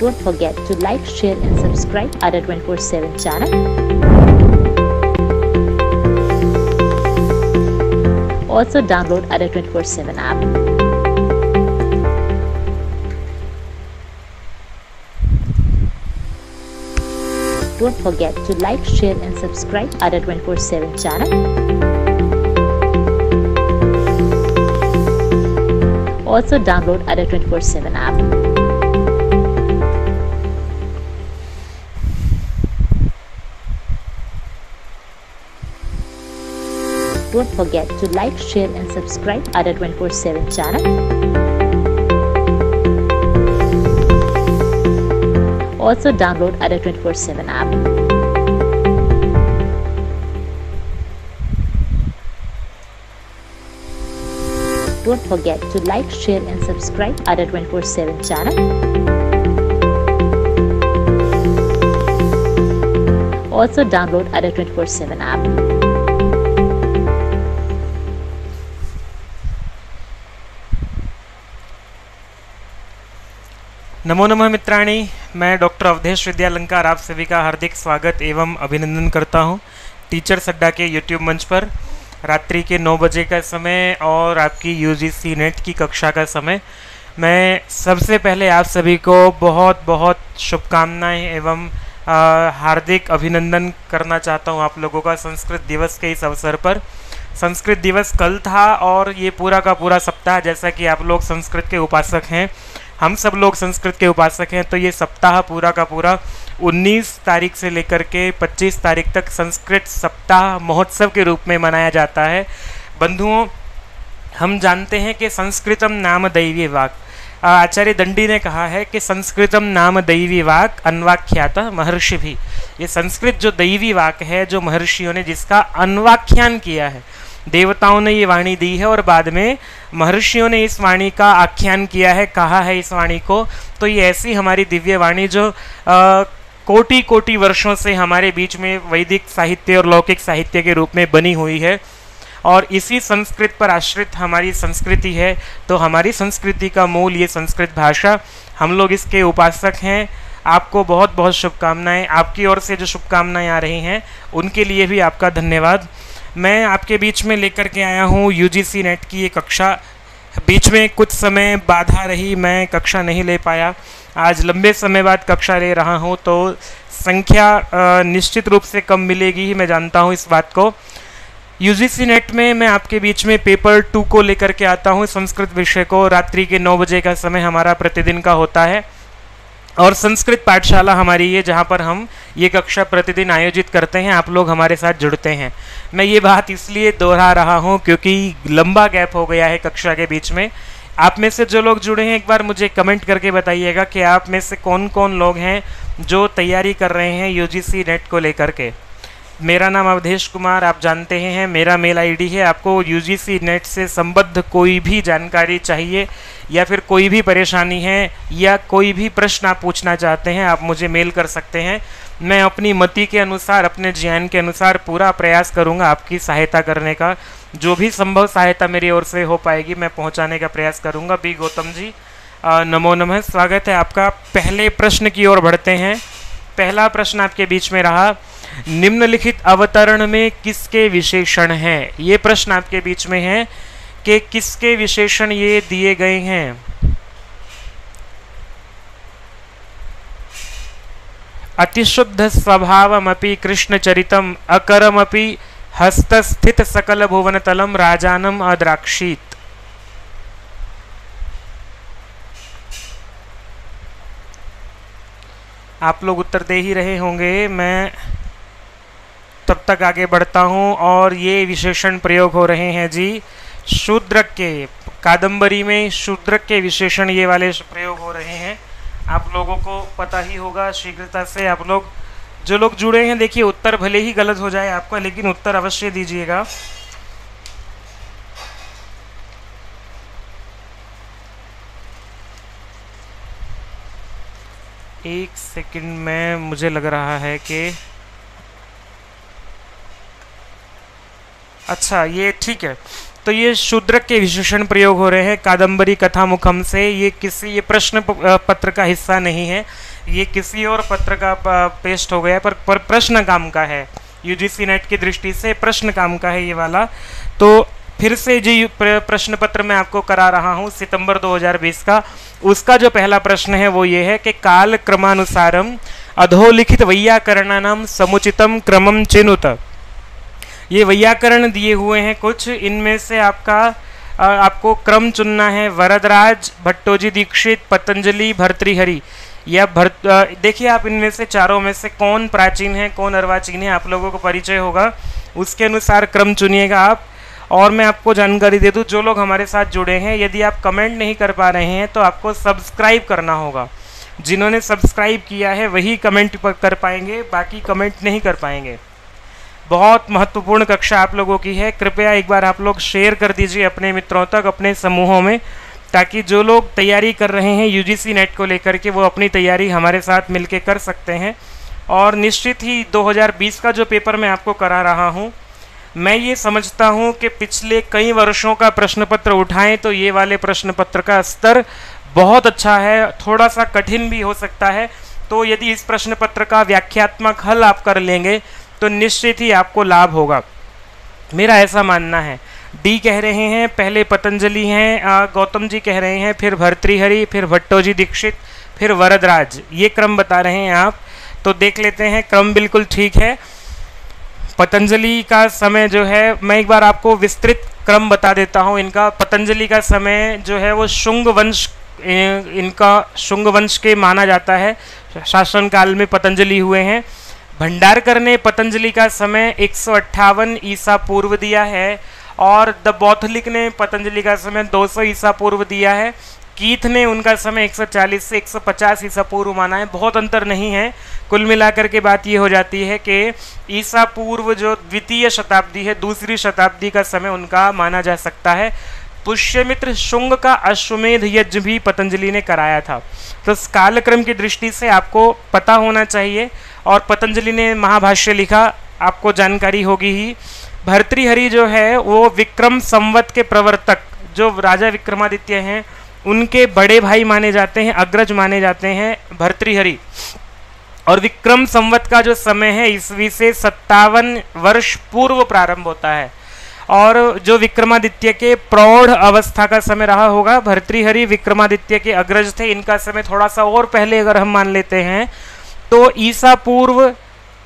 Don't forget to like, share and subscribe Ada 24/7 channel. Also download Ada 24/7 app. Don't forget to like, share and subscribe Ada 24/7 channel. Also download Ada 24/7 app. Don't forget to like, share and subscribe Ada 24/7 channel. Also download Ada 24/7 app. Don't forget to like, share and subscribe Ada 24/7 channel. Also download Ada 24/7 app. नमो नमः मित्राणि, मैं doctor Awadhesh विद्यालंकार आप सभी का हार्दिक स्वागत एवं अभिनंदन करता हूं टीचर्स अड्डा के यूट्यूब मंच पर। रात्रि के 9 बजे का समय और आपकी यूजीसी नेट की कक्षा का समय। मैं सबसे पहले आप सभी को बहुत बहुत शुभकामनाएं एवं हार्दिक अभिनंदन करना चाहता हूं आप लोगों का संस्कृत दिवस के इस अवसर पर। संस्कृत दिवस कल था और ये पूरा का पूरा सप्ताह, जैसा कि आप लोग संस्कृत के उपासक हैं, हम सब लोग संस्कृत के उपासक हैं, तो ये सप्ताह पूरा का पूरा 19 तारीख से लेकर के 25 तारीख तक संस्कृत सप्ताह महोत्सव के रूप में मनाया जाता है। बंधुओं, हम जानते हैं कि संस्कृतम नाम दैवी वाक्, आचार्य दंडी ने कहा है कि संस्कृतम नाम दैवी वाक् अन्वाख्यात महर्षि भी। ये संस्कृत जो दैवी वाक् है, जो महर्षियों ने जिसका अन्वाख्यान किया है, देवताओं ने ये वाणी दी है और बाद में महर्षियों ने इस वाणी का आख्यान किया है, कहा है इस वाणी को। तो ये ऐसी हमारी दिव्य वाणी जो कोटि कोटि वर्षों से हमारे बीच में वैदिक साहित्य और लौकिक साहित्य के रूप में बनी हुई है और इसी संस्कृत पर आश्रित हमारी संस्कृति है। तो हमारी संस्कृति का मूल ये संस्कृत भाषा, हम लोग इसके उपासक हैं। आपको बहुत बहुत शुभकामनाएं। आपकी ओर से जो शुभकामनाएं आ रही हैं उनके लिए भी आपका धन्यवाद। मैं आपके बीच में लेकर के आया हूँ यूजीसी नेट की ये कक्षा। बीच में कुछ समय बाधा रही, मैं कक्षा नहीं ले पाया। आज लंबे समय बाद कक्षा ले रहा हूँ, तो संख्या निश्चित रूप से कम मिलेगी ही, मैं जानता हूँ इस बात को। यूजीसी नेट में मैं आपके बीच में पेपर 2 को लेकर के आता हूँ, संस्कृत विषय को। रात्रि के 9 बजे का समय हमारा प्रतिदिन का होता है और संस्कृत पाठशाला हमारी है, जहाँ पर हम ये कक्षा प्रतिदिन आयोजित करते हैं। आप लोग हमारे साथ जुड़ते हैं। मैं ये बात इसलिए दोहरा रहा हूँ क्योंकि लंबा गैप हो गया है कक्षा के बीच में। आप में से जो लोग जुड़े हैं, एक बार मुझे कमेंट करके बताइएगा कि आप में से कौन कौन लोग हैं जो तैयारी कर रहे हैं यूजीसी नेट को लेकर के। मेरा नाम अवधेश कुमार, आप जानते हैं, मेरा मेल आईडी है। आपको यूजीसी नेट से संबद्ध कोई भी जानकारी चाहिए या फिर कोई भी परेशानी है या कोई भी प्रश्न आप पूछना चाहते हैं, आप मुझे मेल कर सकते हैं। मैं अपनी मति के अनुसार, अपने ज्ञान के अनुसार पूरा प्रयास करूंगा आपकी सहायता करने का। जो भी संभव सहायता मेरी ओर से हो पाएगी मैं पहुंचाने का प्रयास करूंगा। बी गौतम जी, नमो नमः, स्वागत है आपका। पहले प्रश्न की ओर बढ़ते हैं। पहला प्रश्न आपके बीच में रहा, निम्नलिखित अवतरण में किसके विशेषण हैं? ये प्रश्न आपके बीच में है कि किसके विशेषण ये दिए गए हैं। अतिशुद्ध स्वभावमपि कृष्णचरितम अकरमपि हस्तस्थित सकल भुवनतलम राजानम अद्राक्षीत। आप लोग उत्तर दे ही रहे होंगे, मैं तब तक आगे बढ़ता हूं। और ये विशेषण प्रयोग हो रहे हैं जी शूद्रक के, कादंबरी में शूद्रक के विशेषण ये वाले प्रयोग हो रहे हैं। आप लोगों को पता ही होगा शीघ्रता से। आप लोग जो लोग जुड़े हैं, देखिए उत्तर भले ही गलत हो जाए आपका, लेकिन उत्तर अवश्य दीजिएगा। एक सेकंड में, मुझे लग रहा है कि अच्छा, ये ठीक है। तो ये शूद्रक के विशेषण प्रयोग हो रहे हैं कादम्बरी कथा मुखम से। ये प्रश्न पत्र का हिस्सा नहीं है, ये किसी और पत्र का पेस्ट हो गया, पर प्रश्न काम का है। यूजीसी नेट की दृष्टि से प्रश्न काम का है ये वाला। तो फिर से जो प्रश्न पत्र मैं आपको करा रहा हूँ सितंबर 2020 का, उसका जो पहला प्रश्न है वो ये है कि काल क्रमानुसारम अधोलिखित वैयाकरणानाम समुचितम क्रमम चिनुत। ये वैयाकरण दिए हुए हैं कुछ, इनमें से आपको क्रम चुनना है। वरदराज, भट्टोजी दीक्षित, पतंजलि, भर्तृहरि या देखिए आप इनमें से चारों में से कौन प्राचीन है कौन अर्वाचीन है, आप लोगों को परिचय होगा, उसके अनुसार क्रम चुनिएगा आप। और मैं आपको जानकारी दे दूं, जो लोग हमारे साथ जुड़े हैं, यदि आप कमेंट नहीं कर पा रहे हैं तो आपको सब्सक्राइब करना होगा। जिन्होंने सब्सक्राइब किया है वही कमेंट कर पाएंगे, बाकी कमेंट नहीं कर पाएंगे। बहुत महत्वपूर्ण कक्षा आप लोगों की है, कृपया एक बार आप लोग शेयर कर दीजिए अपने मित्रों तक, अपने समूहों में, ताकि जो लोग तैयारी कर रहे हैं यूजीसी नेट को लेकर के वो अपनी तैयारी हमारे साथ मिलके कर सकते हैं। और निश्चित ही 2020 का जो पेपर मैं आपको करा रहा हूँ, मैं ये समझता हूँ कि पिछले कई वर्षों का प्रश्न पत्र उठाएं तो ये वाले प्रश्न पत्र का स्तर बहुत अच्छा है, थोड़ा सा कठिन भी हो सकता है। तो यदि इस प्रश्न पत्र का व्याख्यात्मक हल आप कर लेंगे तो निश्चित ही आपको लाभ होगा, मेरा ऐसा मानना है। डी कह रहे हैं, पहले पतंजलि हैं, गौतम जी कह रहे हैं, फिर भर्तृहरि, फिर भट्टोजी दीक्षित, फिर वरदराज, ये क्रम बता रहे हैं आप। तो देख लेते हैं, क्रम बिल्कुल ठीक है। पतंजलि का समय जो है, मैं एक बार आपको विस्तृत क्रम बता देता हूँ इनका। पतंजलि का समय जो है वो शुंग वंश, इनका शुंग वंश के माना जाता है, शासन काल में पतंजलि हुए हैं। भंडारकर ने पतंजलि का समय 158 ईसा पूर्व दिया है, और द बौथलिक ने पतंजलि का समय 200 ईसा पूर्व दिया है। कीथ ने उनका समय 140 से 150 ईसा पूर्व माना है, बहुत अंतर नहीं है। कुल मिलाकर के बात ये हो जाती है कि ईसा पूर्व जो द्वितीय शताब्दी है, दूसरी शताब्दी का समय उनका माना जा सकता है। पुष्यमित्र शुंग का अश्वमेध यज्ञ भी पतंजलि ने कराया था। तो इस कालक्रम की दृष्टि से आपको पता होना चाहिए, और पतंजलि ने महाभाष्य लिखा, आपको जानकारी होगी ही। भर्तृहरि जो है वो विक्रम संवत के प्रवर्तक, जो राजा विक्रमादित्य हैं उनके बड़े भाई माने जाते हैं, अग्रज माने जाते हैं भर्तृहरि। और विक्रम संवत का जो समय है ईस्वी से 57 वर्ष पूर्व प्रारंभ होता है, और जो विक्रमादित्य के प्रौढ़ अवस्था का समय रहा होगा। भर्तृहरि विक्रमादित्य के अग्रज थे, इनका समय थोड़ा सा और पहले अगर हम मान लेते हैं तो ईसा पूर्व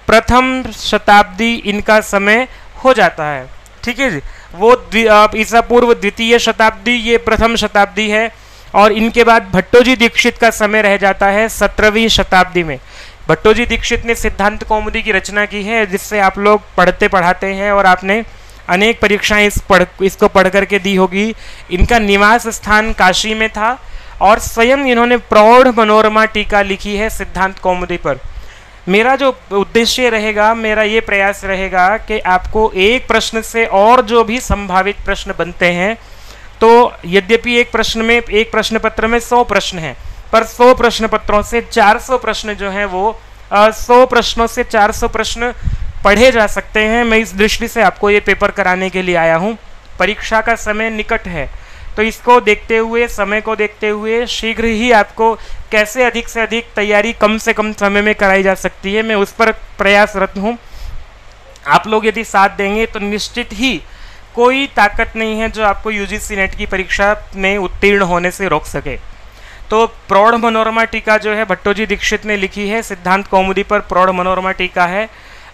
प्रथम शताब्दी इनका समय हो जाता है। ठीक है जी, वो ईसा पूर्व द्वितीय शताब्दी, ये प्रथम शताब्दी है। और इनके बाद भट्टोजी दीक्षित का समय रह जाता है 17वीं शताब्दी में। भट्टोजी दीक्षित ने सिद्धांत कौमुदी की रचना की है, जिससे आप लोग पढ़ते पढ़ाते हैं और आपने अनेक परीक्षाएं इसको पढ़ करके दी होगी। इनका निवास स्थान काशी में था, और स्वयं इन्होंने प्रौढ़ मनोरमा टीका लिखी है सिद्धांत कौमुदी पर। मेरा जो उद्देश्य रहेगा, मेरा ये प्रयास रहेगा कि आपको एक प्रश्न से और जो भी संभावित प्रश्न बनते हैं, तो यद्यपि एक प्रश्न पत्र में 100 प्रश्न हैं, पर 100 प्रश्न पत्रों से 400 प्रश्न जो हैं वो 100 प्रश्नों से 400 प्रश्न पढ़े जा सकते हैं। मैं इस दृष्टि से आपको ये पेपर कराने के लिए आया हूँ। परीक्षा का समय निकट है, तो इसको देखते हुए, समय को देखते हुए शीघ्र ही आपको कैसे अधिक से अधिक तैयारी कम से कम समय में कराई जा सकती है, मैं उस पर प्रयासरत हूँ। आप लोग यदि साथ देंगे तो निश्चित ही कोई ताकत नहीं है जो आपको यूजीसी नेट की परीक्षा में उत्तीर्ण होने से रोक सके। तो प्रौढ़ मनोरमा टीका जो है भट्टोजी दीक्षित ने लिखी है, सिद्धांत कौमुदी पर प्रौढ़ मनोरमा टीका है।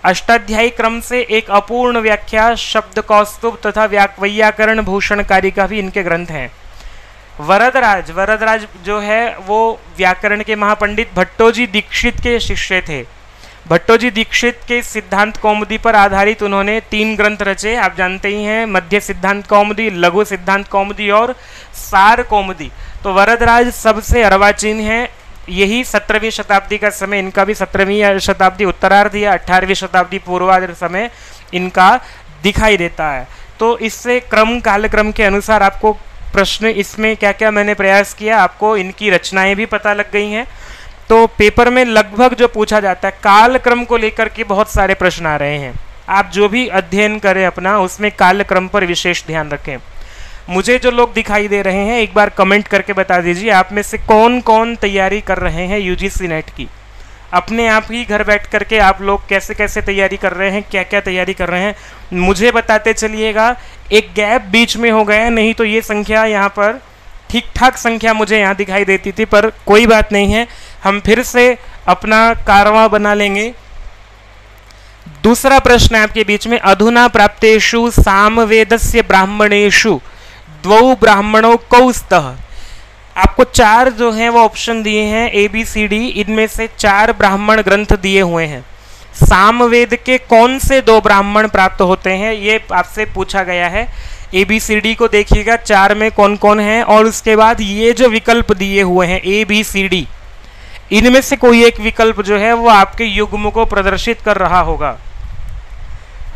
अष्टाध्यायी क्रम से एक अपूर्ण व्याख्या, शब्द कौस्तुभ तथा वैयाकरण भूषणकारी का भी इनके ग्रंथ हैं। वरदराज जो है वो व्याकरण के महापंडित भट्टोजी दीक्षित के शिष्य थे। भट्टोजी दीक्षित के सिद्धांत कौमुदी पर आधारित उन्होंने 3 ग्रंथ रचे, आप जानते ही हैं, मध्य सिद्धांत कौमुदी, लघु सिद्धांत कौमुदी और सार कौमुदी। तो वरदराज सबसे अर्वाचीन है, यही 17वीं शताब्दी का समय, इनका भी 17वीं शताब्दी उत्तरार्ध या 18वीं शताब्दी पूर्वार्ध समय इनका दिखाई देता है। तो इससे कालक्रम के अनुसार आपको प्रश्न, इसमें क्या क्या मैंने प्रयास किया, आपको इनकी रचनाएं भी पता लग गई हैं। तो पेपर में लगभग जो पूछा जाता है, कालक्रम को लेकर के बहुत सारे प्रश्न आ रहे हैं। आप जो भी अध्ययन करें अपना, उसमें कालक्रम पर विशेष ध्यान रखें। मुझे जो लोग दिखाई दे रहे हैं, एक बार कमेंट करके बता दीजिए आप में से कौन कौन तैयारी कर रहे हैं यूजीसी नेट की। अपने आप ही घर बैठ करके आप लोग कैसे कैसे तैयारी कर रहे हैं, क्या क्या तैयारी कर रहे हैं, मुझे बताते चलिएगा। एक गैप बीच में हो गया, नहीं तो ये संख्या यहाँ पर ठीक ठाक संख्या मुझे यहाँ दिखाई देती थी, पर कोई बात नहीं है, हम फिर से अपना कारवां बना लेंगे। दूसरा प्रश्न है आपके बीच में, अधुना प्राप्तेषु सामवेदस्य ब्राह्मणेषु द्वौ ब्राह्मणों कौ स्तः। आपको 4 जो हैं वो ऑप्शन दिए हैं ABCD, इनमें से 4 ब्राह्मण ग्रंथ दिए हुए हैं। सामवेद के कौन से 2 ब्राह्मण प्राप्त होते हैं, ये आपसे पूछा गया है। ABCD को देखिएगा 4 में कौन कौन है, और उसके बाद ये जो विकल्प दिए हुए हैं ABCD, इनमें से कोई एक विकल्प जो है वो आपके युग्म को प्रदर्शित कर रहा होगा।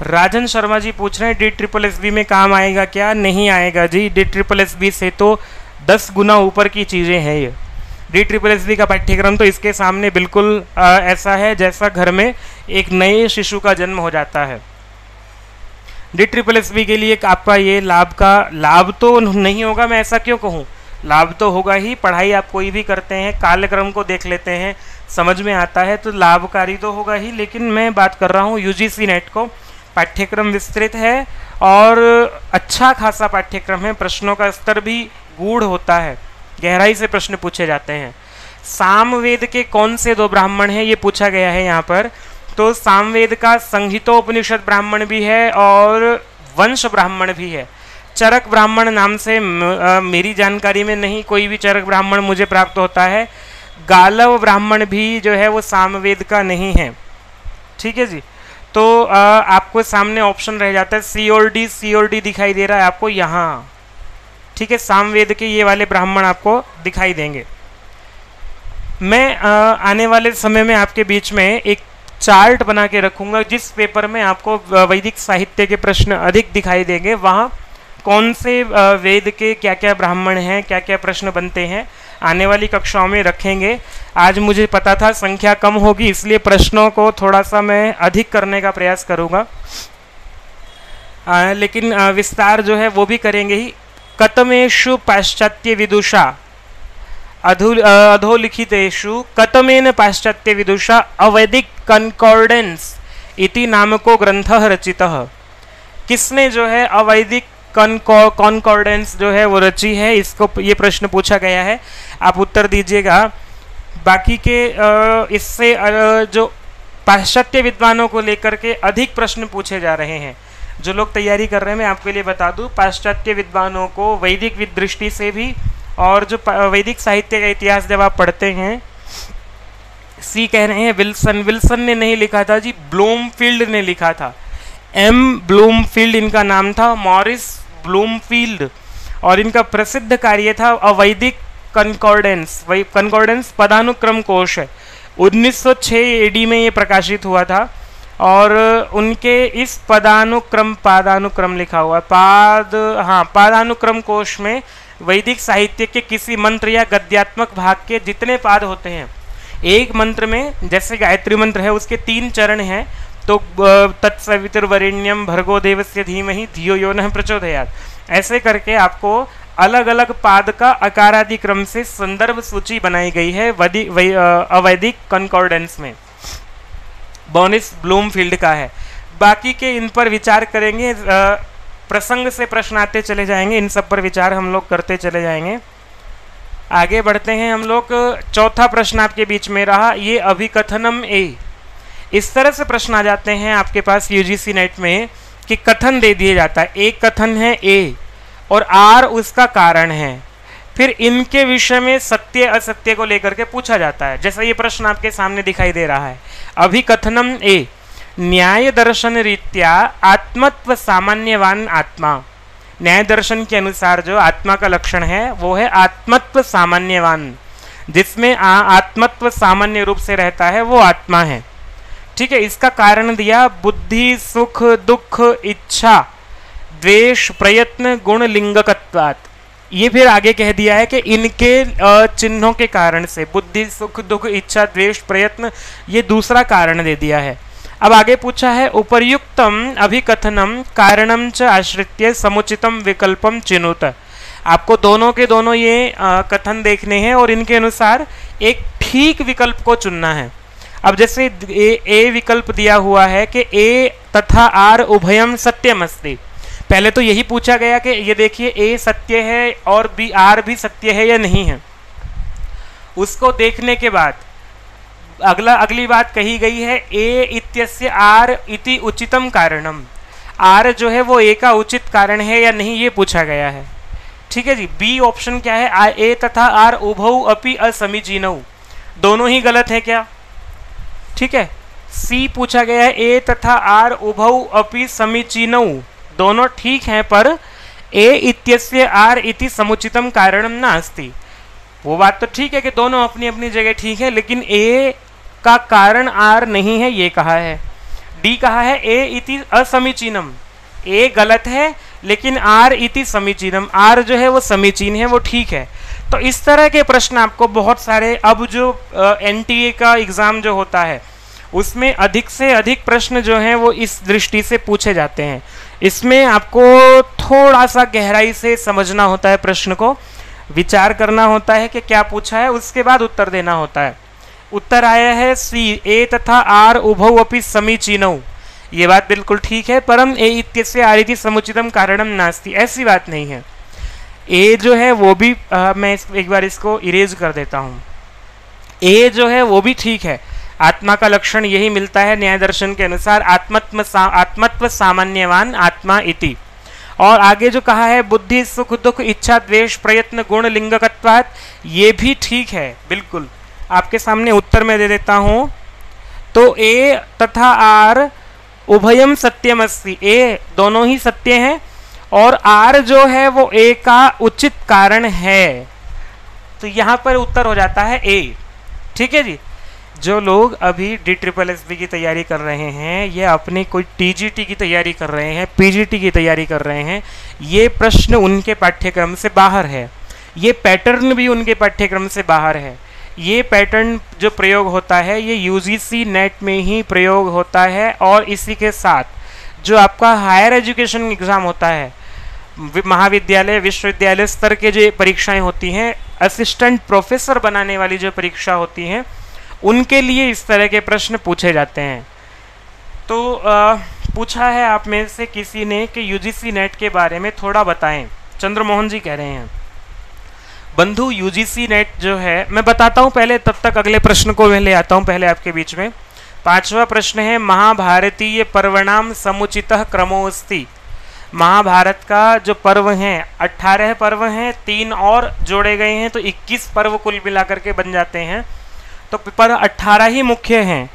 राजन शर्मा जी पूछ रहे हैं DSSB में काम आएगा क्या? नहीं आएगा जी, DSSB से तो 10 गुना ऊपर की चीज़ें हैं ये। DSSB का पाठ्यक्रम तो इसके सामने बिल्कुल ऐसा है जैसा घर में एक नए शिशु का जन्म हो जाता है। DSSB के लिए आपका ये लाभ तो नहीं होगा, मैं ऐसा क्यों कहूँ, लाभ तो होगा ही। पढ़ाई आप कोई भी करते हैं, कालक्रम को देख लेते हैं, समझ में आता है तो लाभकारी तो होगा ही। लेकिन मैं बात कर रहा हूँ UGC नेट को, पाठ्यक्रम विस्तृत है और अच्छा खासा पाठ्यक्रम है। प्रश्नों का स्तर भी गूढ़ होता है, गहराई से प्रश्न पूछे जाते हैं। सामवेद के कौन से 2 ब्राह्मण हैं ये पूछा गया है यहाँ पर। तो सामवेद का संहितोपनिषद ब्राह्मण भी है और वंश ब्राह्मण भी है। चरक ब्राह्मण नाम से मेरी जानकारी में नहीं कोई भी चरक ब्राह्मण मुझे प्राप्त होता है। गालव ब्राह्मण भी जो है वो सामवेद का नहीं है, ठीक है जी। तो आपको सामने ऑप्शन रह जाता है C और D दिखाई दे रहा है आपको यहाँ, ठीक है। सामवेद के ये वाले ब्राह्मण आपको दिखाई देंगे। मैं आने वाले समय में आपके बीच में एक चार्ट बना के रखूंगा, जिस पेपर में आपको वैदिक साहित्य के प्रश्न अधिक दिखाई देंगे, वहाँ कौन से वेद के क्या क्या ब्राह्मण हैं, क्या क्या प्रश्न बनते हैं, आने वाली कक्षाओं में रखेंगे। आज मुझे पता था संख्या कम होगी, इसलिए प्रश्नों को थोड़ा सा मैं अधिक करने का प्रयास करूँगा, लेकिन विस्तार जो है वो भी करेंगे ही। कतमेषु पाश्चात्य विदुषा अधोलिखितेषु कतमेन पाश्चात्य विदुषा अवैदिक कनकॉर्डेंस इति नामको ग्रंथः रचितः। किसने जो है अवैदिक कॉन्कॉर्डेंस जो है वो रची है, इसको ये प्रश्न पूछा गया है, आप उत्तर दीजिएगा। बाकी के इससे जो पाश्चात्य विद्वानों को लेकर के अधिक प्रश्न पूछे जा रहे हैं। जो लोग तैयारी कर रहे हैं मैं आपके लिए बता दूं, पाश्चात्य विद्वानों को वैदिक दृष्टि से भी, और जो वैदिक साहित्य का इतिहास जब आप पढ़ते हैं, सी कह रहे हैं विल्सन ने नहीं लिखा था जी, ब्लूमफील्ड ने लिखा था। M ब्लूमफील्ड इनका नाम था, मॉरिस ब्लूमफील्ड, और इनका प्रसिद्ध कार्य था अवैदिक कंकॉर्डेंस पदानुक्रम कोश है। 1906 AD में ये प्रकाशित हुआ था, और उनके इस पादानुक्रम लिखा हुआ है, पादानुक्रम कोश में वैदिक साहित्य के किसी मंत्र या गद्यात्मक भाग के जितने पाद होते हैं, एक मंत्र में, जैसे गायत्री मंत्र है उसके 3 चरण हैं, तो तत्सवितुर्वरेण्यम भर्गो देवस्य धीमहि धियो यो नः प्रचोदयात्, ऐसे करके आपको अलग अलग पाद का अकारादि क्रम से संदर्भ सूची बनाई गई है अवैदिक कॉन्कॉर्डेंस में, मॉरिस ब्लूमफील्ड का है। बाकी के इन पर विचार करेंगे, प्रसंग से प्रश्न आते चले जाएंगे, इन सब पर विचार हम लोग करते चले जाएंगे। आगे बढ़ते हैं हम लोग। चौथा प्रश्न आपके बीच में रहा, ये अभिकथनम A। इस तरह से प्रश्न आ जाते हैं आपके पास UGC नेट में कि कथन दे दिया जाता है, एक कथन है A और R उसका कारण है, फिर इनके विषय में सत्य असत्य को लेकर के पूछा जाता है। जैसा ये प्रश्न आपके सामने दिखाई दे रहा है, अभिकथनम A, न्याय दर्शन रीत्या आत्मत्व सामान्यवान आत्मा। न्याय दर्शन के अनुसार जो आत्मा का लक्षण है वो है आत्मत्व सामान्यवान, जिसमें आत्मत्व सामान्य रूप से रहता है वो आत्मा है, ठीक है। इसका कारण दिया बुद्धि सुख दुख इच्छा द्वेष प्रयत्न गुण लिंगकत्वात्। ये फिर आगे कह दिया है कि इनके चिन्हों के कारण से, बुद्धि सुख दुख इच्छा द्वेष प्रयत्न, ये दूसरा कारण दे दिया है। अब आगे पूछा है उपर्युक्तम अभिकथनम कारणम च आश्रित्य समुचितम विकल्पम चिनुत। आपको दोनों के दोनों ये कथन देखने हैं और इनके अनुसार एक ठीक विकल्प को चुनना है। अब जैसे ए विकल्प दिया हुआ है कि ए तथा आर उभयम सत्यम अस्ति। पहले तो यही पूछा गया कि ये देखिए ए सत्य है और बी आर भी सत्य है या नहीं है। उसको देखने के बाद अगली बात कही गई है ए इत्यस्य आर इति उचितम कारणम। आर जो है वो ए का उचित कारण है या नहीं, ये पूछा गया है। ठीक है जी। बी ऑप्शन क्या है, ए तथा आर उभौ अपि असमीचीनौ, दोनों ही गलत है क्या? ठीक है। सी पूछा गया है ए तथा आर उभौ अपि समीचीनौ, दोनों ठीक हैं पर ए इत्यस्य आर इति समुचितम कारणम नास्ति। वो बात तो ठीक है कि दोनों अपनी अपनी जगह ठीक है, लेकिन ए का कारण आर नहीं है, ये कहा है। डी कहा है ए इति असमीचीनम, ए गलत है लेकिन आर इति समीचीनम, आर जो है वो समीचीन है, वो ठीक है। तो इस तरह के प्रश्न आपको बहुत सारे, अब जो एनटीए का एग्जाम जो होता है उसमें अधिक से अधिक प्रश्न जो हैं वो इस दृष्टि से पूछे जाते हैं। इसमें आपको थोड़ा सा गहराई से समझना होता है, प्रश्न को विचार करना होता है कि क्या पूछा है, उसके बाद उत्तर देना होता है। उत्तर आया है सी, ए तथा आर उभौ अपि समीचीनौ। ये बात बिल्कुल ठीक है, परम ए इत्यस्य आर इति समुचितम कारणम नास्ति, ऐसी बात नहीं है। ए जो है वो भी मैं एक बार इसको इरेज कर देता हूँ। ए जो है वो भी ठीक है, आत्मा का लक्षण यही मिलता है न्याय दर्शन के अनुसार, आत्मत्व सामान्यवान आत्मा इति। और आगे जो कहा है बुद्धि सुख दुख इच्छा द्वेष प्रयत्न गुण लिंगकत्वात्, ये भी ठीक है बिल्कुल। आपके सामने उत्तर में दे देता हूं। तो ए तथा आर उभयम सत्यम अस्ति, ए दोनों ही सत्य हैं और आर जो है वो ए का उचित कारण है। तो यहां पर उत्तर हो जाता है ए। ठीक है जी। जो लोग अभी DSSB की तैयारी कर रहे हैं या अपनी कोई TGT की तैयारी कर रहे हैं, PGT की तैयारी कर रहे हैं, ये प्रश्न उनके पाठ्यक्रम से बाहर है, ये पैटर्न भी उनके पाठ्यक्रम से बाहर है। ये पैटर्न जो प्रयोग होता है ये UGC नेट में ही प्रयोग होता है और इसी के साथ जो आपका हायर एजुकेशन एग्ज़ाम होता है, महाविद्यालय विश्वविद्यालय स्तर के जो परीक्षाएं होती हैं, असिस्टेंट प्रोफेसर बनाने वाली जो परीक्षा होती हैं, उनके लिए इस तरह के प्रश्न पूछे जाते हैं। तो पूछा है आप में से किसी ने कि UGC नेट के बारे में थोड़ा बताएं। चंद्रमोहन जी कह रहे हैं बंधु UGC नेट जो है, मैं बताता हूं पहले, तब तक अगले प्रश्न को मैं ले आता हूं पहले आपके बीच में। 5वां प्रश्न है महाभारतीय पर्वणाम समुचितः क्रमोऽस्ति। महाभारत का जो पर्व हैं 18 पर्व हैं, 3 और जोड़े गए हैं तो 21 पर्व कुल मिलाकर के बन जाते हैं। तो पर 18 ही मुख्य हैं,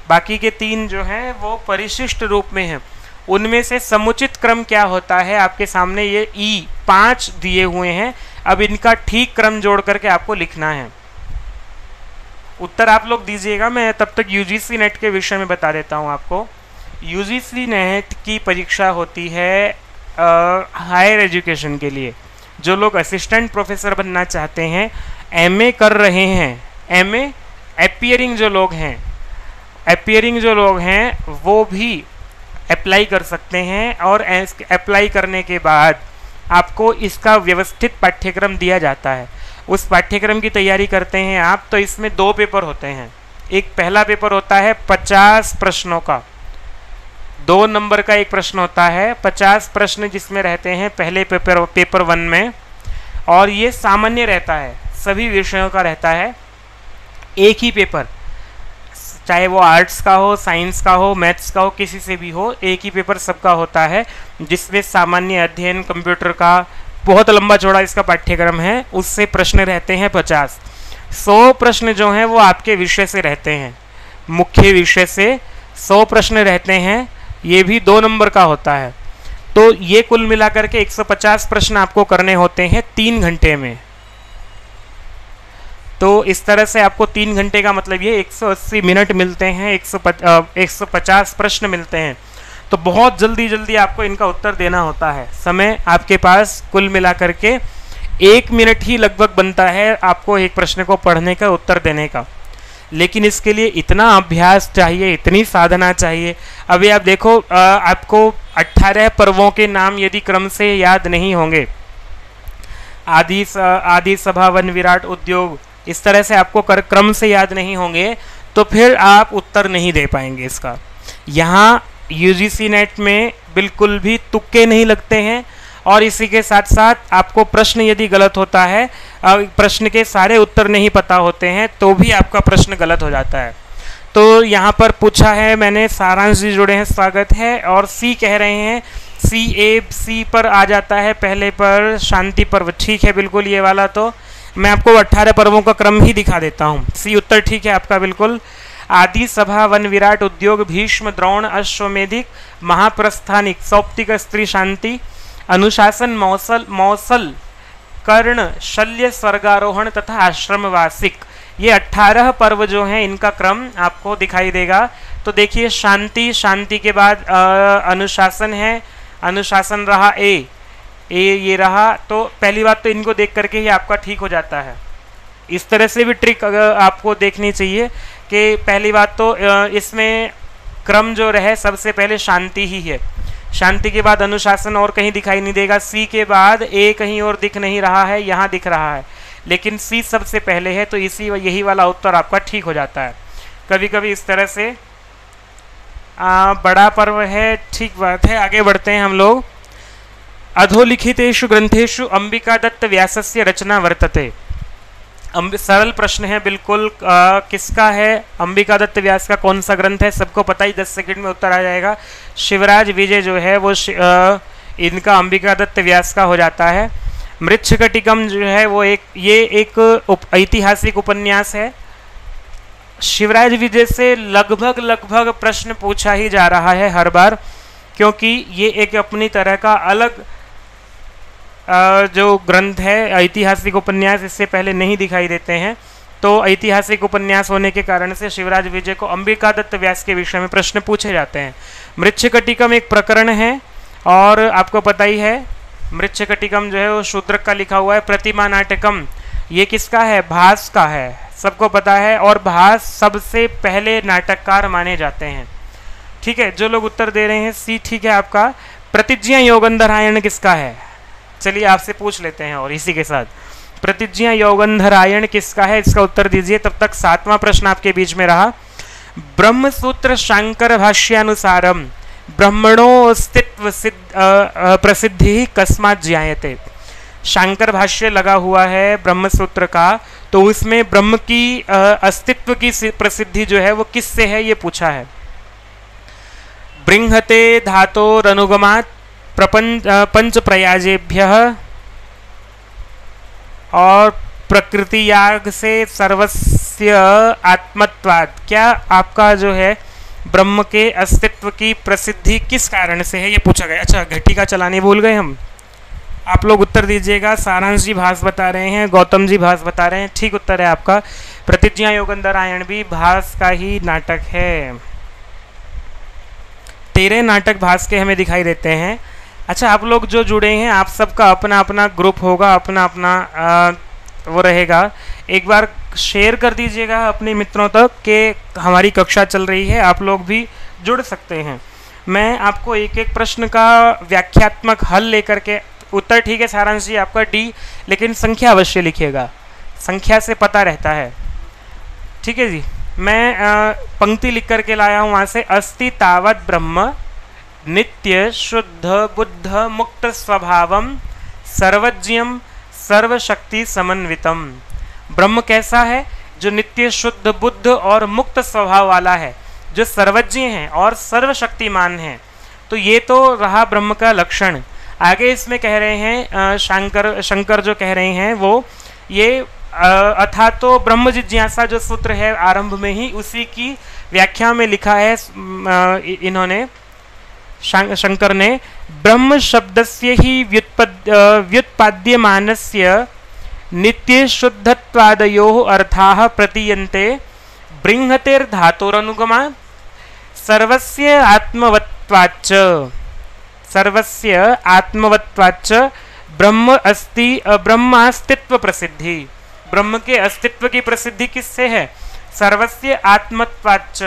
बाकी के 3 जो हैं वो परिशिष्ट रूप में हैं। उनमें से समुचित क्रम क्या होता है, आपके सामने ये ई 5 दिए हुए हैं। अब इनका ठीक क्रम जोड़ करके आपको लिखना है। उत्तर आप लोग दीजिएगा, मैं तब तक UGC नेट के विषय में बता देता हूँ आपको। UGC नेट की परीक्षा होती है हायर एजुकेशन के लिए। जो लोग असिस्टेंट प्रोफेसर बनना चाहते हैं, MA कर रहे हैं, MA एपियरिंग जो लोग हैं वो भी अप्लाई कर सकते हैं और अप्लाई करने के बाद आपको इसका व्यवस्थित पाठ्यक्रम दिया जाता है। उस पाठ्यक्रम की तैयारी करते हैं आप, तो इसमें 2 पेपर होते हैं। एक पहला पेपर होता है 50 प्रश्नों का, 2 नंबर का एक प्रश्न होता है, 50 प्रश्न जिसमें रहते हैं पहले पेपर 1 में, और ये सामान्य रहता है, सभी विषयों का रहता है। एक ही पेपर, चाहे वो आर्ट्स का हो, साइंस का हो, मैथ्स का हो, किसी से भी हो, एक ही पेपर सबका होता है, जिसमें सामान्य अध्ययन, कंप्यूटर का बहुत लंबा चौड़ा इसका पाठ्यक्रम है, उससे प्रश्न रहते हैं 50। 100 प्रश्न जो हैं वो आपके विषय से रहते हैं, मुख्य विषय से 100 प्रश्न रहते हैं, ये भी 2 नंबर का होता है। तो ये कुल मिलाकर के 150 प्रश्न आपको करने होते हैं 3 घंटे में। तो इस तरह से आपको 3 घंटे का मतलब ये 180 मिनट मिलते हैं, 150 प्रश्न मिलते हैं। तो बहुत जल्दी जल्दी आपको इनका उत्तर देना होता है। समय आपके पास कुल मिलाकर के 1 मिनट ही लगभग बनता है आपको एक प्रश्न को पढ़ने का, उत्तर देने का। लेकिन इसके लिए इतना अभ्यास चाहिए, इतनी साधना चाहिए। अभी आप देखो, आपको 18 पर्वों के नाम यदि क्रम से याद नहीं होंगे, आदि सभा वन विराट उद्योग, इस तरह से आपको क्रम से याद नहीं होंगे तो फिर आप उत्तर नहीं दे पाएंगे इसका। यहाँ यूजीसी नेट में बिल्कुल भी तुक्के नहीं लगते हैं, और इसी के साथ साथ आपको प्रश्न यदि गलत होता है, प्रश्न के सारे उत्तर नहीं पता होते हैं तो भी आपका प्रश्न गलत हो जाता है। तो यहाँ पर पूछा है मैंने, सारांश जी जुड़े हैं, स्वागत है। और सी कह रहे हैं, सी पर आ जाता है पहले पर शांति पर्व, ठीक है बिल्कुल। ये वाला तो मैं आपको 18 पर्वों का क्रम ही दिखा देता हूँ। सी उत्तर ठीक है आपका बिल्कुल। आदि सभा वन विराट उद्योग, भीष्म द्रोण अश्वमेधिक, महाप्रस्थानिक, सौप्तिक स्त्री शांति, अनुशासन मौसल कर्ण शल्य स्वर्गारोहण तथा आश्रमवासिक, ये 18 पर्व जो हैं इनका क्रम आपको दिखाई देगा। तो देखिए, शांति के बाद अनुशासन है, अनुशासन रहा ए ये रहा। तो पहली बात तो इनको देख करके ही आपका ठीक हो जाता है। इस तरह से भी ट्रिक अगर आपको देखनी चाहिए कि पहली बात तो इसमें क्रम जो रहे सबसे पहले शांति ही है, शांति के बाद अनुशासन और कहीं दिखाई नहीं देगा, सी के बाद ए कहीं और दिख नहीं रहा है, यहाँ दिख रहा है, लेकिन सी सबसे पहले है, तो यही वाला उत्तर आपका ठीक हो जाता है। कभी कभी इस तरह से बड़ा पर्व है, ठीक बात है। आगे बढ़ते हैं हम लोग। अधोलिखितेषु ग्रंथेषु अंबिका दत्त व्यासस्य रचना वर्तते। सरल प्रश्न है बिल्कुल। किसका है? अंबिका दत्त व्यास का कौन सा ग्रंथ है? सबको पता ही, 10 सेकंड में उत्तर आ जाएगा। शिवराज विजय जो है वो इनका अंबिका दत्त व्यास का हो जाता है। मृच्छकटिकम जो है वो एक ऐतिहासिक उपन्यास है। शिवराज विजय से लगभग प्रश्न पूछा ही जा रहा है हर बार, क्योंकि ये एक अपनी तरह का अलग जो ग्रंथ है, ऐतिहासिक उपन्यास इससे पहले नहीं दिखाई देते हैं। तो ऐतिहासिक उपन्यास होने के कारण से शिवराज विजय को अंबिका दत्त व्यास के विषय में प्रश्न पूछे जाते हैं। मृच्छकटिकम एक प्रकरण है, और आपको पता ही है मृच्छकटिकम जो है वो शूद्रक का लिखा हुआ है। प्रतिमा नाटकम ये किसका है? भास का है, सबको पता है, और भास सबसे पहले नाटककार माने जाते हैं। ठीक है, जो लोग उत्तर दे रहे हैं सी ठीक है आपका। प्रतिज्ञा योगंधरायण किसका है? चलिए आपसे पूछ लेते हैं, और इसी के साथ प्रतिज्ञा योगंधरायण किसका है, इसका उत्तर दीजिए। तब तक 7वां प्रश्न आपके बीच में रहा। ब्रह्मसूत्र शांकर भाष्यानुसारम ब्रह्मणो अस्तित्व प्रसिद्धि कस्मात् ज्ञायते। शांकर भाष्य लगा हुआ है ब्रह्मसूत्र का, तो उसमें ब्रह्म की अस्तित्व की प्रसिद्धि जो है वो किससे है, ये पूछा है। बृंहते धातोरनुगमात् पंच प्रयाजेभ्यः, और प्रकृति याग से सर्वस्य आत्मत्वात्। क्या आपका जो है ब्रह्म के अस्तित्व की प्रसिद्धि किस कारण से है, ये पूछा गया। अच्छा, घटिका चलाने भूल गए हम। आप लोग उत्तर दीजिएगा। सारांश जी भास बता रहे हैं, गौतम जी भास बता रहे हैं, ठीक उत्तर है आपका। प्रतिज्ञा योगंधरायण भी भास का ही नाटक है। 13 नाटक भास के हमें दिखाई देते हैं। अच्छा, आप लोग जो जुड़े हैं, आप सबका अपना अपना ग्रुप होगा, अपना अपना वो रहेगा। एक बार शेयर कर दीजिएगा अपने मित्रों तक कि हमारी कक्षा चल रही है, आप लोग भी जुड़ सकते हैं। मैं आपको एक एक प्रश्न का व्याख्यात्मक हल लेकर के, उत्तर ठीक है सारांश जी आपका डी, लेकिन संख्या अवश्य लिखिएगा, संख्या से पता रहता है। ठीक है जी, मैं पंक्ति लिख करके लाया हूँ वहाँ से। अस्ति तावत ब्रह्म नित्य शुद्ध बुद्ध मुक्त स्वभावम सर्वज्ञम सर्वशक्ति समन्वितम। ब्रह्म कैसा है? जो नित्य शुद्ध बुद्ध और मुक्त स्वभाव वाला है, जो सर्वज्ञ है और सर्वशक्तिमान है। तो ये तो रहा ब्रह्म का लक्षण। आगे इसमें कह रहे हैं शंकर जो कह रहे हैं वो ये अथा तो ब्रह्म जिज्ञासा जो सूत्र है आरंभ में ही, उसी की व्याख्या में लिखा है इन्होंने, शंकर ने, ब्रह्म शब्दस्य ही व्युत्पाद्यमानस्य नित्य शुद्धत्वादयोः अर्थाः प्रतीयन्ते बृंहतेर्धातोरनुगमात् सर्वस्य आत्मवत्वाच्च ब्रह्मास्तित्व प्रसिद्धि। ब्रह्म के अस्तित्व की प्रसिद्धि किससे है? सर्वस्य आत्मत्वाच्च,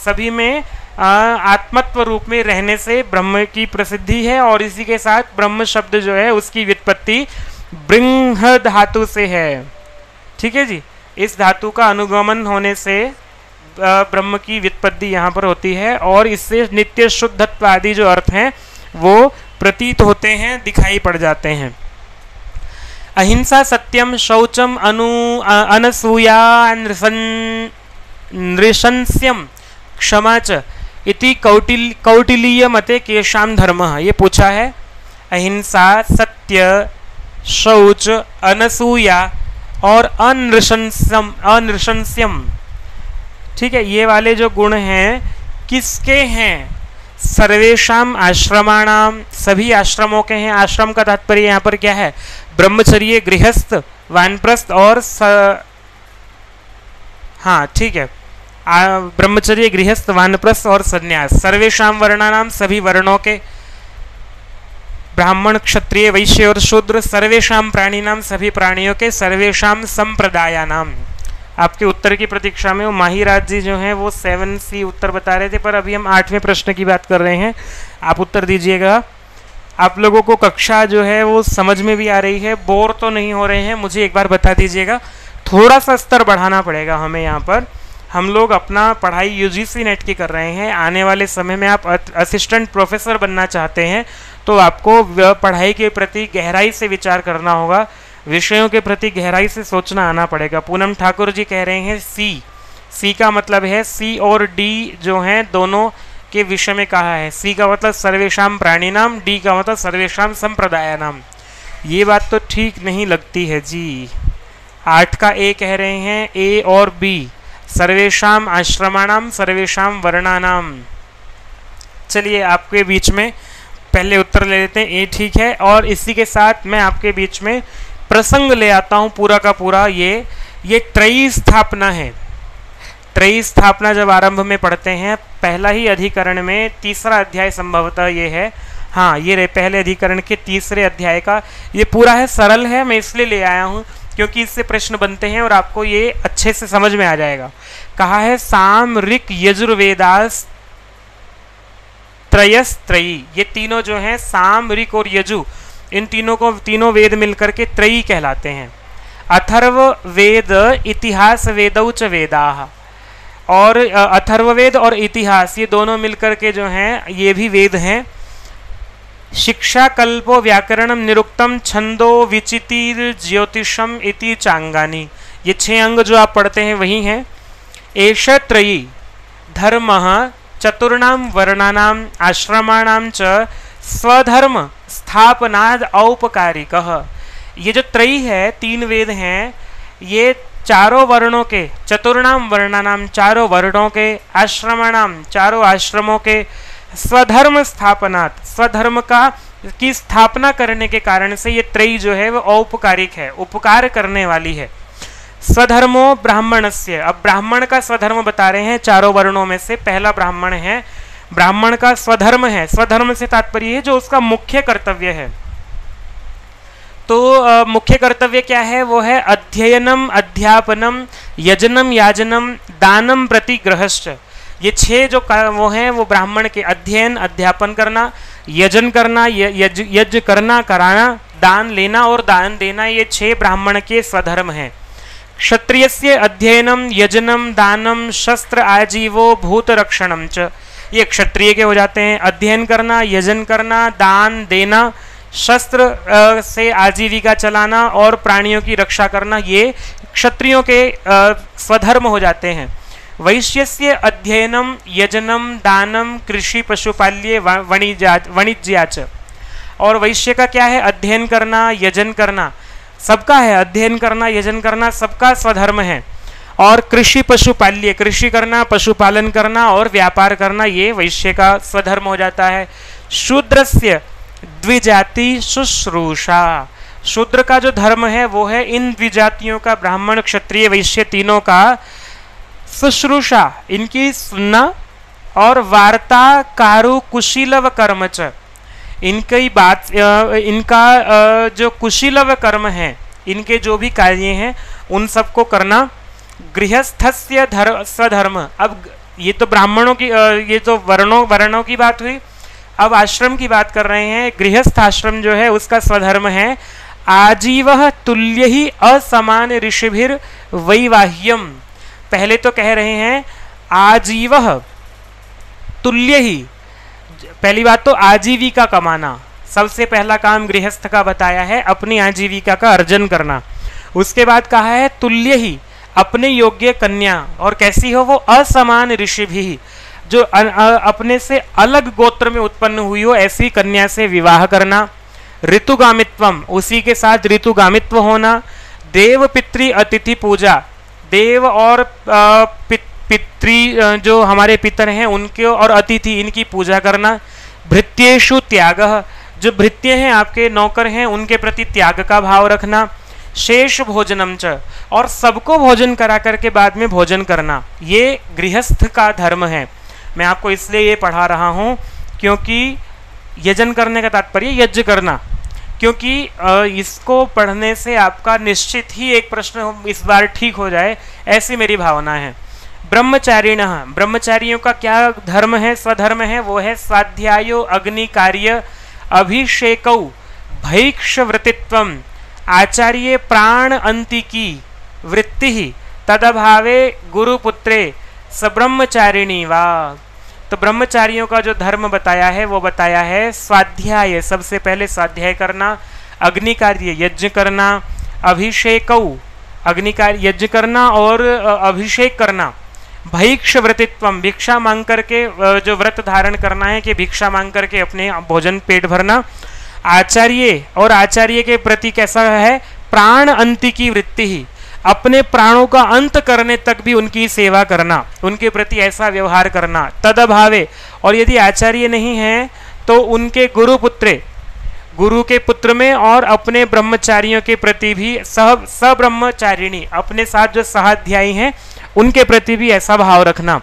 सभी में आत्मत्व रूप में रहने से ब्रह्म की प्रसिद्धि है। और इसी के साथ ब्रह्म शब्द जो है उसकी व्युत्पत्ति ब्रह्म धातु से है। ठीक है जी, इस धातु का अनुगमन होने से ब्रह्म की व्युत्पत्ति यहाँ पर होती है और इससे नित्य शुद्धत्व आदि जो अर्थ हैं वो प्रतीत होते हैं, दिखाई पड़ जाते हैं। अहिंसा, सत्यम, शौचम, अनसूया, नृशंस्यम, क्षमा च इति कौटिल्य मते केशाम धर्मः। ये पूछा है। अहिंसा, सत्य, शौच, अनसूया और अनृशंस्यम, ठीक है, ये वाले जो गुण हैं किसके हैं? सर्वेशाम आश्रमाणाम, सभी आश्रमों के हैं। आश्रम का तात्पर्य यहाँ पर क्या है? ब्रह्मचर्य, गृहस्थ, वानप्रस्थ और हाँ ठीक है, ब्रह्मचर्य, गृहस्थ, वानप्रस्थ और सन्यास। सर्वेशाम वर्णानाम, सभी वर्णों के, ब्राह्मण, क्षत्रिय, वैश्य और शूद्र। सर्वेशाम प्राणीनाम, सभी प्राणियों के। सर्वेशाम संप्रदायानाम। आपके उत्तर की प्रतीक्षा में वो माहीराज जी जो हैं वो 7C उत्तर बता रहे थे, पर अभी हम 8वें प्रश्न की बात कर रहे हैं। आप उत्तर दीजिएगा। आप लोगों को कक्षा जो है वो समझ में भी आ रही है, बोर तो नहीं हो रहे हैं? मुझे एक बार बता दीजिएगा। थोड़ा सा स्तर बढ़ाना पड़ेगा हमें यहाँ पर। हम लोग अपना पढ़ाई UGC नेट की कर रहे हैं। आने वाले समय में आप असिस्टेंट प्रोफेसर बनना चाहते हैं तो आपको पढ़ाई के प्रति गहराई से विचार करना होगा, विषयों के प्रति गहराई से सोचना आना पड़ेगा। पूनम ठाकुर जी कह रहे हैं सी का मतलब है C और D जो हैं दोनों के विषय में कहा है। C का मतलब सर्वेशाम प्राणीनाम, D का मतलब सर्वेशाम संप्रदायानाम। ये बात तो ठीक नहीं लगती है जी। 8 का A कह रहे हैं, A और B, सर्वेशाम आश्रमाणाम, सर्वेशाम वर्णानाम। चलिए आपके बीच में पहले उत्तर ले लेते हैं। ए ठीक है, और इसी के साथ मैं आपके बीच में प्रसंग ले आता हूं पूरा का पूरा। ये त्रयी स्थापना है। त्रयी स्थापना जब आरंभ में पढ़ते हैं, पहला ही अधिकरण में 3रा अध्याय संभवतः ये है। हाँ, ये पहले अधिकरण के 3रे अध्याय का ये पूरा है। सरल है, मैं इसलिए ले आया हूँ क्योंकि इससे प्रश्न बनते हैं और आपको ये अच्छे से समझ में आ जाएगा। कहा है साम, ऋक, यजुर्वेदास त्रयस्त्रयी। ये तीनों जो हैं साम, ऋक और यजु, इन तीनों वेद मिलकर के त्रयी कहलाते हैं। अथर्व वेद, इतिहास वेदौ च वेदाः, और अथर्ववेद और इतिहास ये दोनों मिलकर के जो हैं ये भी वेद हैं। शिक्षा, कल्पो, व्याकरणम, निरुक्तम, छंदो, विचितिर, ज्योतिषम इति चांगानी। ये 6 अंग जो आप पढ़ते हैं वही हैं। एष त्रयी धर्मः चतुर्णाम वर्णानाम आश्रमाणाम च स्वधर्म स्थापनाद औपकारिकः। ये जो त्रयी है, 3 वेद हैं, ये चारों वर्णों के, चतुर्णाम वर्णानाम, चारों वर्णों के, आश्रमाणाम, चारों आश्रमों के, स्वधर्म स्थापनात्, स्वधर्म की स्थापना करने के कारण से ये त्रयी जो है वो औपकारिक है, उपकार करने वाली है। स्वधर्मो ब्राह्मणस्य, अब ब्राह्मण का स्वधर्म बता रहे हैं। चारों वर्णों में से पहला ब्राह्मण है, ब्राह्मण का स्वधर्म है। स्वधर्म से तात्पर्य है जो उसका मुख्य कर्तव्य है। तो मुख्य कर्तव्य क्या है? वो है अध्ययनम, अध्यापनम, यजनम, याजनम, दानम प्रति ग्रहश्च। ये 6 जो वो हैं वो ब्राह्मण के अध्ययन, अध्यापन करना, यजन करना, यज्ञ करना, कराना, दान लेना और दान देना, ये 6 ब्राह्मण के स्वधर्म हैं। क्षत्रियस्य अध्ययनम, यजनम, दानम, शस्त्र आजीवो, भूत रक्षणम च, ये क्षत्रिय के हो जाते हैं। अध्ययन करना, यजन करना, दान देना, शस्त्र से आजीविका चलाना और प्राणियों की रक्षा करना, ये क्षत्रियों के स्वधर्म हो जाते हैं। वैश्यस्य अध्ययनम, यजनम, दानम, कृषि, पशुपाल्य, वाणिज्याच, और वैश्य का क्या है? अध्ययन करना, यजन करना, सबका है। अध्ययन करना, यजन करना सबका स्वधर्म है। और कृषि, पशुपाल्य, कृषि करना, पशुपालन करना और व्यापार करना, ये वैश्य का स्वधर्म हो जाता है। शूद्रस्य द्विजाति शुश्रूषा, शूद्र का जो धर्म है वो है इन द्विजातियों का, ब्राह्मण, क्षत्रिय, वैश्य तीनों का शुश्रूषा, इनकी सुनना, और वार्ता, कारु, कुशीलव कर्म च, इनकी बात, इनका जो कुशीलव कर्म है, इनके जो भी कार्य हैं उन सबको करना। गृहस्थस्य स्वधर्म। अब ये तो ब्राह्मणों की ये तो वर्णों की बात हुई। अब आश्रम की बात कर रहे हैं। गृहस्थ आश्रम जो है उसका स्वधर्म है आजीवः तुल्य ही असमान ऋषिभिर वैवाह्यम। पहले तो कह रहे हैं आजीवः तुल्य ही, पहली बात तो आजीविका कमाना, सबसे पहला काम गृहस्थ का बताया है, अपनी आजीविका का अर्जन करना। उसके बाद कहा है तुल्य ही, अपने योग्य कन्या, और कैसी हो वो, असमान ऋषि भी, जो अपने से अलग गोत्र में उत्पन्न हुई हो ऐसी कन्या से विवाह करना। ऋतुगामित्वम, उसी के साथ ऋतुगामित्व होना। देव पितृ अतिथि पूजा, देव और पितृ जो हमारे पितर हैं उनके और अतिथि इनकी पूजा करना। भृत्येषु त्यागः, जो भृत्य हैं आपके नौकर हैं उनके प्रति त्याग का भाव रखना। शेष भोजनम च, और सबको भोजन करा करके बाद में भोजन करना, ये गृहस्थ का धर्म है। मैं आपको इसलिए ये पढ़ा रहा हूँ क्योंकि यजन करने का तात्पर्य यज्ञ करना, क्योंकि इसको पढ़ने से आपका निश्चित ही एक प्रश्न इस बार ठीक हो जाए, ऐसी मेरी भावना है। ब्रह्मचारिणः, ब्रह्मचारियों का क्या धर्म है, स्वधर्म है, वो है स्वाध्यायो अग्नि कार्य अभिषेकौ भैक्षवृत्तित्वम आचार्य प्राण अंतिकी वृत्ति तदभावे गुरुपुत्रे सब्रह्मचारिणी वा। तो ब्रह्मचारियों का जो धर्म बताया है वो बताया है स्वाध्याय, सबसे पहले स्वाध्याय करना, अग्नि कार्य यज्ञ करना, अभिषेकौ अग्नि कार्य यज्ञ करना और अभिषेक करना। भैक्ष व्रतित्वम, भिक्षा मांग करके जो व्रत धारण करना है कि भिक्षा मांग करके अपने भोजन पेट भरना। आचार्य, और आचार्य के प्रति कैसा है, प्राण अंति की वृत्ति ही, अपने प्राणों का अंत करने तक भी उनकी सेवा करना, उनके प्रति ऐसा व्यवहार करना। तदभावे, और यदि आचार्य नहीं है तो उनके गुरुपुत्रे, गुरु के पुत्र में और अपने ब्रह्मचारियों के प्रति भी सब्रह्मचारिणी, अपने साथ जो सहाध्यायी हैं उनके प्रति भी ऐसा भाव रखना।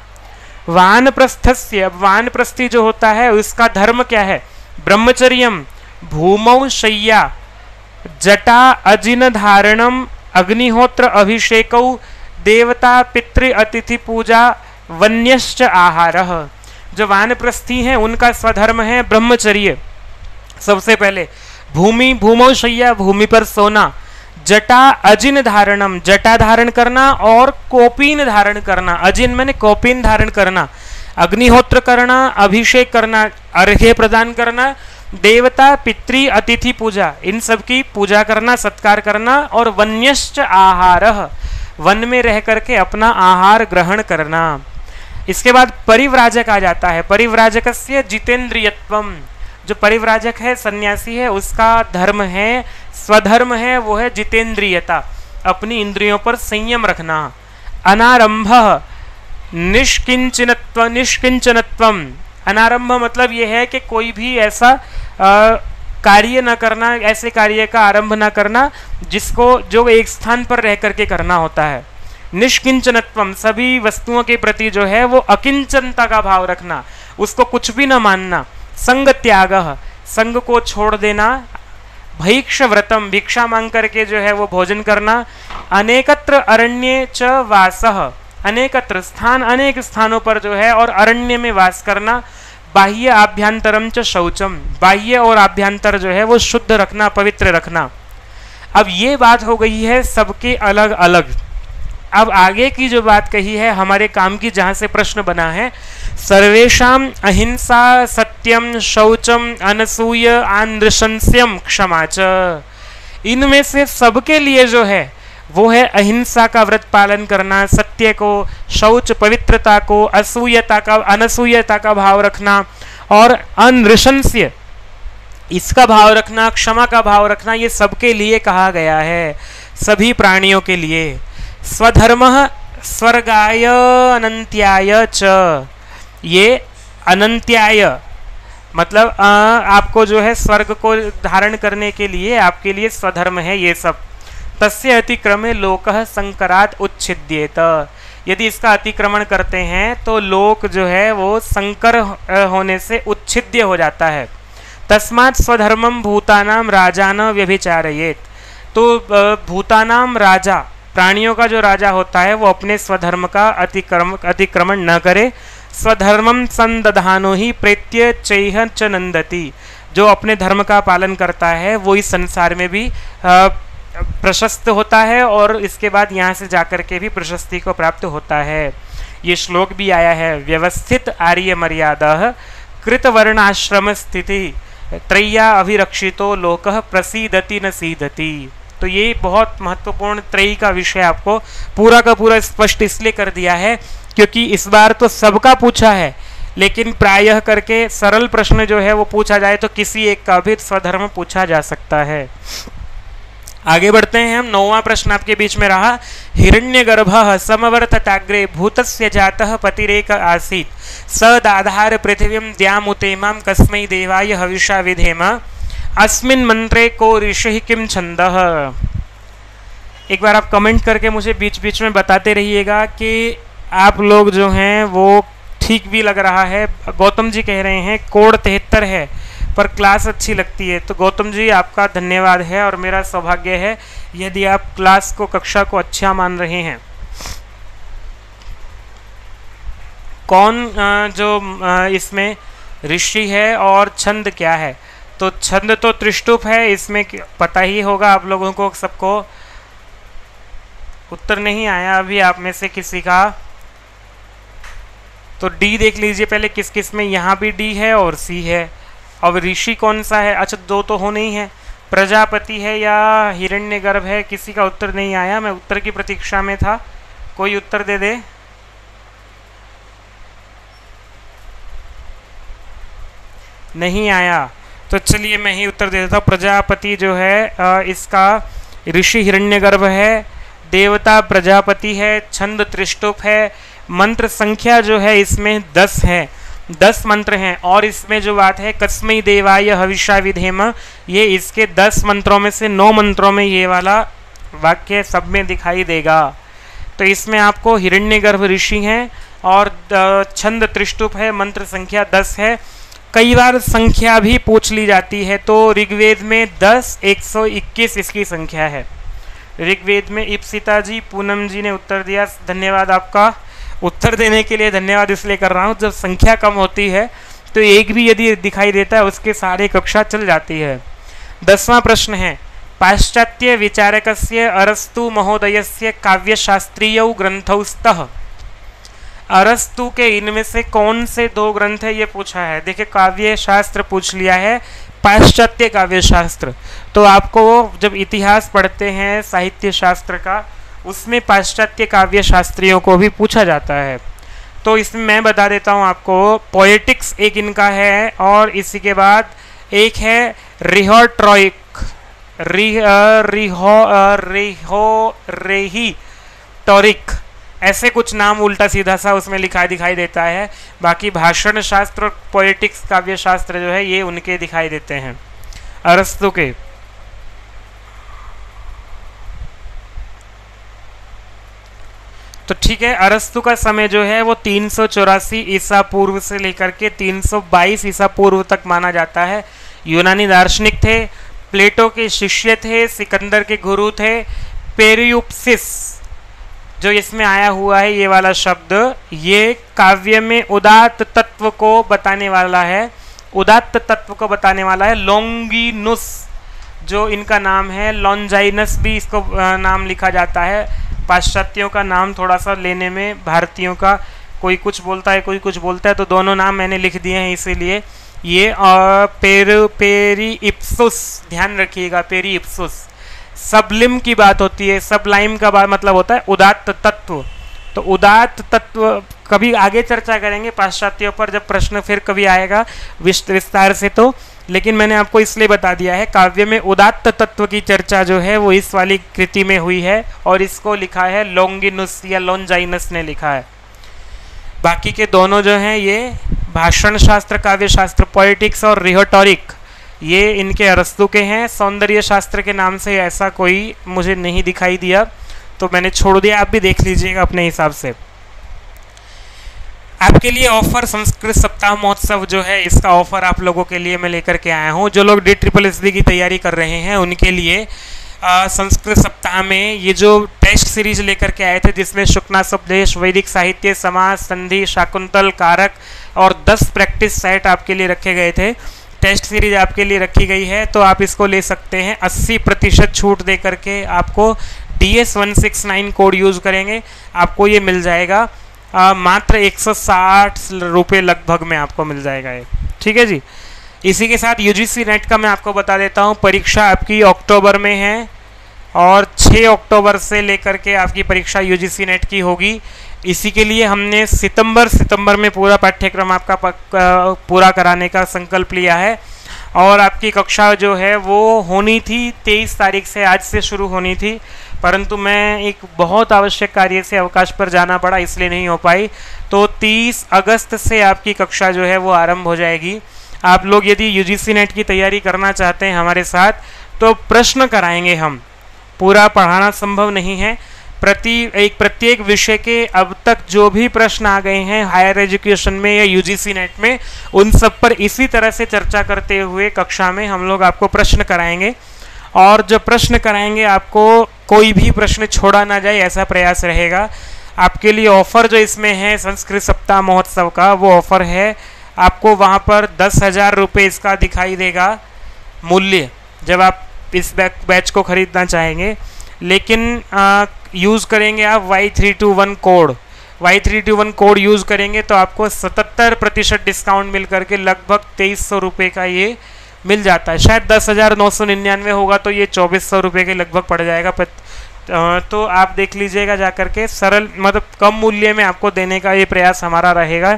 वानप्रस्थस्य, वानप्रस्थी जो होता है उसका धर्म क्या है, ब्रह्मचर्यम भूमौ शय्या जटा अजिन धारणम अग्निहोत्र अभिषेकौ देवता पितृ अतिथि पूजा वन्यश्च आहारः। जो वानप्रस्थी हैं उनका स्वधर्म है ब्रह्मचर्य, सबसे पहले भूमौ शय्या, भूमि पर सोना। जटा अजिन धारणम, जटा धारण करना और कोपीन धारण करना, अजिन मैंने कोपीन धारण करना। अग्निहोत्र करना, अभिषेक करना, अर्घ्य प्रदान करना। देवता पितृ अतिथि पूजा, इन सब की पूजा करना, सत्कार करना। और वन्यश्च आहारः, वन में रह करके अपना आहार ग्रहण करना। इसके बाद परिव्राजक आ जाता है। परिव्राजकस्य जितेंद्रियत्वम, जो परिव्राजक है सन्यासी है उसका धर्म है, स्वधर्म है, वो है जितेंद्रियता, अपनी इंद्रियों पर संयम रखना। अनारंभः निष्किंचनत्वम, अनारंभ मतलब यह है कि कोई भी ऐसा कार्य न करना, ऐसे कार्य का आरंभ न करना जिसको जो एक स्थान पर रह करके करना होता है। निष्किंचनत्वम, सभी वस्तुओं के प्रति जो है वो अकिंचनता का भाव रखना, उसको कुछ भी न मानना। संग त्यागः, संग को छोड़ देना। भैक्ष व्रतम, भिक्षा मांग करके जो है वो भोजन करना। अनेकत्र अरण्ये च वासः, अनेकत्र स्थान, अनेक स्थानों पर जो है और अरण्य में वास करना। बाह्य आभ्यंतरम च शौचम, बाह्य और आभ्यंतर जो है वो शुद्ध रखना, पवित्र रखना। अब ये बात हो गई है सबके अलग अलग। अब आगे की जो बात कही है हमारे काम की, जहाँ से प्रश्न बना है, सर्वेषाम अहिंसा सत्यम शौचम अनसूय आंद्रशंस्यम क्षमा च, इनमें से सबके लिए जो है वो है अहिंसा का व्रत पालन करना, सत्य को, शौच पवित्रता को, असूयता का, अनसूयता का भाव रखना और अनृशंस्य इसका भाव रखना, क्षमा का भाव रखना, ये सबके लिए कहा गया है, सभी प्राणियों के लिए। स्वधर्मः स्वर्गाय अनंत्याय च, ये अनंत्याय मतलब आपको जो है स्वर्ग को धारण करने के लिए आपके लिए स्वधर्म है ये सब। तस्य अतिक्रमे लोकः संकरात् उच्छिद्येत, यदि इसका अतिक्रमण करते हैं तो लोक जो है वो संकर होने से उच्छिद्य हो जाता है। तस्मात् स्वधर्मम भूतानाम राजान व्यभिचारयेत, तो भूतानाम राजा, प्राणियों का जो राजा होता है वो अपने स्वधर्म का अतिक्रमण न करे। स्वधर्मम संदधानो ही प्रेत्य चैह च नंदति, जो अपने धर्म का पालन करता है वो इस संसार में भी प्रशस्त होता है और इसके बाद यहाँ से जाकर के भी प्रशस्ति को प्राप्त होता है। ये श्लोक भी आया है, व्यवस्थित आर्य मर्यादा कृत वर्णाश्रम स्थिति त्रय्या अभिरक्षितो लोकः प्रसीदति न सीदति। तो ये बहुत महत्वपूर्ण त्रयी का विषय आपको पूरा का पूरा स्पष्ट इसलिए कर दिया है क्योंकि इस बार तो सबका पूछा है, लेकिन प्रायः करके सरल प्रश्न जो है वो पूछा जाए तो किसी एक का भी स्वधर्म पूछा जा सकता है। आगे बढ़ते हैं हम। 9वां प्रश्न आपके बीच में रहा, हिरण्यगर्भः समवर्तताग्रे भूतस्य जातः पतिरेक आसीत् स दाधार पृथिवीं द्यामुतेमां कस्मै देवाय हविषा विधेम अस्मिन् मंत्रे को ऋषिः किं छन्दः। एक बार आप कमेंट करके मुझे बीच बीच में बताते रहिएगा कि आप लोग जो हैं वो ठीक भी लग रहा है। गौतम जी कह रहे हैं कोड 73 है पर क्लास अच्छी लगती है, तो गौतम जी आपका धन्यवाद है और मेरा सौभाग्य है यदि आप क्लास को कक्षा को अच्छा मान रहे हैं। कौन जो इसमें ऋषि है और छंद क्या है? तो छंद तो त्रिष्टुप है, इसमें पता ही होगा आप लोगों को सबको। उत्तर नहीं आया अभी आप में से किसी का, तो डी देख लीजिए पहले किस किस में। यहाँ भी डी है और सी है। अब ऋषि कौन सा है? अच्छा दो तो होने ही है, प्रजापति है या हिरण्यगर्भ है? किसी का उत्तर नहीं आया, मैं उत्तर की प्रतीक्षा में था। कोई उत्तर दे दे। नहीं आया तो चलिए मैं ही उत्तर दे देता हूँ। प्रजापति जो है इसका ऋषि हिरण्यगर्भ है, देवता प्रजापति है, छंद त्रिष्टुप है, मंत्र संख्या जो है इसमें 10 है, 10 मंत्र हैं। और इसमें जो बात है कस्मै देवाय हविषा विधेम, ये इसके 10 मंत्रों में से 9 मंत्रों में ये वाला वाक्य सब में दिखाई देगा। तो इसमें आपको हिरण्यगर्भ ऋषि हैं और छंद त्रिष्टुप है, मंत्र संख्या 10 है। कई बार संख्या भी पूछ ली जाती है, तो ऋग्वेद में 10 121 इसकी संख्या है। ऋग्वेद में इप्सिता जी, पूनम जी ने उत्तर दिया, धन्यवाद आपका। उत्तर देने के लिए धन्यवाद इसलिए कर रहा हूँ, जब संख्या कम होती है तो एक भी यदि दिखाई देता है उसके सारे कक्षा चल जाती है। 10वां प्रश्न है, पाश्चात्य विचारकस्य अरस्तु महोदयस्य काव्यशास्त्रीयौ ग्रंथौ स्तः। अरस्तु के इनमें से कौन से 2 ग्रंथ है ये पूछा है। देखिए काव्य शास्त्र पूछ लिया है, पाश्चात्य काव्य शास्त्र। तो आपको जब इतिहास पढ़ते हैं साहित्य शास्त्र का, उसमें पाश्चात्य काव्य शास्त्रियों को भी पूछा जाता है। तो इसमें मैं बता देता हूँ आपको, पोएटिक्स एक इनका है और इसी के बाद एक है रेहिटोरिक, ऐसे कुछ नाम उल्टा सीधा सा उसमें लिखा दिखाई देता है। बाकी भाषण शास्त्र और पोएटिक्स काव्य शास्त्र जो है ये उनके दिखाई देते हैं, अरस्तु के। तो ठीक है, अरस्तु का समय जो है वो 384 ईसा पूर्व से लेकर के 322 ईसा पूर्व तक माना जाता है। यूनानी दार्शनिक थे, प्लेटो के शिष्य थे, सिकंदर के गुरु थे। पेरियुप्सिस जो इसमें आया हुआ है ये वाला शब्द, ये काव्य में उदात्त तत्व को बताने वाला है, उदात्त तत्व को बताने वाला है। लोंगिनुस जो इनका नाम है, लॉन्जाइनस भी इसको नाम लिखा जाता है। पाश्चात्यों का नाम थोड़ा सा लेने में भारतीयों का कोई कुछ बोलता है कोई कुछ बोलता है, तो दोनों नाम मैंने लिख दिए हैं इसीलिए। ये पेरिइप्सुस, ध्यान रखिएगा, पेरिइप्सुस। सबलिम की बात होती है, सबलाइम का मतलब होता है उदात्त तत्व। तो उदात्त तत्व कभी आगे चर्चा करेंगे पाश्चात्यों पर, जब प्रश्न फिर कभी आएगा विस्तार से। तो लेकिन मैंने आपको इसलिए बता दिया है, काव्य में उदात्त तत्व की चर्चा जो है वो इस वाली कृति में हुई है और इसको लिखा है लोंगिनुस या लॉन्जाइनस ने लिखा है। बाकी के दोनों जो हैं ये भाषण शास्त्र, काव्य शास्त्र, पोएटिक्स और रिहेटोरिक, ये इनके अरस्तु के हैं। सौंदर्य शास्त्र के नाम से ऐसा कोई मुझे नहीं दिखाई दिया, तो मैंने छोड़ दिया, आप भी देख लीजिएगा अपने हिसाब से। आपके लिए ऑफर संस्कृत सप्ताह महोत्सव जो है, इसका ऑफर आप लोगों के लिए मैं लेकर के आया हूँ। जो लोग DSSB की तैयारी कर रहे हैं उनके लिए संस्कृत सप्ताह में ये जो टेस्ट सीरीज लेकर के आए थे, जिसमें शुक्ना उपदेश, वैदिक साहित्य, समाज, संधि, शाकुंतल, कारक और 10 प्रैक्टिस सेट आपके लिए रखे गए थे। टेस्ट सीरीज आपके लिए रखी गई है, तो आप इसको ले सकते हैं। 80% छूट दे करके आपको DS169 कोड यूज़ करेंगे, आपको ये मिल जाएगा मात्र 160 रुपये लगभग में आपको मिल जाएगा ये। ठीक है जी। इसी के साथ UGC नेट का मैं आपको बता देता हूँ, परीक्षा आपकी अक्टूबर में है और 6 अक्टूबर से लेकर के आपकी परीक्षा UGC नेट की होगी। इसी के लिए हमने सितंबर में पूरा पाठ्यक्रम आपका पूरा कराने का संकल्प लिया है। और आपकी कक्षा जो है वो होनी थी 23 तारीख से, आज से शुरू होनी थी, परंतु मैं एक बहुत आवश्यक कार्य से अवकाश पर जाना पड़ा, इसलिए नहीं हो पाई। तो 30 अगस्त से आपकी कक्षा जो है वो आरंभ हो जाएगी। आप लोग यदि UGC नेट की तैयारी करना चाहते हैं हमारे साथ, तो प्रश्न कराएंगे हम, पूरा पढ़ाना संभव नहीं है। प्रत्येक विषय के अब तक जो भी प्रश्न आ गए हैं हायर एजुकेशन में या UGC नेट में, उन सब पर इसी तरह से चर्चा करते हुए कक्षा में हम लोग आपको प्रश्न कराएंगे। और जो प्रश्न कराएंगे आपको कोई भी प्रश्न छोड़ा ना जाए, ऐसा प्रयास रहेगा। आपके लिए ऑफर जो इसमें है संस्कृत सप्ताह महोत्सव का, वो ऑफर है आपको वहाँ पर 10,000 रुपये इसका दिखाई देगा मूल्य, जब आप इस बैच को खरीदना चाहेंगे। लेकिन यूज़ करेंगे आप Y321 code, Y321 code use करेंगे तो आपको 77% डिस्काउंट मिल करके लगभग 2300 रुपये का ये मिल जाता है। शायद 10,999 होगा तो ये 2400 रुपये के लगभग पड़ जाएगा। तो आप देख लीजिएगा जा करके, सरल मतलब कम मूल्य में आपको देने का ये प्रयास हमारा रहेगा।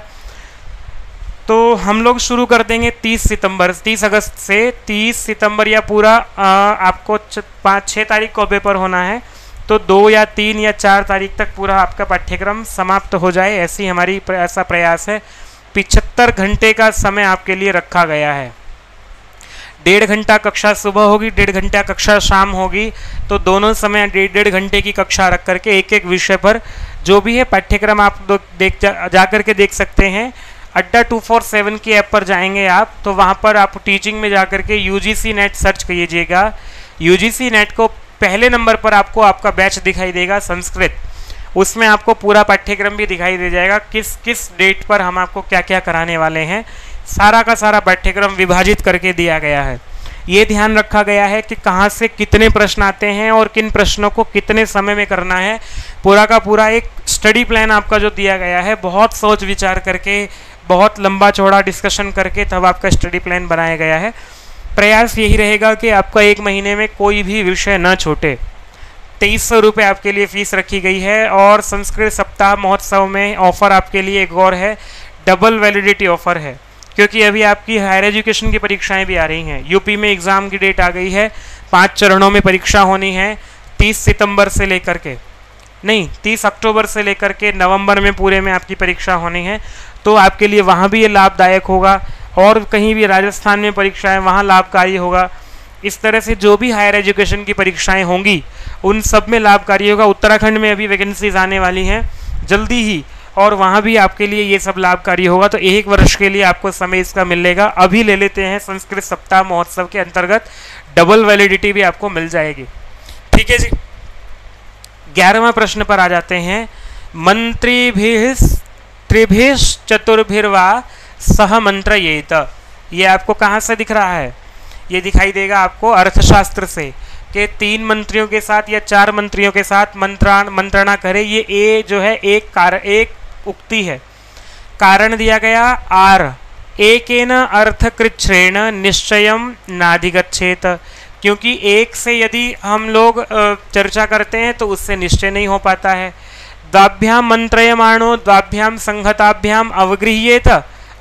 तो हम लोग शुरू कर देंगे 30 अगस्त से। 30 सितंबर या पूरा आपको 5-6 तारीख को पेपर होना है, तो 2 या 3 या 4 तारीख तक पूरा आपका पाठ्यक्रम समाप्त हो जाए, ऐसी हमारी ऐसा प्रयास है। 75 घंटे का समय आपके लिए रखा गया है। 1.5 घंटा कक्षा सुबह होगी, 1.5 घंटा कक्षा शाम होगी, तो दोनों समय 1.5 घंटे की कक्षा रख करके एक विषय पर जो भी है पाठ्यक्रम आप जा करके देख सकते हैं। अड्डा 247 की ऐप पर जाएंगे आप, तो वहाँ पर आप टीचिंग में जा करके UGC नेट सर्च कीजिएगा। UGC नेट को पहले नंबर पर आपको आपका बैच दिखाई देगा संस्कृत, उसमें आपको पूरा पाठ्यक्रम भी दिखाई दे जाएगा, किस किस डेट पर हम आपको क्या क्या कराने वाले हैं। सारा का सारा पाठ्यक्रम विभाजित करके दिया गया है। ये ध्यान रखा गया है कि कहाँ से कितने प्रश्न आते हैं और किन प्रश्नों को कितने समय में करना है। पूरा का पूरा एक स्टडी प्लान आपका जो दिया गया है, बहुत सोच विचार करके, बहुत लंबा चौड़ा डिस्कशन करके तब आपका स्टडी प्लान बनाया गया है। प्रयास यही रहेगा कि आपका 1 महीने में कोई भी विषय न छूटे। 2300 रुपये आपके लिए फीस रखी गई है। और संस्कृत सप्ताह महोत्सव में ऑफर आपके लिए एक और है, डबल वैलिडिटी ऑफर है, क्योंकि अभी आपकी हायर एजुकेशन की परीक्षाएं भी आ रही हैं। यूपी में एग्ज़ाम की डेट आ गई है, 5 चरणों में परीक्षा होनी है। 30 अक्टूबर से लेकर के नवंबर में पूरे में आपकी परीक्षा होनी है, तो आपके लिए वहाँ भी ये लाभदायक होगा। और कहीं भी राजस्थान में परीक्षाएं, वहाँ लाभकारी होगा। इस तरह से जो भी हायर एजुकेशन की परीक्षाएं होंगी उन सब में लाभकारी होगा। उत्तराखंड में अभी वैकेंसीज आने वाली हैं जल्दी ही, और वहाँ भी आपके लिए ये सब लाभकारी होगा। तो 1 वर्ष के लिए आपको समय इसका मिलेगा। अभी ले लेते हैं संस्कृत सप्ताह महोत्सव के अंतर्गत डबल वैलिडिटी भी आपको मिल जाएगी। ठीक है जी। 11वां प्रश्न पर आ जाते हैं। मंत्रिभिः त्रिभिश्चतुर्भिर्वा सह मंत्रयेत। ये आपको कहाँ से दिख रहा है? ये दिखाई देगा आपको अर्थशास्त्र से, कि 3 मंत्रियों के साथ या 4 मंत्रियों के साथ मंत्रणा करे। ये ए जो है एक उक्ति है। कारण दिया गया आर, एकेन अर्थकृच्छ्रेण निश्चयम नाधिगच्छेत। क्योंकि एक से यदि हम लोग चर्चा करते हैं तो उससे निश्चय नहीं हो पाता है। द्वाभ्याम मंत्रयमाणो द्वाभ्याम संहताभ्याम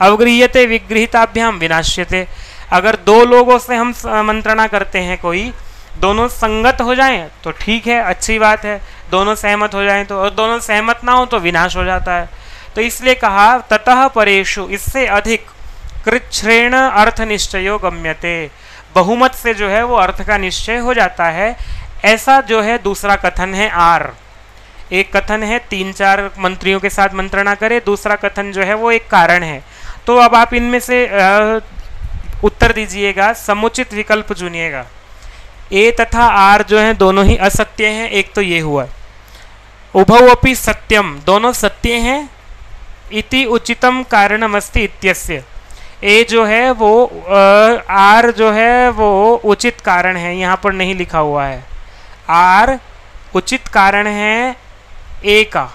अवगृह्यते विगृहीताभ्याम विनाश्यते। अगर 2 लोगों से हम मंत्रणा करते हैं, कोई दोनों संगत हो जाएं तो ठीक है, अच्छी बात है। दोनों सहमत हो जाएं तो, और दोनों सहमत ना हो तो विनाश हो जाता है। तो इसलिए कहा ततः परेषु, इससे अधिक कृच्छ्रेण अर्थ निश्चयो गम्यते। बहुमत से जो है वो अर्थ का निश्चय हो जाता है। ऐसा जो है दूसरा कथन है आर। एक कथन है 3-4 मंत्रियों के साथ मंत्रणा करे, दूसरा कथन जो है वो एक कारण है। तो अब आप इनमें से उत्तर दीजिएगा, समुचित विकल्प चुनिएगा। ए तथा आर जो है दोनों ही असत्य हैं, एक तो ये हुआ। उभौ अपि सत्यम, दोनों सत्य हैं। इति उचितम कारणमस्ति इत्यस्य, ए जो है वो आर जो है वो उचित कारण है, यहाँ पर नहीं लिखा हुआ है। आर उचित कारण है ए का,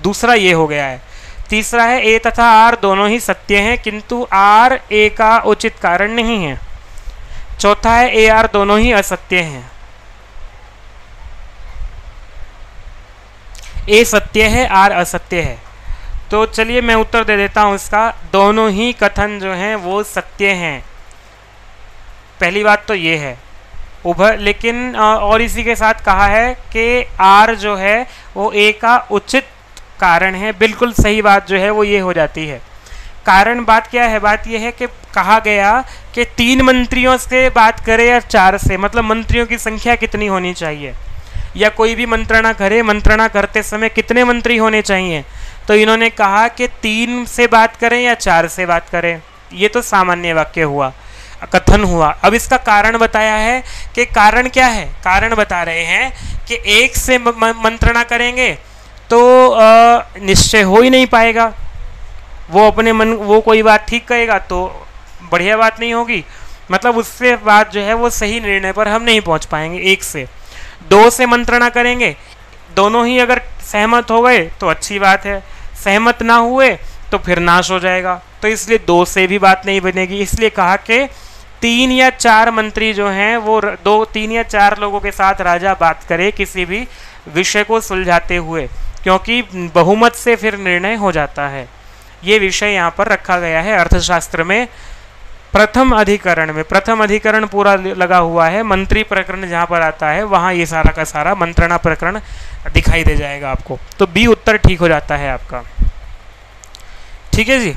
दूसरा ये हो गया है। तीसरा है ए तथा आर दोनों ही सत्य हैं किंतु आर ए का उचित कारण नहीं है। चौथा है ए आर दोनों ही असत्य हैं। ए सत्य है, आर असत्य है। तो चलिए मैं उत्तर दे देता हूं इसका, दोनों ही कथन जो हैं वो सत्य हैं। पहली बात तो ये है उभय, लेकिन और इसी के साथ कहा है कि आर जो है वो ए का उचित कारण है। बिल्कुल सही बात जो है वो ये हो जाती है। कारण बात क्या है? बात ये है कि कहा गया कि 3 मंत्रियों से बात करे या 4 से, मतलब मंत्रियों की संख्या कितनी होनी चाहिए, या कोई भी मंत्रणा करे, मंत्रणा करते समय कितने मंत्री होने चाहिए। तो इन्होंने कहा कि 3 से बात करें या 4 से बात करें। ये तो सामान्य वाक्य हुआ, कथन हुआ। अब इसका कारण बताया है कि कारण क्या है? कारण बता रहे हैं कि 1 से मंत्रणा करेंगे तो निश्चय हो ही नहीं पाएगा। वो अपने मन, वो कोई बात ठीक कहेगा तो बढ़िया बात नहीं होगी, मतलब उससे बात जो है वो सही निर्णय पर हम नहीं पहुंच पाएंगे। 1 से 2 से मंत्रणा करेंगे, दोनों ही अगर सहमत हो गए तो अच्छी बात है, सहमत ना हुए तो फिर नाश हो जाएगा। तो इसलिए 2 से भी बात नहीं बनेगी। इसलिए कहा कि 3 या 4 मंत्री जो हैं वो 3 या 4 लोगों के साथ राजा बात करे किसी भी विषय को सुलझाते हुए, क्योंकि बहुमत से फिर निर्णय हो जाता है। ये विषय यहाँ पर रखा गया है अर्थशास्त्र में। प्रथम अधिकरण में, प्रथम अधिकरण पूरा लगा हुआ है, मंत्री प्रकरण जहाँ पर आता है वहाँ ये सारा का सारा मंत्रणा प्रकरण दिखाई दे जाएगा आपको। तो बी उत्तर ठीक हो जाता है आपका। ठीक है जी।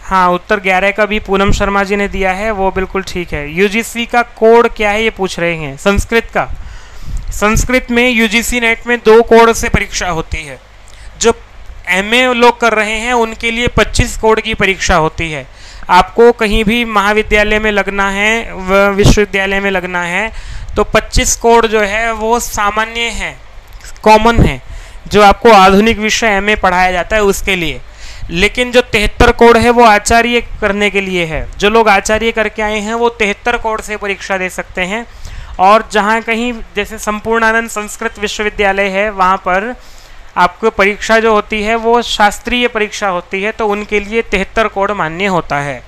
हाँ, उत्तर 11 का भी पूनम शर्मा जी ने दिया है, वो बिल्कुल ठीक है। यूजीसी का कोड क्या है ये पूछ रहे हैं, संस्कृत का। संस्कृत में यूजीसी नेट में 2 कोड से परीक्षा होती है। जो एमए लोग कर रहे हैं उनके लिए 25 कोड की परीक्षा होती है। आपको कहीं भी महाविद्यालय में लगना है, विश्वविद्यालय में लगना है, तो 25 कोड जो है वो सामान्य है, कॉमन है, जो आपको आधुनिक विषय एमए पढ़ाया जाता है उसके लिए। लेकिन जो 73 कोड है वो आचार्य करने के लिए है। जो लोग आचार्य करके आए हैं वो 73 कोड से परीक्षा दे सकते हैं। और जहाँ कहीं जैसे संपूर्णानंद संस्कृत विश्वविद्यालय है वहाँ पर आपको परीक्षा जो होती है वो शास्त्रीय परीक्षा होती है, तो उनके लिए 73 कोड मान्य होता है।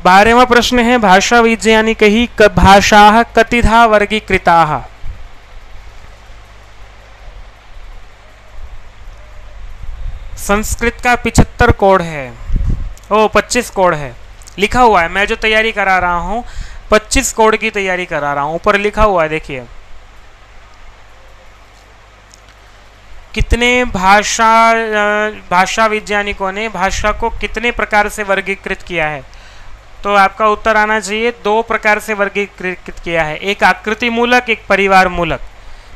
12वां प्रश्न है, भाषा विज्ञानी कही भाषा कतिधा वर्गीकृता। संस्कृत का 75 कोड है, 25 कोड है, लिखा हुआ है। मैं जो तैयारी करा रहा हूँ 25 कोड की तैयारी करा रहा हूँ, ऊपर लिखा हुआ है देखिए। कितने भाषा वैज्ञानिकों ने भाषा को कितने प्रकार से वर्गीकृत किया है? तो आपका उत्तर आना चाहिए 2 प्रकार से वर्गीकृत किया है, एक आकृति मूलक, एक परिवार मूलक,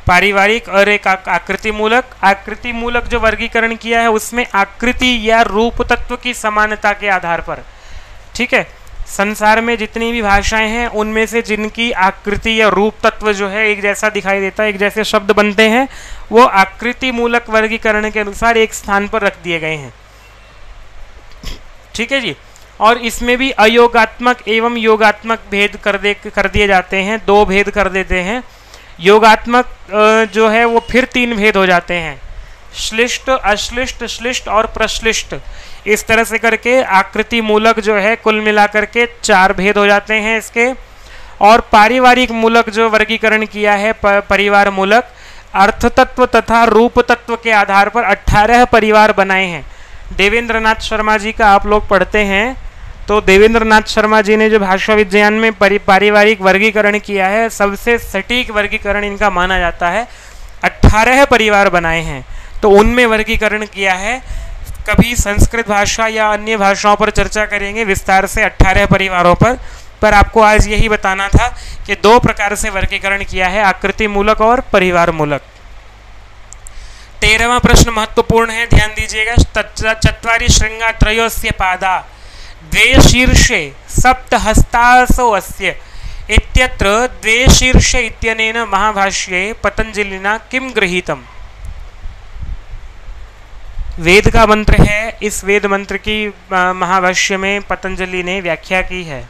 पारिवारिक, और एक आकृति मूलक। आकृति मूलक जो वर्गीकरण किया है उसमें आकृति या रूप तत्व की समानता के आधार पर, ठीक है, संसार में जितनी भी भाषाएं हैं उनमें से जिनकी आकृति या रूप तत्व जो है एक जैसा दिखाई देता है, एक जैसे शब्द बनते हैं, वो आकृति मूलक वर्गीकरण के अनुसार एक स्थान पर रख दिए गए हैं। ठीक है जी। और इसमें भी अयोगात्मक एवं योगात्मक भेद कर दिए जाते हैं, 2 भेद कर देते हैं। योगात्मक जो है वो फिर 3 भेद हो जाते हैं, श्लिष्ट, अश्लिष्ट, श्लिष्ट और प्रश्लिष्ट। इस तरह से करके आकृति मूलक जो है कुल मिलाकर के 4 भेद हो जाते हैं इसके। और पारिवारिक मूलक जो वर्गीकरण किया है, परिवार मूलक, अर्थ तत्व तथा रूप तत्व के आधार पर 18 परिवार बनाए हैं। देवेंद्रनाथ शर्मा जी का आप लोग पढ़ते हैं, तो देवेंद्रनाथ शर्मा जी ने जो भाषा विज्ञान में पारिवारिक वर्गीकरण किया है, सबसे सटीक वर्गीकरण इनका माना जाता है। 18 परिवार बनाए हैं, तो उनमें वर्गीकरण किया है। कभी संस्कृत भाषा या अन्य भाषाओं पर चर्चा करेंगे विस्तार से 18 परिवारों पर आपको आज यही बताना था कि 2 प्रकार से वर्गीकरण किया है, आकृति मूलक और परिवार मूलक। 13वां प्रश्न महत्वपूर्ण है, ध्यान दीजिएगा। चत्वारि श्रृंगा त्रयोस्य पादा द्वे शीर्षे सप्त हस्तासो अस्य इत्यत्र द्वे शीर्ष इत्यनेन महाभाष्ये पतंजलिना किम गृहीतम। वेद का मंत्र है, इस वेद मंत्र की महाभाष्य में पतंजलि ने व्याख्या की है।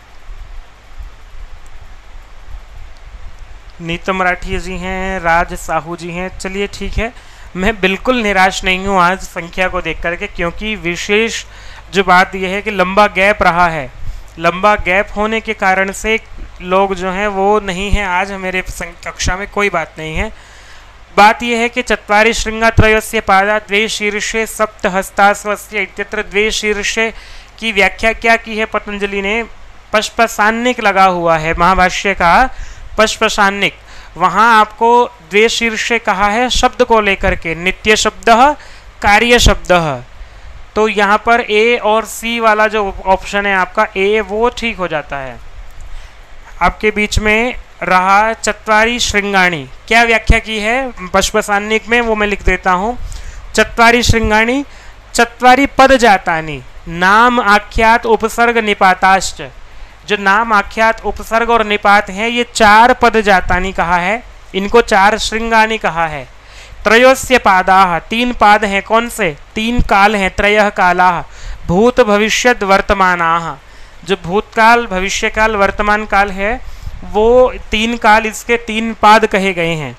नीतम राठी जी हैं, राज साहू जी हैं। चलिए ठीक है, मैं बिल्कुल निराश नहीं हूँ आज संख्या को देख करके, क्योंकि विशेष जो बात यह है कि लंबा गैप रहा है। लंबा गैप होने के कारण से लोग जो हैं वो नहीं हैं आज मेरे कक्षा में, कोई बात नहीं है। बात यह है कि चत्वारि श्रृंगा त्रयस्य पादा द्वे शीर्षे सप्त हस्तास्वस्य इत्यत्र द्वे शीर्षे की व्याख्या क्या की है पतंजलि ने? पश्पसान्निक लगा हुआ है महाभाष्य का, पश्पसान्निक। वहाँ आपको द्वे शीर्षे कहा है शब्द को लेकर के, नित्य शब्द, कार्य शब्द। तो यहाँ पर ए और सी वाला जो ऑप्शन है आपका ए, वो ठीक हो जाता है। आपके बीच में रहा चत्वारि श्रृंगाणी, क्या व्याख्या की है पश्पसान्निक में, वो मैं लिख देता हूँ। चत्वारि श्रृंगाणी चत्वारि पद जातानि नाम आख्यात उपसर्ग निपाताश्च। जो नाम आख्यात उपसर्ग और निपात हैं ये 4 पद जातानि कहा है, इनको 4 श्रृंगाणी कहा है। त्रयोस्य पादाः 3 पाद हैं, कौन से? 3 काल हैं, त्रयः कालाः भूत भविष्यत वर्तमानाः। जो भूतकाल, भविष्यकाल, वर्तमान काल है वो 3 काल, इसके 3 पाद कहे गए हैं।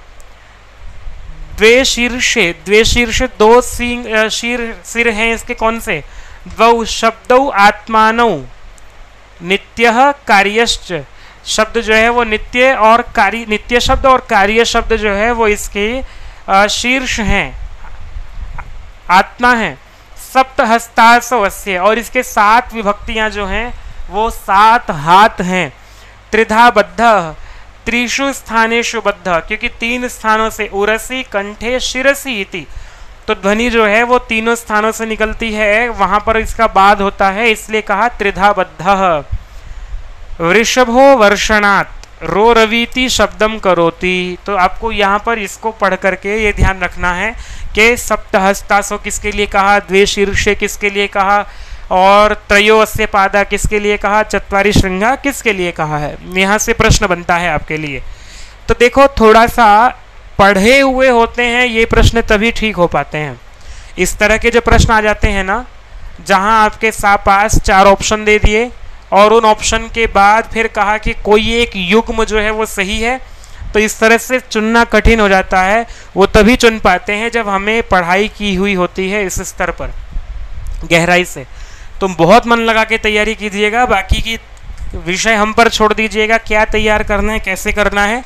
द्वे शीर्षे, द्वे शीर्ष 2 सिर हैं इसके, कौन से? द्वौ शब्दौ आत्मानौ नित्यः कार्यश्च। शब्द जो है वो नित्य और कार्य, नित्य शब्द और कार्य शब्द जो है वो इसके शीर्ष हैं, आत्मा है। सप्त हस्तास्वस्य, और इसके 7 विभक्तियां जो हैं वो 7 हाथ हैं। त्रिधा बद्ध, त्रिषु स्थानेषु बद्ध, क्योंकि 3 स्थानों से, उरसी कंठे शिरसी इति, तो ध्वनि जो है वो 3 स्थानों से निकलती है, वहां पर इसका बाद होता है, इसलिए कहा त्रिधा बद्ध। वृषभो वर्षणात् रो रवीति शब्दम करोति। तो आपको यहाँ पर इसको पढ़ करके ये ध्यान रखना है कि सप्तहस्तासो किसके लिए कहा, द्वे शीर्षे किसके लिए कहा, और त्रयोस्य पादा किसके लिए कहा, चत्वारि श्रृंगा किसके लिए कहा है। यहाँ से प्रश्न बनता है आपके लिए। तो देखो, थोड़ा सा पढ़े हुए होते हैं ये प्रश्न तभी ठीक हो पाते हैं। इस तरह के जो प्रश्न आ जाते हैं ना, जहाँ आपके पास 4 ऑप्शन दे दिए और उन ऑप्शन के बाद फिर कहा कि कोई एक युग्म जो है वो सही है, तो इस तरह से चुनना कठिन हो जाता है। वो तभी चुन पाते हैं जब हमें पढ़ाई की हुई होती है इस स्तर पर गहराई से। तुम बहुत मन लगा के तैयारी कीजिएगा, बाकी की विषय हम पर छोड़ दीजिएगा, क्या तैयार करना है, कैसे करना है।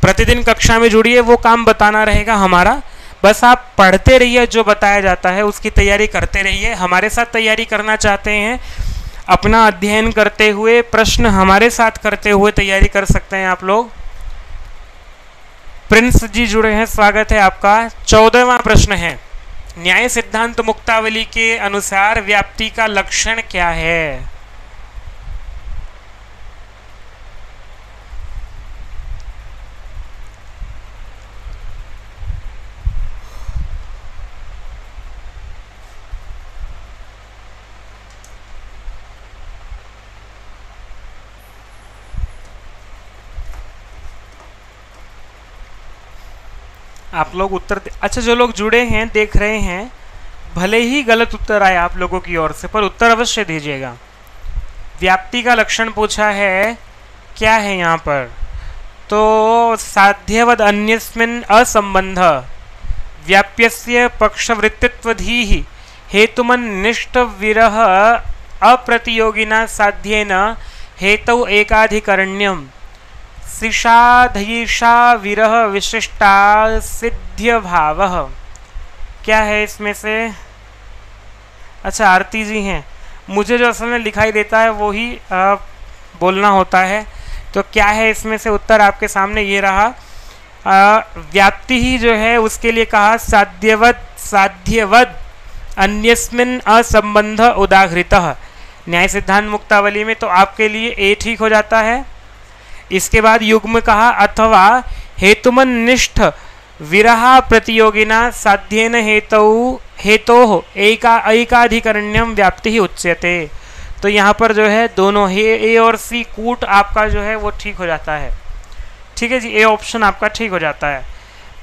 प्रतिदिन कक्षा में जुड़िए, वो काम बताना रहेगा हमारा। बस आप पढ़ते रहिए, जो बताया जाता है उसकी तैयारी करते रहिए। हमारे साथ तैयारी करना चाहते हैं, अपना अध्ययन करते हुए, प्रश्न हमारे साथ करते हुए तैयारी कर सकते हैं आप लोग। प्रिंस जी जुड़े हैं, स्वागत है आपका। 14वां प्रश्न है, न्याय सिद्धांत मुक्तावली के अनुसार व्याप्ति का लक्षण क्या है? आप लोग उत्तर अच्छा, जो लोग जुड़े हैं, देख रहे हैं, भले ही गलत उत्तर आए आप लोगों की ओर से, पर उत्तर अवश्य दीजिएगा। व्याप्ति का लक्षण पूछा है, क्या है यहाँ पर? तो साध्यवद अन्यस्मिन् असंबंध व्याप्यस्य पक्षवृत्तित्वधीः हेतुमन्निष्ठ विरह अप्रतियोगिना साध्येन हेतौ एकाधिकरण्यम शिषाधयिषा विरह विशिष्टा सिद्ध्य भाव। क्या है इसमें से? अच्छा, आरती जी हैं, मुझे जो असल में दिखाई देता है वो ही बोलना होता है। तो क्या है इसमें से उत्तर आपके सामने ये रहा। व्याप्ति ही जो है उसके लिए कहा साध्यवद अन्यस्मिन् असंबंध उदाहृतः। न्याय सिद्धांत मुक्तावली में तो आपके लिए ए ठीक हो जाता है। इसके बाद युग्म कहा अथवा हेतुमन्निष्ठ विरहा प्रतियोगिना साध्येन हेतोः एकाधिकरण्यम व्याप्ति ही उच्यते। तो यहाँ पर जो है दोनों ए और सी कूट आपका जो है वो ठीक हो जाता है। ठीक है जी, ए ऑप्शन आपका ठीक हो जाता है।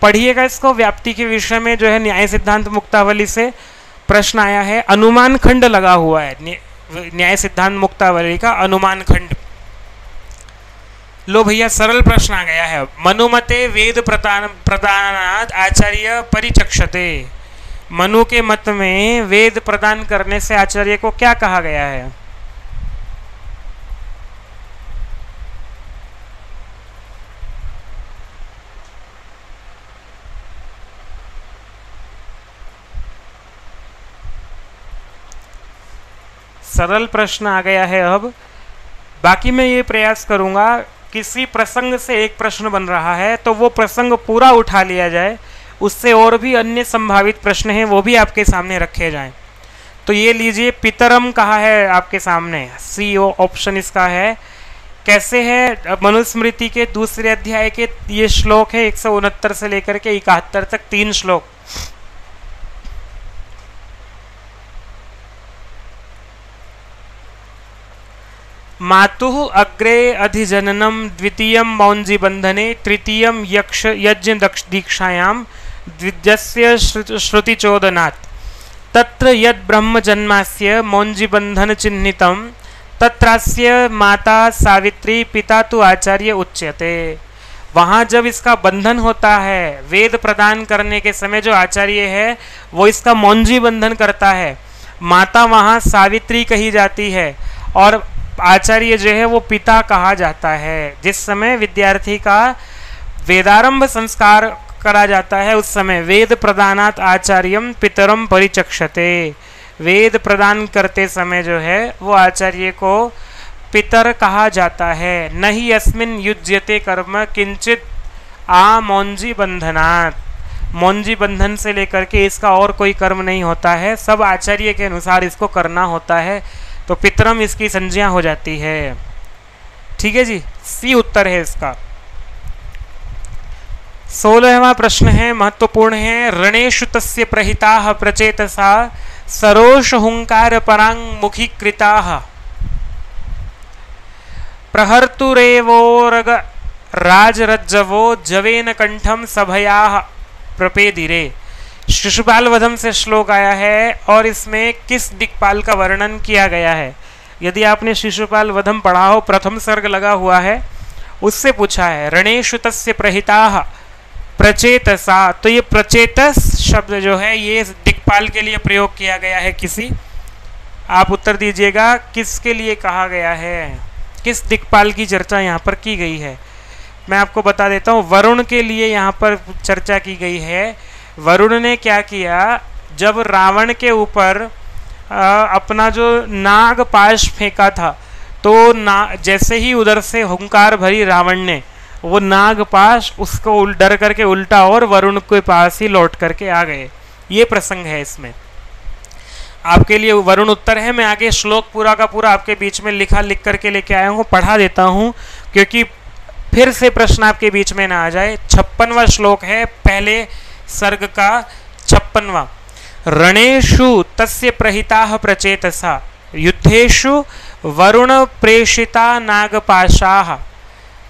पढ़िएगा इसको, व्याप्ति के विषय में जो है न्याय सिद्धांत मुक्तावली से प्रश्न आया है, अनुमान खंड लगा हुआ है न्याय सिद्धांत मुक्तावली का अनुमान खंड। लो भैया सरल प्रश्न आ गया है। मनुमते वेद प्रदानात् आचार्य परिचक्षते। मनु के मत में वेद प्रदान करने से आचार्य को क्या कहा गया है? सरल प्रश्न आ गया है। अब बाकी मैं ये प्रयास करूंगा, किसी प्रसंग से एक प्रश्न बन रहा है तो वो प्रसंग पूरा उठा लिया जाए, उससे और भी अन्य संभावित प्रश्न हैं वो भी आपके सामने रखे जाएं। तो ये लीजिए, पितरम कहा है आपके सामने, सी ऑप्शन इसका है। कैसे है? मनुस्मृति के दूसरे अध्याय के ये श्लोक है 169 से लेकर के 71 तक 3 श्लोक। मातुः अग्रे अधिजननम द्वितीयं मौंजी बंधने तृतीयं यक्ष यज्ञ दीक्षायां द्विजस्य श्रुतिचोदनात् तत्र यद ब्रह्म जन्मास्य मौंजी बंधन चिह्नितं तत्रास्य माता सावित्री पिता तु आचार्य उच्यते। वहाँ जब इसका बंधन होता है वेद प्रदान करने के समय, जो आचार्य है वो इसका मौंजी बंधन करता है। माता वहाँ सावित्री कही जाती है और आचार्य जो है वो पिता कहा जाता है। जिस समय विद्यार्थी का वेदारंभ संस्कार करा जाता है उस समय वेद प्रदानात् आचार्यम पितरम परिचक्षते। वेद प्रदान करते समय जो है वो आचार्य को पितर कहा जाता है। नहीं अस्मिन् युज्यते कर्म किंचित आ मौंजी बंधनात्। मौंजी बंधन से लेकर के इसका और कोई कर्म नहीं होता है, सब आचार्य के अनुसार इसको करना होता है। तो पितरम इसकी संज्ञा हो जाती है। ठीक है जी, सी उत्तर है इसका। 16वां प्रश्न है, महत्वपूर्ण है। रणेषु तस्य प्रहिताः प्रचेतसा सरोष हुंकार परांग मुखी कृताः प्रहर्तुरेवोरग राजरज्जवो जवेन कंठम सभयाः प्रपेदिरे। शिशुपाल वधम से श्लोक आया है और इसमें किस दिक्पाल का वर्णन किया गया है? यदि आपने शिशुपाल वधम पढ़ा हो, प्रथम सर्ग लगा हुआ है, उससे पूछा है रणेषु तस्य प्रहिताः प्रचेतसा। तो ये प्रचेतस शब्द जो है ये दिक्पाल के लिए प्रयोग किया गया है। किसी, आप उत्तर दीजिएगा किसके लिए कहा गया है, किस दिक्पाल की चर्चा यहाँ पर की गई है? मैं आपको बता देता हूँ, वरुण के लिए यहाँ पर चर्चा की गई है। वरुण ने क्या किया, जब रावण के ऊपर अपना जो नाग पाश फेंका था तो जैसे ही उधर से हुंकार भरी रावण ने, वो नाग पाश उसको डर करके उल्टा और वरुण के पास ही लौट करके आ गए। ये प्रसंग है इसमें। आपके लिए वरुण उत्तर है। मैं आगे श्लोक पूरा का पूरा आपके बीच में लिख करके लेके आया हूँ, पढ़ा देता हूँ क्योंकि फिर से प्रश्न आपके बीच में ना आ जाए। 56वां श्लोक है पहले सर्ग का 56वां। रणेषु तस्य प्रहिताः प्रचेतसा युद्धेषु वरुण प्रेषिता नागपाशाः।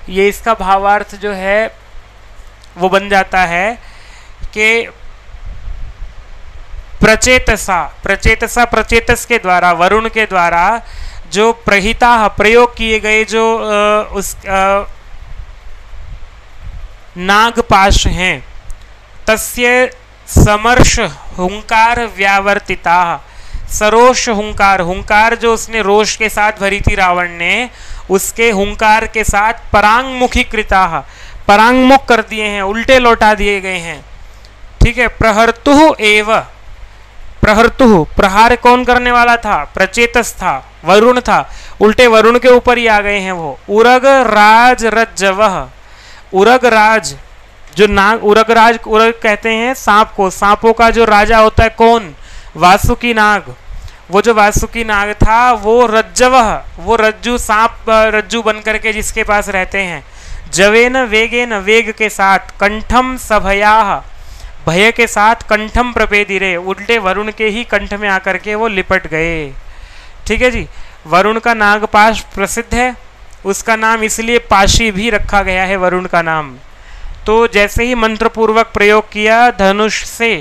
ये इसका भावार्थ जो है वो बन जाता है कि प्रचेतसा, प्रचेतसा प्रचेतस के द्वारा, वरुण के द्वारा जो प्रहिता प्रयोग किए गए जो उस नागपाश हैं, तस्य समर्ष हुंकार व्यावर्तिता। सरोष हुंकार, हुंकार जो उसने रोष के साथ भरी थी रावण ने, उसके हुंकार के साथ परांगमुखी कृता, परांगमुख कर दिए हैं, उल्टे लौटा दिए गए हैं। ठीक है। प्रहर्तुः एव, प्रहर्तुः प्रहार कौन करने वाला था? प्रचेतस था, वरुण था, उल्टे वरुण के ऊपर ही आ गए हैं वो। उरग राज रज्जवः, उरग राज जो नाग, उरग राज, उरग कहते हैं सांप को, सांपों का जो राजा होता है कौन? वासुकी नाग। वो जो वासुकी नाग था वो रज्जवः, वो रज्जू, सांप रज्जू बन करके जिसके पास रहते हैं। जवेन वेगेन, वेग के साथ, कंठम सभयाः, भय के साथ, कंठम प्रपेदिरे, उल्टे वरुण के ही कंठ में आकर के वो लिपट गए। ठीक है जी। वरुण का नागपाश प्रसिद्ध है, उसका नाम इसलिए पाशी भी रखा गया है वरुण का नाम। तो जैसे ही मंत्र पूर्वक प्रयोग किया, धनुष से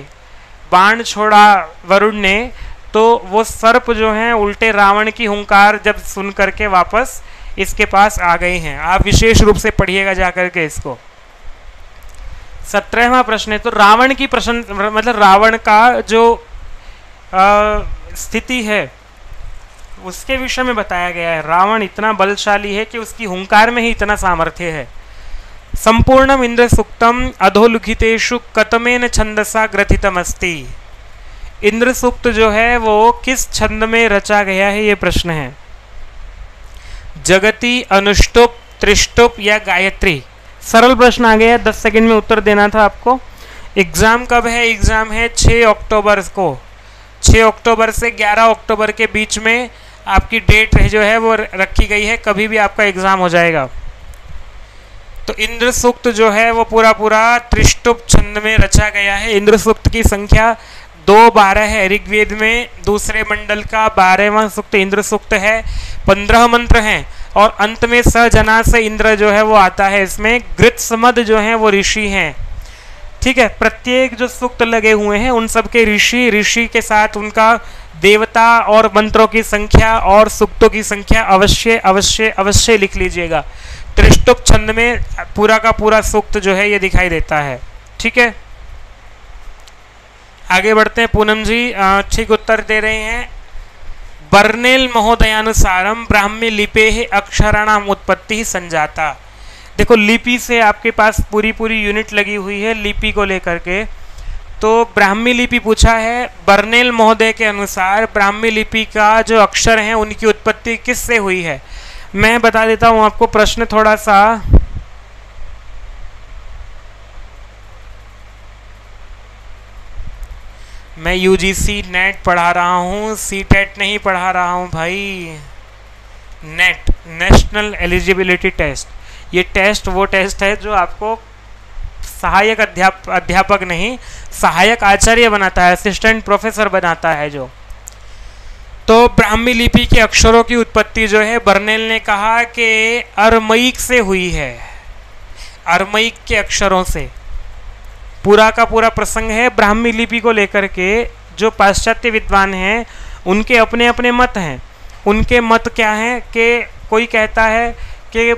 बाण छोड़ा वरुण ने, तो वो सर्प जो हैं उल्टे रावण की हुंकार जब सुन करके वापस इसके पास आ गई हैं। आप विशेष रूप से पढ़िएगा जाकर के इसको। 17वां प्रश्न है, तो रावण की प्रश्न मतलब रावण का जो स्थिति है उसके विषय में बताया गया है। रावण इतना बलशाली है कि उसकी हुंकार में ही इतना सामर्थ्य है। संपूर्णम इंद्र सूक्तम अधोलिखितेषु कतमेन छंदसा ग्रथितमस्ति। इंद्र सूक्त जो है वो किस छंद में रचा गया है, ये प्रश्न है। जगति, अनुष्टुप, त्रिष्टुप या गायत्री। सरल प्रश्न आ गया, 10 सेकंड में उत्तर देना था आपको। एग्जाम कब है? एग्जाम है 6 अक्टूबर को। 6 अक्टूबर से 11 अक्टूबर के बीच में आपकी डेट जो है वो रखी गई है, कभी भी आपका एग्जाम हो जाएगा। तो इंद्र सूक्त जो है वो पूरा त्रिष्टुप छंद में रचा गया है। इंद्र सूक्त की संख्या 2-12 है। ऋग्वेद में दूसरे मंडल का 12वां सूक्त इंद्र सूक्त है। 15 मंत्र हैं और अंत में सजना से इंद्र जो है वो आता है। इसमें गृत्समद जो है वो ऋषि हैं। ठीक है, प्रत्येक जो सूक्त लगे हुए हैं उन सब के ऋषि के साथ उनका देवता और मंत्रों की संख्या और सूक्तों की संख्या अवश्य अवश्य अवश्य लिख लीजिएगा। त्रिष्टुप छंद में पूरा का पूरा सूक्त जो है ये दिखाई देता है। ठीक है, आगे बढ़ते हैं। पूनम जी ठीक उत्तर दे रहे हैं। बर्नेल महोदयानुसारम ब्राह्मी लिपे अक्षराणाम उत्पत्ति संजाता। देखो लिपि से आपके पास पूरी यूनिट लगी हुई है लिपि को लेकर के। तो ब्राह्मी लिपि पूछा है। बर्नेल महोदय के अनुसार ब्राह्मी लिपि का जो अक्षर हैं उनकी उत्पत्ति किससे हुई है? मैं बता देता हूं आपको प्रश्न थोड़ा सा। मैं यूजीसी नेट पढ़ा रहा हूँ, सीटेट नहीं पढ़ा रहा हूँ भाई। NET, national eligibility test. ये टेस्ट वो टेस्ट है जो आपको सहायक अध्यापक नहीं, सहायक आचार्य बनाता है, असिस्टेंट प्रोफेसर बनाता है जो। तो ब्राह्मी लिपि के अक्षरों की उत्पत्ति जो है बर्नेल ने कहा कि अरमैक से हुई है। अरमैक के अक्षरों से पूरा का पूरा प्रसंग है। ब्राह्मी लिपि को लेकर के जो पाश्चात्य विद्वान हैं उनके अपने अपने मत हैं। उनके मत क्या हैं कि कोई कहता है कि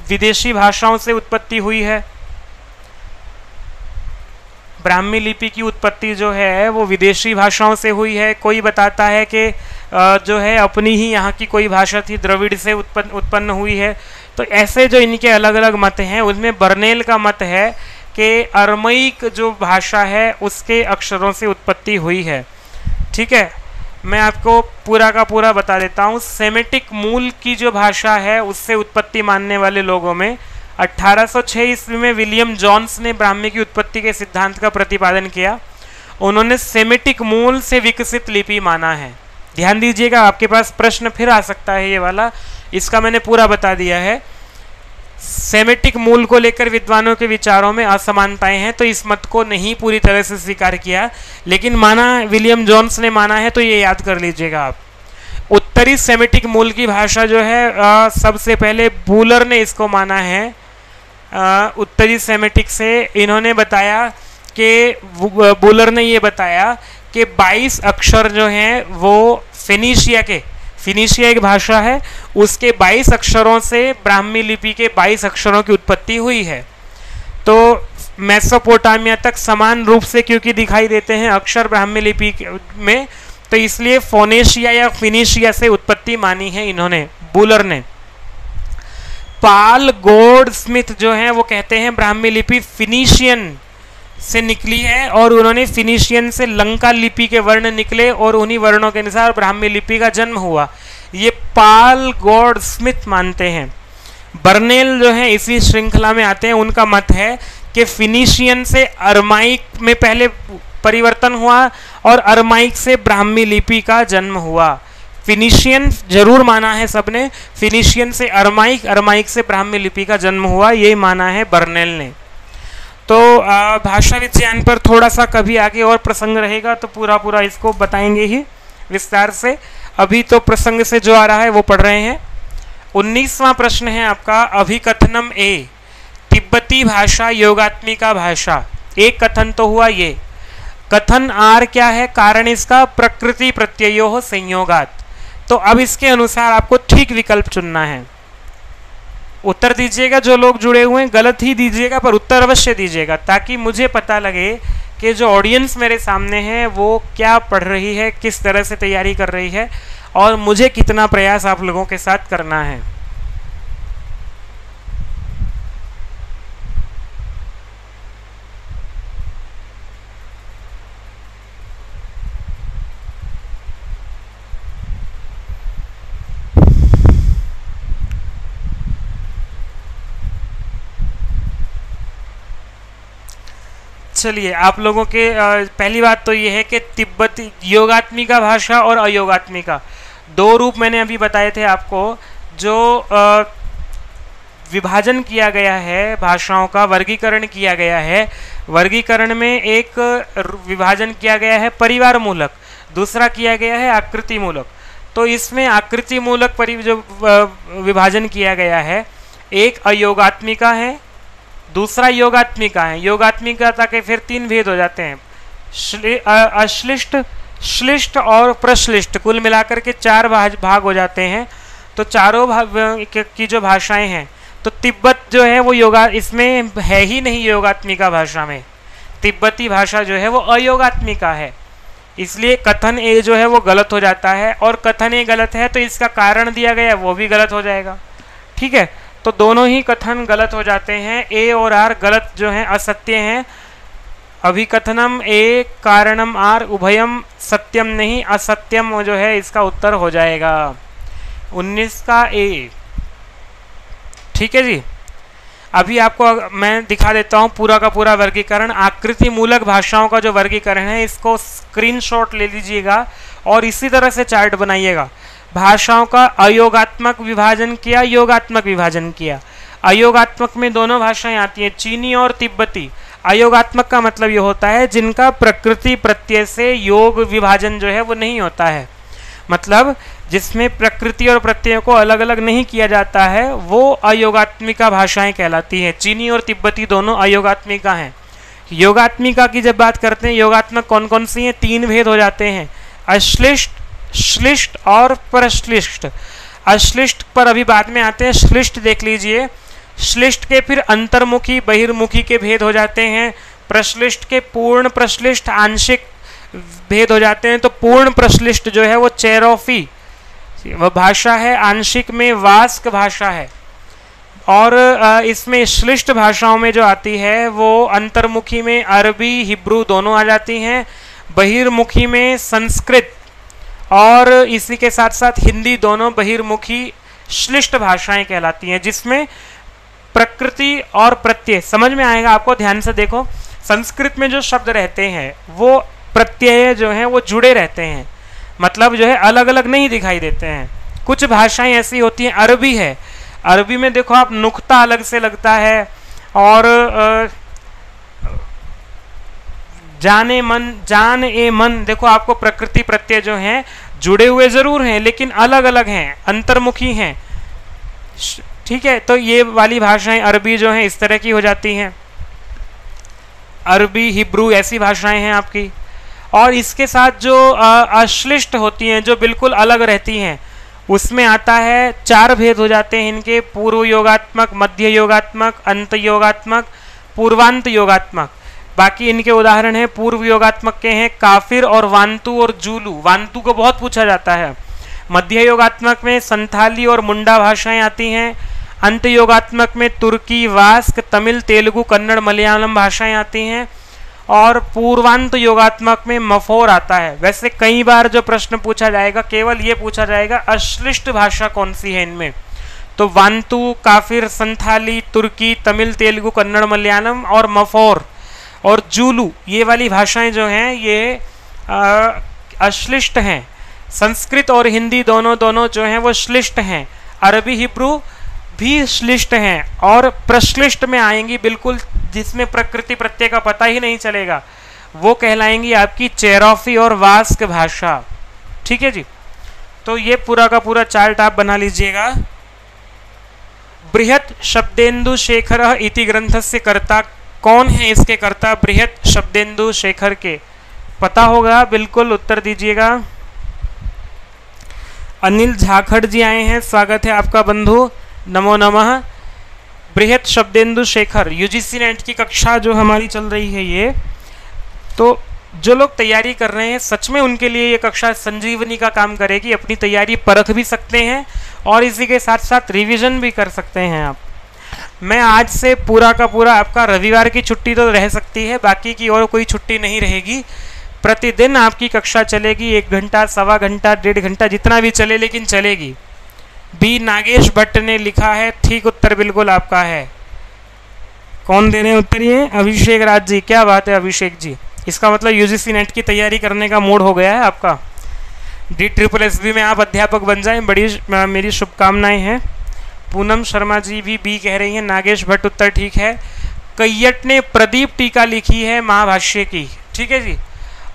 विदेशी भाषाओं से उत्पत्ति हुई है। ब्राह्मी लिपि की उत्पत्ति जो है वो विदेशी भाषाओं से हुई है। कोई बताता है कि जो है अपनी ही यहाँ की कोई भाषा थी, द्रविड़ से उत्पन्न हुई है। तो ऐसे जो इनके अलग अलग मत हैं उनमें बर्नेल का मत है कि अरमैक जो भाषा है उसके अक्षरों से उत्पत्ति हुई है। ठीक है, मैं आपको पूरा का पूरा बता देता हूँ। सेमेटिक मूल की जो भाषा है उससे उत्पत्ति मानने वाले लोगों में 1806 ईस्वी में विलियम जॉन्स ने ब्राह्मी की उत्पत्ति के सिद्धांत का प्रतिपादन किया। उन्होंने सेमेटिक मूल से विकसित लिपि माना है। ध्यान दीजिएगा, आपके पास प्रश्न फिर आ सकता है ये वाला, इसका मैंने पूरा बता दिया है। सेमेटिक मूल को लेकर विद्वानों के विचारों में असमानताएं हैं, तो इस मत को नहीं पूरी तरह से स्वीकार किया, लेकिन माना विलियम जॉन्स ने माना है, तो ये याद कर लीजिएगा आप। उत्तरी सेमेटिक मूल की भाषा जो है सबसे पहले बूलर ने इसको माना है। उत्तरी सेमेटिक से इन्होंने बताया कि बूलर ने ये बताया कि 22 अक्षर जो हैं वो फिनिशिया एक भाषा है, उसके 22 अक्षरों से ब्राह्मी लिपि के 22 अक्षरों की उत्पत्ति हुई है। तो मेसोपोटामिया तक समान रूप से क्योंकि दिखाई देते हैं अक्षर ब्राह्मी लिपि में, तो इसलिए फोनेशिया या फिनिशिया से उत्पत्ति मानी है इन्होंने, बूलर ने। पाल गोल्ड स्मिथ जो है वो कहते हैं ब्राह्मी लिपि फिनिशियन से निकली है और उन्होंने फिनिशियन से लंका लिपि के वर्ण निकले और उन्हीं वर्णों के अनुसार ब्राह्मी लिपि का जन्म हुआ। ये पाल गॉड स्मिथ मानते हैं। बर्नेल जो है इसी श्रृंखला में आते हैं, उनका मत है कि फिनिशियन से अरमाइक में पहले परिवर्तन हुआ और अरमाइक से ब्राह्मी लिपि का जन्म हुआ। फिनिशियन जरूर माना है सबने, फिनिशियन से अरमाइक, अरमाइक से ब्राह्मी लिपि का जन्म हुआ, यही माना है बर्नेल ने। तो भाषा विज्ञान पर थोड़ा सा कभी आगे और प्रसंग रहेगा तो पूरा इसको बताएंगे ही विस्तार से। अभी तो प्रसंग से जो आ रहा है वो पढ़ रहे हैं। 19वां प्रश्न है आपका, अभिकथनम ए, तिब्बती भाषा योगात्मिका भाषा। एक कथन तो हुआ ये। कथन आर क्या है? कारण इसका प्रकृति प्रत्ययो संयोगात। तो अब इसके अनुसार आपको ठीक विकल्प चुनना है। उत्तर दीजिएगा, जो लोग जुड़े हुए हैं गलत ही दीजिएगा, पर उत्तर अवश्य दीजिएगा, ताकि मुझे पता लगे कि जो ऑडियंस मेरे सामने है वो क्या पढ़ रही है, किस तरह से तैयारी कर रही है, और मुझे कितना प्रयास आप लोगों के साथ करना है। चलिए, आप लोगों के पहली बात तो ये है कि तिब्बती योगात्मिका भाषा और अयोगात्मिका दो रूप मैंने अभी बताए थे आपको। जो विभाजन किया गया है भाषाओं का, वर्गीकरण किया गया है, वर्गीकरण में एक विभाजन किया गया है परिवार मूलक, दूसरा किया गया है आकृति मूलक। तो इसमें आकृति मूलक जो विभाजन किया गया है, एक अयोगात्मिका है, दूसरा योगात्मिका है। योगात्मिका के फिर तीन भेद हो जाते हैं, अश्लिष्ट, श्लिष्ट और प्रश्लिष्ट, कुल मिलाकर के चार भाग हो जाते हैं। तो चारों भाग की जो भाषाएं हैं, तो तिब्बत जो है वो इसमें है ही नहीं योगात्मिका भाषा में। तिब्बती भाषा जो है वो अयोगात्मिका है, इसलिए कथन ए जो है वो गलत हो जाता है। और कथन ए गलत है तो इसका कारण दिया गया वो भी गलत हो जाएगा। ठीक है, तो दोनों ही कथन गलत हो जाते हैं। ए और आर गलत जो हैं, असत्य हैं। अभिकथनम ए कारणम आर उभयम सत्यम नहीं, असत्यम जो है इसका उत्तर हो जाएगा 19 का ए। ठीक है जी। अभी आपको मैं दिखा देता हूँ पूरा का पूरा वर्गीकरण। आकृति मूलक भाषाओं का जो वर्गीकरण है, इसको स्क्रीनशॉट ले लीजिएगा और इसी तरह से चार्ट बनाइएगा। भाषाओं का अयोगात्मक विभाजन किया, योगात्मक विभाजन किया। अयोगात्मक में दोनों भाषाएं आती हैं, चीनी और तिब्बती। अयोगात्मक का मतलब ये होता है जिनका प्रकृति प्रत्यय से योग विभाजन जो है वो नहीं होता है, मतलब जिसमें प्रकृति और प्रत्यय को अलग अलग नहीं किया जाता है, वो अयोगात्मिका भाषाएं कहलाती हैं। चीनी और तिब्बती दोनों अयोगात्मिका हैं। योगात्मिका की जब बात करते हैं, योगात्मक कौन कौन सी हैं? तीन भेद हो जाते हैं, अश्लिष्ट, श्लिष्ट और प्रश्लिष्ट। अश्लिष्ट पर अभी बाद में आते हैं, श्लिष्ट देख लीजिए। श्लिष्ट के फिर अंतर्मुखी बहिर्मुखी के भेद हो जाते हैं। प्रश्लिष्ट के पूर्ण प्रश्लिष्ट आंशिक भेद हो जाते हैं। तो पूर्ण प्रश्लिष्ट जो है वो चेरोफी वह भाषा है, आंशिक में वास्क भाषा है। और इसमें श्लिष्ट भाषाओं में जो आती है वो अंतर्मुखी में अरबी हिब्रू दोनों आ जाती हैं, बहिर्मुखी में संस्कृत और इसी के साथ साथ हिंदी दोनों बहिर्मुखी श्लिष्ट भाषाएं कहलाती हैं, जिसमें प्रकृति और प्रत्यय समझ में आएगा आपको। ध्यान से देखो, संस्कृत में जो शब्द रहते हैं वो प्रत्यय जो हैं वो जुड़े रहते हैं, मतलब जो है अलग अलग नहीं दिखाई देते हैं। कुछ भाषाएं ऐसी होती हैं, अरबी है, अरबी में देखो आप नुक्ता अलग से लगता है और जाने मन, जान ए मन, देखो आपको प्रकृति प्रत्यय जो हैं जुड़े हुए जरूर हैं लेकिन अलग अलग हैं, अंतर्मुखी हैं। ठीक है, तो ये वाली भाषाएं अरबी जो हैं इस तरह की हो जाती हैं, अरबी हिब्रू ऐसी भाषाएं हैं आपकी। और इसके साथ जो अश्लिष्ट होती हैं, जो बिल्कुल अलग रहती हैं, उसमें आता है चार भेद हो जाते हैं इनके, पूर्व योगात्मक, मध्य योगात्मक, अंत योगात्मक, पूर्वांत योगात्मक। बाकी इनके उदाहरण हैं पूर्व योगात्मक के हैं काफिर और वांतु और जूलू। वांतु को बहुत पूछा जाता है। मध्य योगात्मक में संथाली और मुंडा भाषाएं आती हैं। अंत योगात्मक में तुर्की, वास्क, तमिल, तेलुगु, कन्नड़, मलयालम भाषाएं आती हैं। और पूर्वांत योगात्मक में मफोर आता है। वैसे कई बार जो प्रश्न पूछा जाएगा केवल ये पूछा जाएगा अश्लिष्ट भाषा कौन सी है इनमें, तो वांतु, काफिर, संथाली, तुर्की, तमिल, तेलुगु, कन्नड़, मलयालम और मफोर और जूलू, ये वाली भाषाएं जो हैं ये अश्लिष्ट हैं। संस्कृत और हिंदी दोनों जो हैं वो श्लिष्ट हैं। अरबी हिब्रू भी श्लिष्ट हैं और प्रश्लिष्ट में आएंगी, बिल्कुल जिसमें प्रकृति प्रत्यय का पता ही नहीं चलेगा, वो कहलाएंगी आपकी चेरोफी और वास्क भाषा। ठीक है जी। तो ये पूरा का पूरा चार्ट आप बना लीजिएगा। बृहत् शब्देन्दु शेखर इति ग्रंथस्य कर्ता कौन है? इसके कर्ता बृहत् शब्देन्दु शेखर के पता होगा, बिल्कुल उत्तर दीजिएगा। अनिल झाखड़ जी आए हैं, स्वागत है आपका बंधु, नमो नमः। बृहत् शब्देन्दु शेखर यूजीसी नेट की कक्षा जो हमारी चल रही है ये, तो जो लोग तैयारी कर रहे हैं सच में उनके लिए ये कक्षा संजीवनी का काम करेगी। अपनी तैयारी परख भी सकते हैं और इसी के साथ साथ रिवीजन भी कर सकते हैं आप। मैं आज से पूरा का पूरा आपका रविवार की छुट्टी तो रह सकती है, बाकी की और कोई छुट्टी नहीं रहेगी। प्रतिदिन आपकी कक्षा चलेगी, 1 घंटा, सवा घंटा, 1.5 घंटा, जितना भी चले, लेकिन चलेगी। बी नागेश भट्ट ने लिखा है, ठीक उत्तर बिल्कुल आपका है। कौन दे रहे हैं उत्तर? ये अभिषेक राज जी, क्या बात है अभिषेक जी। इसका मतलब यूजीसी नेट की तैयारी करने का मूड हो गया है आपका। DSSB में आप अध्यापक बन जाएं, बड़ी मेरी शुभकामनाएं हैं। पूनम शर्मा जी भी बी कह रही हैं। नागेश भट्ट उत्तर ठीक है। कैयट ने प्रदीप टीका लिखी है महाभाष्य की, ठीक है जी।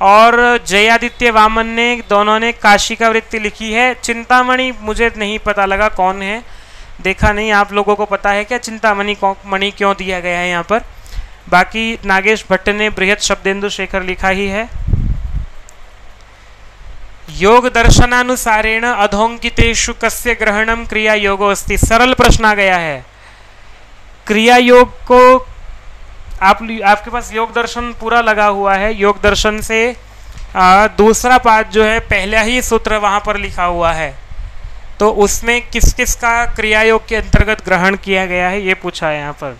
और जयादित्य वामन ने, दोनों ने काशिका वृत्ति लिखी है। चिंतामणि मुझे नहीं पता लगा कौन है, देखा नहीं। आप लोगों को पता है क्या चिंतामणि मणि क्यों दिया गया है यहाँ पर? बाकी नागेश भट्ट ने बृहत् शब्देन्दु शेखर लिखा ही है। योग दर्शनानुसारेण अधोंकितेषु कस्य ग्रहणम क्रिया योगो अस्ति। सरल प्रश्न आ गया है। क्रिया योग को आपके पास योग दर्शन पूरा लगा हुआ है। योग दर्शन से दूसरा पाठ जो है, पहला ही सूत्र वहां पर लिखा हुआ है, तो उसमें किस किस का क्रिया योग के अंतर्गत ग्रहण किया गया है ये पूछा है यहाँ पर।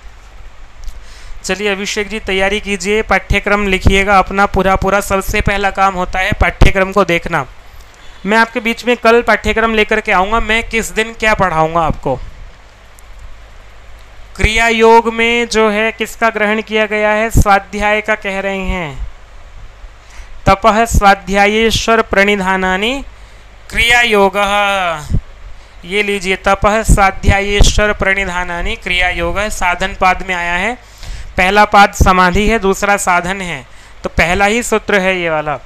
चलिए अभिषेक जी तैयारी कीजिए, पाठ्यक्रम लिखिएगा अपना पूरा। सबसे पहला काम होता है पाठ्यक्रम को देखना। मैं आपके बीच में कल पाठ्यक्रम लेकर के आऊँगा, मैं किस दिन क्या पढ़ाऊँगा आपको। क्रिया योग में जो है किसका ग्रहण किया गया है? स्वाध्याय का कह रहे हैं। तपः स्वाध्यायेश्वर प्रणिधानानि क्रिया योगः। ये लीजिए, तपः स्वाध्यायेश्वर प्रणिधानानि क्रिया योगः, साधन पाद में आया है। पहला पाद समाधि है, दूसरा साधन है, तो पहला ही सूत्र है ये वाला।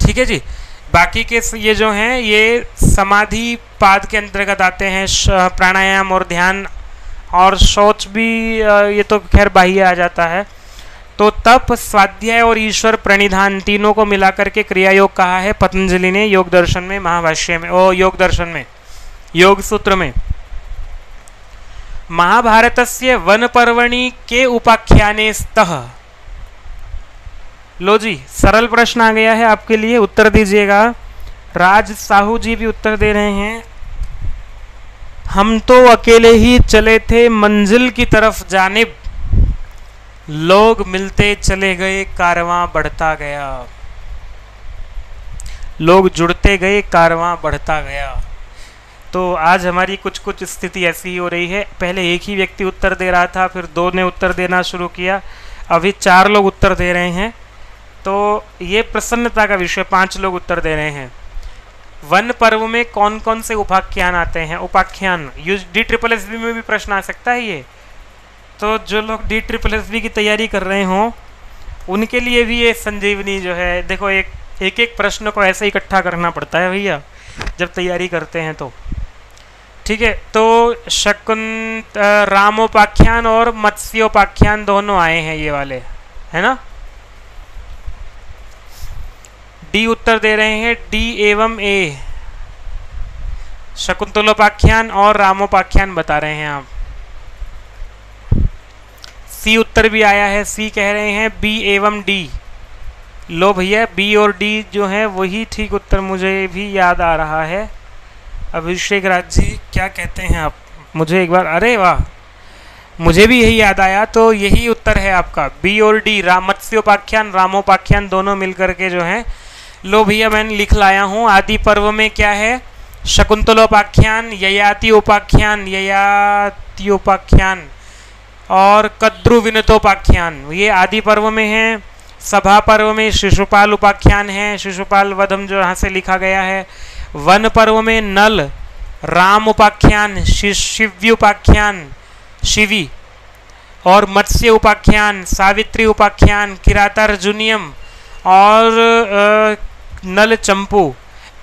ठीक है जी। बाकी के ये जो हैं ये समाधि पाद के अंतर्गत आते हैं। प्राणायाम और ध्यान और शौच भी ये तो खैर बाह्य आ जाता है। तो तप, स्वाध्याय और ईश्वर प्रणिधान तीनों को मिलाकर के क्रिया योग कहा है पतंजलि ने योग दर्शन में, महाभाष्य में, योग दर्शन में, योग सूत्र में। महाभारतस्य वन पर्वणि के उपाख्याने स्तः। लो जी, सरल प्रश्न आ गया है आपके लिए, उत्तर दीजिएगा। राज साहू जी भी उत्तर दे रहे हैं। हम तो अकेले ही चले थे मंजिल की तरफ जानिब, लोग मिलते चले गए कारवां बढ़ता गया। लोग जुड़ते गए, कारवां बढ़ता गया। तो आज हमारी कुछ स्थिति ऐसी हो रही है। पहले एक ही व्यक्ति उत्तर दे रहा था, फिर 2 ने उत्तर देना शुरू किया, अभी 4 लोग उत्तर दे रहे हैं। तो ये प्रसन्नता का विषय, 5 लोग उत्तर दे रहे हैं। वन पर्व में कौन कौन से उपाख्यान आते हैं? उपाख्यान DSSB में भी प्रश्न आ सकता है ये। तो जो लोग DSSB की तैयारी कर रहे हों उनके लिए भी ये संजीवनी जो है, देखो एक प्रश्न को ऐसे इकट्ठा करना पड़ता है भैया जब तैयारी करते हैं तो। ठीक है, तो रामोपाख्यान और मत्स्योपाख्यान दोनों आए हैं ये वाले, है ना। डी उत्तर दे रहे हैं, D एवं A, शकुंतलोपाख्यान और रामोपाख्यान बता रहे हैं आप। C उत्तर भी आया है, C कह रहे हैं B एवं D। लो भैया, B और D जो है वही ठीक उत्तर मुझे भी याद आ रहा है। अभिषेक राज जी क्या कहते हैं आप? मुझे एक बार, अरे वाह, मुझे भी यही याद आया। तो यही उत्तर है आपका, B और D, मत्स्योपाख्यान रामोपाख्यान दोनों मिलकर के जो है। लो भैया मैंने लिख लाया हूँ। आदि पर्व में क्या है? शकुंतलोपाख्यान, ययाति उपाख्यान और कद्रु विनतोपाख्यान, ये आदि पर्व में है। सभा पर्व में शिशुपाल उपाख्यान है, शिशुपाल वधम जो यहाँ से लिखा गया है। वन पर्व में नल, राम उपाख्यान, शिव्य उपाख्यान, शिवी, और मत्स्य उपाख्यान, सावित्री उपाख्यान, किरातार्जुनियम और नल चंपू,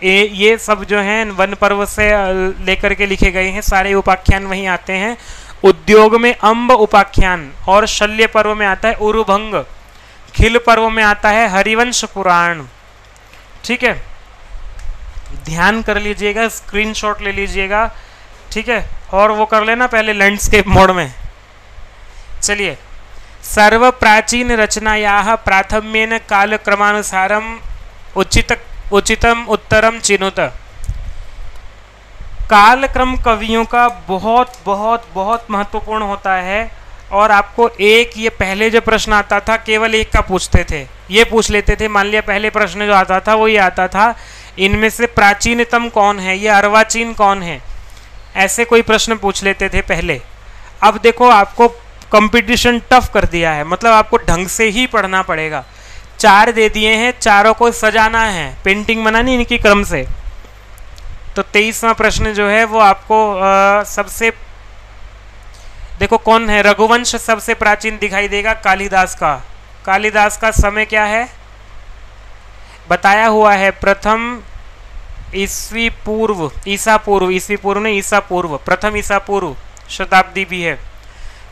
ये सब जो हैं वन पर्व से लेकर के लिखे गए हैं, सारे उपाख्यान वहीं आते हैं। उद्योग में अम्ब उपाख्यान, और शल्य पर्व में आता है उरुभंग, खिल पर्व में आता है हरिवंश पुराण। ठीक है, ध्यान कर लीजिएगा, स्क्रीनशॉट ले लीजिएगा, ठीक है, और वो कर लेना पहले लैंडस्केप मोड में। चलिए, सर्व प्राचीन रचनायाः प्राथम्येन कालक्रमानुसारम उचितम उत्तरम चिनुत। कालक्रम कवियों का बहुत बहुत बहुत महत्वपूर्ण होता है, और आपको एक, ये पहले जो प्रश्न आता था केवल एक का पूछते थे, ये पूछ लेते थे, मान लिया पहले प्रश्न जो आता था वो ये आता था, इनमें से प्राचीनतम कौन है, ये अर्वाचीन कौन है, ऐसे कोई प्रश्न पूछ लेते थे पहले। अब देखो आपको कंपटीशन टफ कर दिया है, मतलब आपको ढंग से ही पढ़ना पड़ेगा। 4 दे दिए हैं, चारों को सजाना है, पेंटिंग बनानी इनकी क्रम से। तो 23वां प्रश्न जो है वो आपको सबसे, देखो कौन है, रघुवंश सबसे प्राचीन दिखाई देगा, कालिदास का। कालिदास का समय क्या है बताया हुआ है, प्रथम ईस्वी पूर्व, ईसा पूर्व, ईस्वी पूर्व नहीं ईसा पूर्व, प्रथम ईसा पूर्व शताब्दी भी है।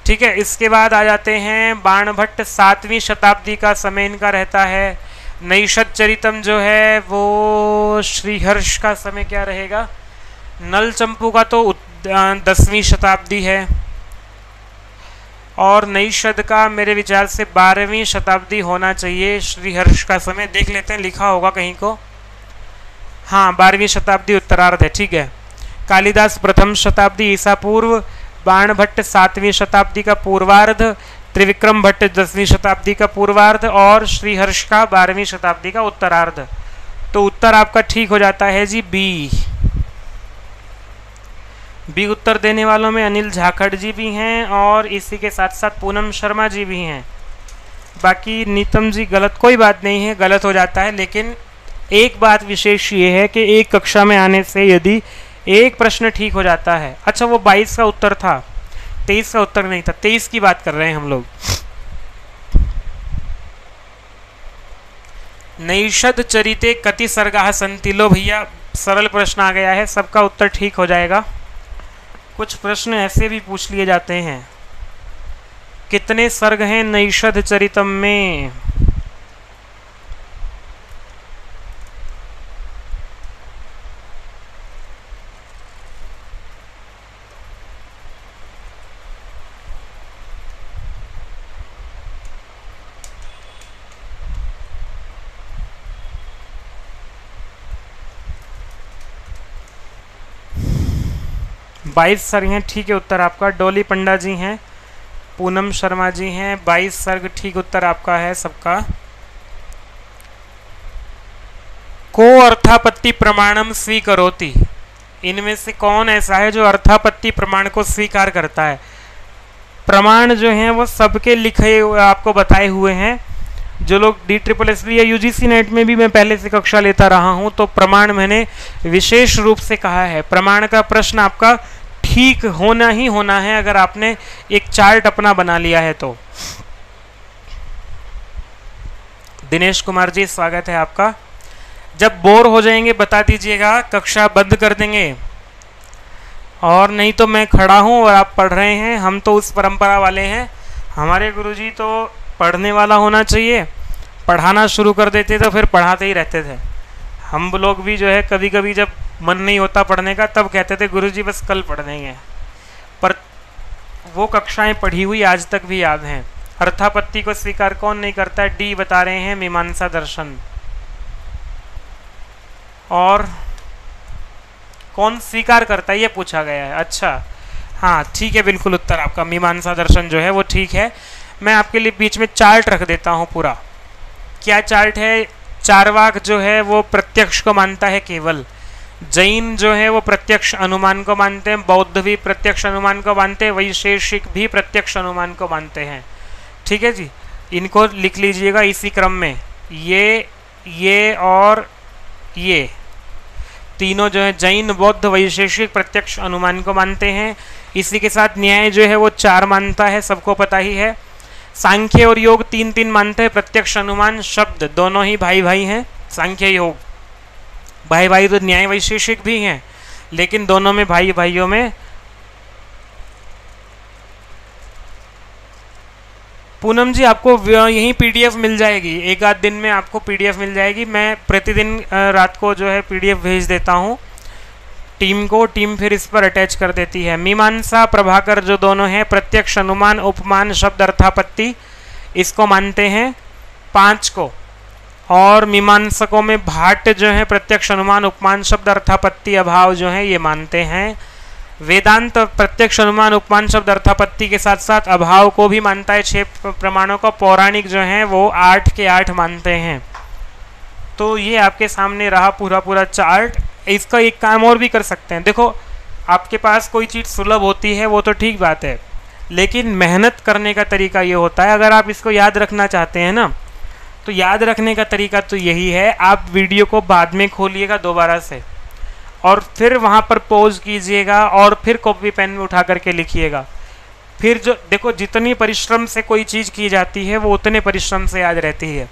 ठीक है, इसके बाद आ जाते हैं बाणभट्ट, 7वीं शताब्दी का समय इनका रहता है। नैषद चरितम जो है वो श्रीहर्ष का समय क्या रहेगा, नल चंपू का तो 10वीं शताब्दी है, और नैषद का मेरे विचार से 12वीं शताब्दी होना चाहिए श्रीहर्ष का समय। देख लेते हैं, लिखा होगा कहीं को, हाँ 12वीं शताब्दी उत्तरार्ध है। ठीक है, कालिदास प्रथम शताब्दी ईसा पूर्व, बाणभट्ट 7वीं शताब्दी का पूर्वार्ध, त्रिविक्रम भट्ट 10वीं शताब्दी का पूर्वार्ध, और श्रीहर्ष का 12वीं शताब्दी का उत्तरार्ध। तो उत्तर आपका ठीक हो जाता है जी बी। बी उत्तर देने वालों में अनिल झाखड़ जी भी हैं, और इसी के साथ साथ पूनम शर्मा जी भी हैं। बाकी नीतम जी गलत, कोई बात नहीं है, गलत हो जाता है, लेकिन एक बात विशेष ये है कि एक कक्षा में आने से यदि एक प्रश्न ठीक हो जाता है। अच्छा, वो 22 का उत्तर था, 23 का उत्तर नहीं था, 23 की बात कर रहे हैं हम लोग। नैषद चरिते कति सर्गाः सन्ति, लो भैया सरल प्रश्न आ गया है, सबका उत्तर ठीक हो जाएगा। कुछ प्रश्न ऐसे भी पूछ लिए जाते हैं, कितने सर्ग हैं नैषद चरितम में। बाईस सर्ग हैं, ठीक है उत्तर आपका। डोली पंडा जी हैं, पूनम शर्मा जी हैं, 22 सर्ग ठीक उत्तर आपका है सबका। को अर्थापत्ति प्रमाणम स्वीकरोति, इनमें से कौन ऐसा है जो अर्थापत्ति प्रमाण को स्वीकार करता है। प्रमाण जो हैं वो सबके लिखे आपको बताए हुए हैं। जो लोग DSSB या UGC नेट में भी मैं पहले से कक्षा लेता रहा हूं, तो प्रमाण मैंने विशेष रूप से कहा है, प्रमाण का प्रश्न आपका ठीक होना ही होना है अगर आपने एक चार्ट अपना बना लिया है तो। दिनेश कुमार जी स्वागत है आपका। जब बोर हो जाएंगे बता दीजिएगा, कक्षा बंद कर देंगे, और नहीं तो मैं खड़ा हूं और आप पढ़ रहे हैं। हम तो उस परंपरा वाले हैं, हमारे गुरुजी तो पढ़ने वाला होना चाहिए, पढ़ाना शुरू कर देते तो फिर पढ़ाते ही रहते थे। हम लोग भी जो है कभी कभी जब मन नहीं होता पढ़ने का तब कहते थे गुरुजी बस कल पढ़ देंगे, पर वो कक्षाएं पढ़ी हुई आज तक भी याद हैं। अर्थापत्ति को स्वीकार कौन नहीं करता है, डी बता रहे हैं मीमांसा दर्शन। और कौन स्वीकार करता है ये पूछा गया है। अच्छा हाँ ठीक है, बिल्कुल उत्तर आपका मीमांसा दर्शन जो है वो ठीक है। मैं आपके लिए बीच में चार्ट रख देता हूँ पूरा। क्या चार्ट है, चार्वाक जो है वो प्रत्यक्ष को मानता है केवल, जैन जो है वो प्रत्यक्ष अनुमान को मानते हैं, बौद्ध भी प्रत्यक्ष अनुमान को मानते हैं, वैशेषिक भी प्रत्यक्ष अनुमान को मानते हैं। ठीक है जी, इनको लिख लीजिएगा इसी क्रम में, ये और ये तीनों जो है जैन बौद्ध वैशेषिक प्रत्यक्ष अनुमान को मानते हैं। इसी के साथ न्याय जो है वो 4 मानता है, सबको पता ही है। सांख्य और योग 3 मानते हैं, प्रत्यक्ष अनुमान शब्द दोनों ही भाई भाई हैं, सांख्य योग भाई भाई तो न्याय वैशेषिक भी हैं, लेकिन दोनों में भाई भाइयों में। पूनम जी आपको यही पीडीएफ मिल जाएगी, एक आध दिन में आपको पीडीएफ मिल जाएगी। मैं प्रतिदिन रात को जो है पीडीएफ भेज देता हूँ टीम को, टीम फिर इस पर अटैच कर देती है। मीमांसा प्रभाकर जो दोनों हैं प्रत्यक्ष अनुमान उपमान शब्द अर्थापत्ति इसको मानते हैं 5 को, और मीमांसकों में भाट जो है प्रत्यक्ष अनुमान उपमान शब्द अर्थापत्ति अभाव जो है ये मानते हैं। वेदांत प्रत्यक्ष अनुमान उपमान शब्द अर्थापत्ति के साथ साथ अभाव को भी मानता है 6 प्रमाणों का। पौराणिक जो है वो 8 के 8 मानते हैं। तो ये आपके सामने रहा पूरा चार्ट। इसका एक काम और भी कर सकते हैं। देखो आपके पास कोई चीज़ सुलभ होती है वो तो ठीक बात है, लेकिन मेहनत करने का तरीका ये होता है। अगर आप इसको याद रखना चाहते हैं ना, तो याद रखने का तरीका तो यही है, आप वीडियो को बाद में खोलिएगा दोबारा से और फिर वहाँ पर पॉज कीजिएगा और फिर कॉपी पेन में उठा करके लिखिएगा। फिर जो देखो जितनी परिश्रम से कोई चीज़ की जाती है वो उतने परिश्रम से याद रहती है।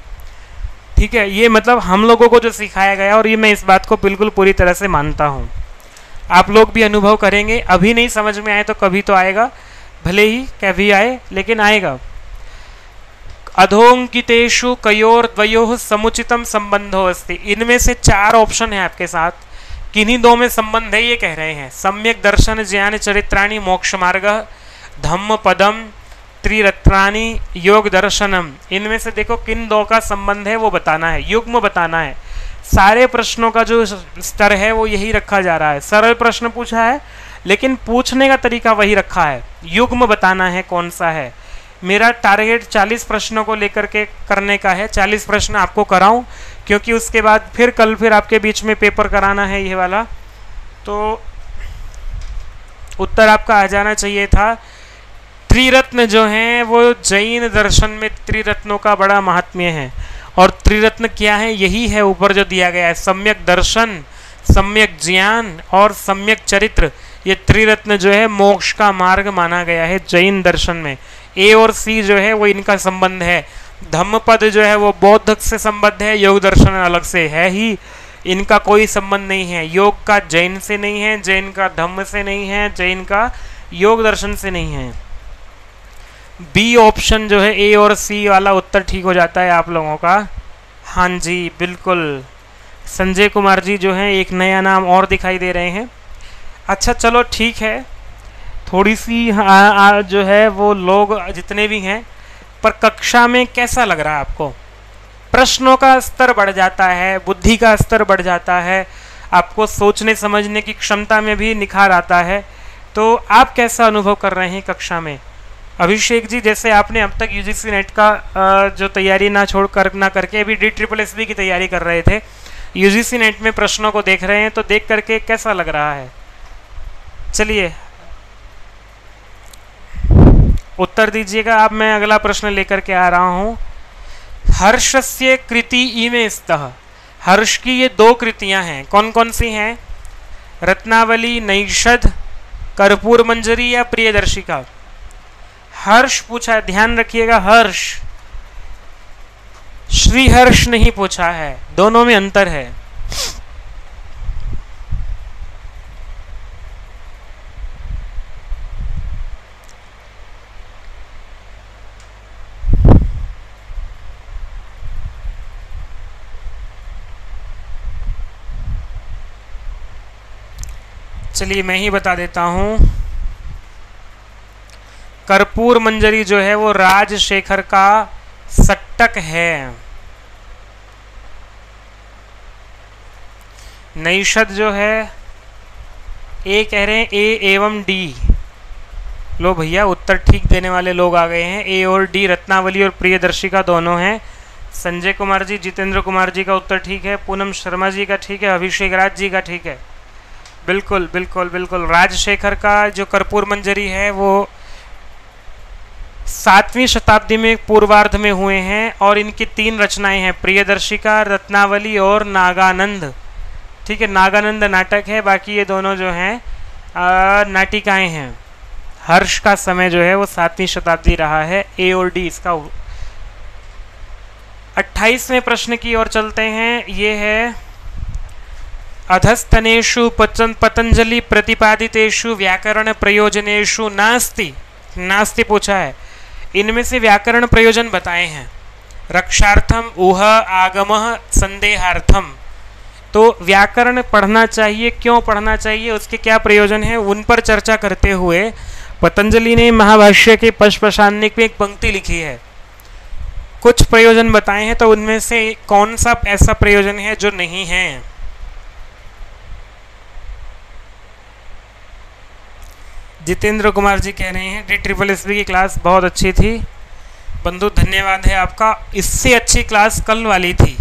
ठीक है, ये मतलब हम लोगों को जो सिखाया गया, और ये मैं इस बात को बिल्कुल पूरी तरह से मानता हूँ। आप लोग भी अनुभव करेंगे, अभी नहीं समझ में आए तो कभी तो आएगा, भले ही कभी आए लेकिन आएगा। अधोंकितेषु कयोर द्वयोः समुचितम संबंधो अस्ति। इनमें से 4 ऑप्शन है आपके साथ, किन्हीं 2 में संबंध है ये कह रहे हैं। सम्यक दर्शन ज्ञान चरित्राणि मोक्ष मार्ग धम्म पदम त्रिरत्नानि योग दर्शनम। इनमें से देखो किन 2 का संबंध है वो बताना है, युग्म बताना है। सारे प्रश्नों का जो स्तर है वो यही रखा जा रहा है। सरल प्रश्न पूछा है लेकिन पूछने का तरीका वही रखा है, युग्म बताना है कौन सा है। मेरा टारगेट 40 प्रश्नों को लेकर के करने का है। 40 प्रश्न आपको कराऊं, क्योंकि उसके बाद फिर कल फिर आपके बीच में पेपर कराना है ये वाला। तो उत्तर आपका आ जाना चाहिए था। त्रिरत्न जो हैं वो जैन दर्शन में त्रिरत्नों का बड़ा महात्म्य है। और त्रिरत्न क्या है? यही है ऊपर जो दिया गया है, सम्यक दर्शन, सम्यक ज्ञान और सम्यक चरित्र। ये त्रिरत्न जो है मोक्ष का मार्ग माना गया है जैन दर्शन में। ए और सी जो है वो इनका संबंध है। धम्मपद जो है वो बौद्ध से संबद्ध है, योग दर्शन अलग से है ही, इनका कोई संबंध नहीं है। योग का जैन से नहीं है, जैन का धम्म से नहीं है, जैन का योग दर्शन से नहीं है। बी ऑप्शन जो है ए और सी वाला उत्तर ठीक हो जाता है आप लोगों का। हाँ जी बिल्कुल, संजय कुमार जी जो है एक नया नाम और दिखाई दे रहे हैं। अच्छा चलो ठीक है, थोड़ी सी जो है वो लोग जितने भी हैं, पर कक्षा में कैसा लग रहा है आपको? प्रश्नों का स्तर बढ़ जाता है, बुद्धि का स्तर बढ़ जाता है, आपको सोचने समझने की क्षमता में भी निखार आता है। तो आप कैसा अनुभव कर रहे हैं कक्षा में? अभिषेक जी, जैसे आपने अब तक यूजीसी नेट का जो तैयारी ना करके अभी DSSS की तैयारी कर रहे थे, यूजीसी नेट में प्रश्नों को देख रहे हैं, तो देख करके कैसा लग रहा है? चलिए उत्तर दीजिएगा आप। मैं अगला प्रश्न लेकर के आ रहा हूं। हर्षस्य कृति इमे स्तः। हर्ष की ये 2 कृतियां हैं, कौन कौन सी हैं? रत्नावली, नैषध, कर्पूर मंजरी या प्रियदर्शिका? हर्ष पूछा है, ध्यान रखिएगा, हर्ष, श्रीहर्ष नहीं पूछा है, दोनों में अंतर है। चलिए मैं ही बता देता हूं। कर्पूर मंजरी जो है वो राजशेखर का सट्टक है। नैषद जो है ए कह रहे हैं, ए एवं डी। लो भैया उत्तर ठीक देने वाले लोग आ गए हैं। ए और डी, रत्नावली और प्रियदर्शिका दोनों हैं। संजय कुमार जी, जितेंद्र कुमार जी का उत्तर ठीक है, पूनम शर्मा जी का ठीक है, अभिषेक राज जी का ठीक है। बिल्कुल बिल्कुल बिल्कुल, राजशेखर का जो कर्पूर मंजरी है वो 7वीं शताब्दी में पूर्वार्ध में हुए हैं, और इनकी 3 रचनाएं हैं, प्रियदर्शिका, रत्नावली और नागानंद। ठीक है, नागानंद नाटक है, बाकी ये दोनों जो हैं नाटिकाएं हैं। हर्ष का समय जो है वो 7वीं शताब्दी रहा है। ए और डी इसका। 28वें प्रश्न की ओर चलते हैं। ये है अधस्तनेषु पतंजलि प्रतिपादितेषु व्याकरण प्रयोजनेषु नास्ति, नास्ति पूछा है, इनमें से व्याकरण प्रयोजन बताए हैं। रक्षार्थम ऊह आगमः संदेहार्थम। तो व्याकरण पढ़ना चाहिए, क्यों पढ़ना चाहिए, उसके क्या प्रयोजन है, उन पर चर्चा करते हुए पतंजलि ने महाभाष्य के पशपशान्निक में एक पंक्ति लिखी है, कुछ प्रयोजन बताए हैं, तो उनमें से कौन सा ऐसा प्रयोजन है जो नहीं है। जितेंद्र कुमार जी कह रहे हैं DSSB की क्लास बहुत अच्छी थी। बंधु धन्यवाद है आपका। इससे अच्छी क्लास कल वाली थी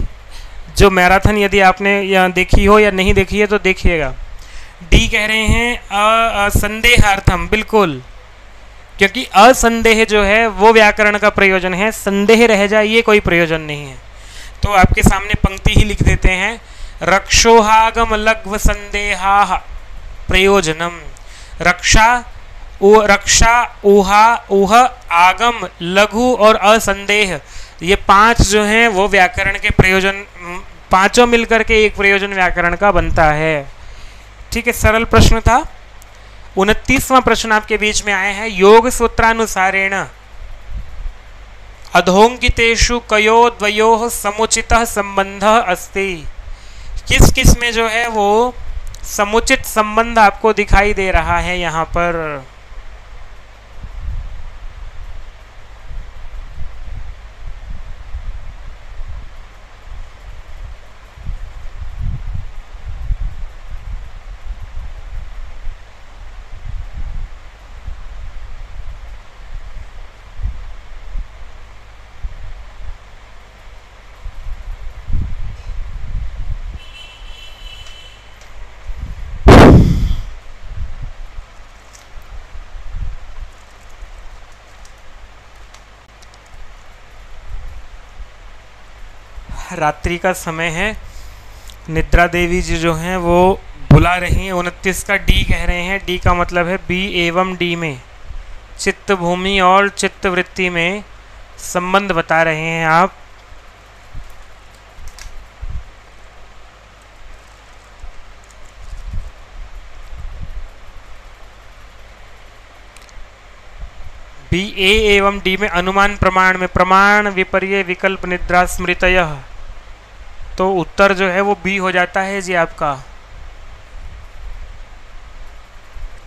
जो मैराथन, यदि आपने या देखी हो या नहीं देखी है तो देखिएगा। डी कह रहे हैं असंदेहार्थम, बिल्कुल, क्योंकि असंदेह जो है वो व्याकरण का प्रयोजन है, संदेह रह जाए ये कोई प्रयोजन नहीं है। तो आपके सामने पंक्ति ही लिख देते हैं, रक्षोहागम लघ्व संदेहा प्रयोजनम। रक्षा ऊहा ऊह आगम लघु और असंदेह, ये पांच जो हैं वो व्याकरण के प्रयोजन, पांचों मिलकर के एक प्रयोजन व्याकरण का बनता है। ठीक है, सरल प्रश्न था। 29वां प्रश्न आपके बीच में आए हैं, योग सूत्रानुसारेण अधोंकितेषु कयो द्वयोः समुचितः संबंधः अस्ति। किस किस में जो है वो समुचित संबंध आपको दिखाई दे रहा है यहाँ पर। रात्रि का समय है, निद्रा देवी जी जो हैं वो बुला रही हैं। 29 का डी कह रहे हैं, डी का मतलब है बी एवं डी में चित्त भूमि और चित्त वृत्ति में संबंध बता रहे हैं आप। बी ए एवं डी में अनुमान प्रमाण में प्रमाण विपर्य विकल्प निद्रा स्मृतयः, तो उत्तर जो है वो बी हो जाता है जी आपका।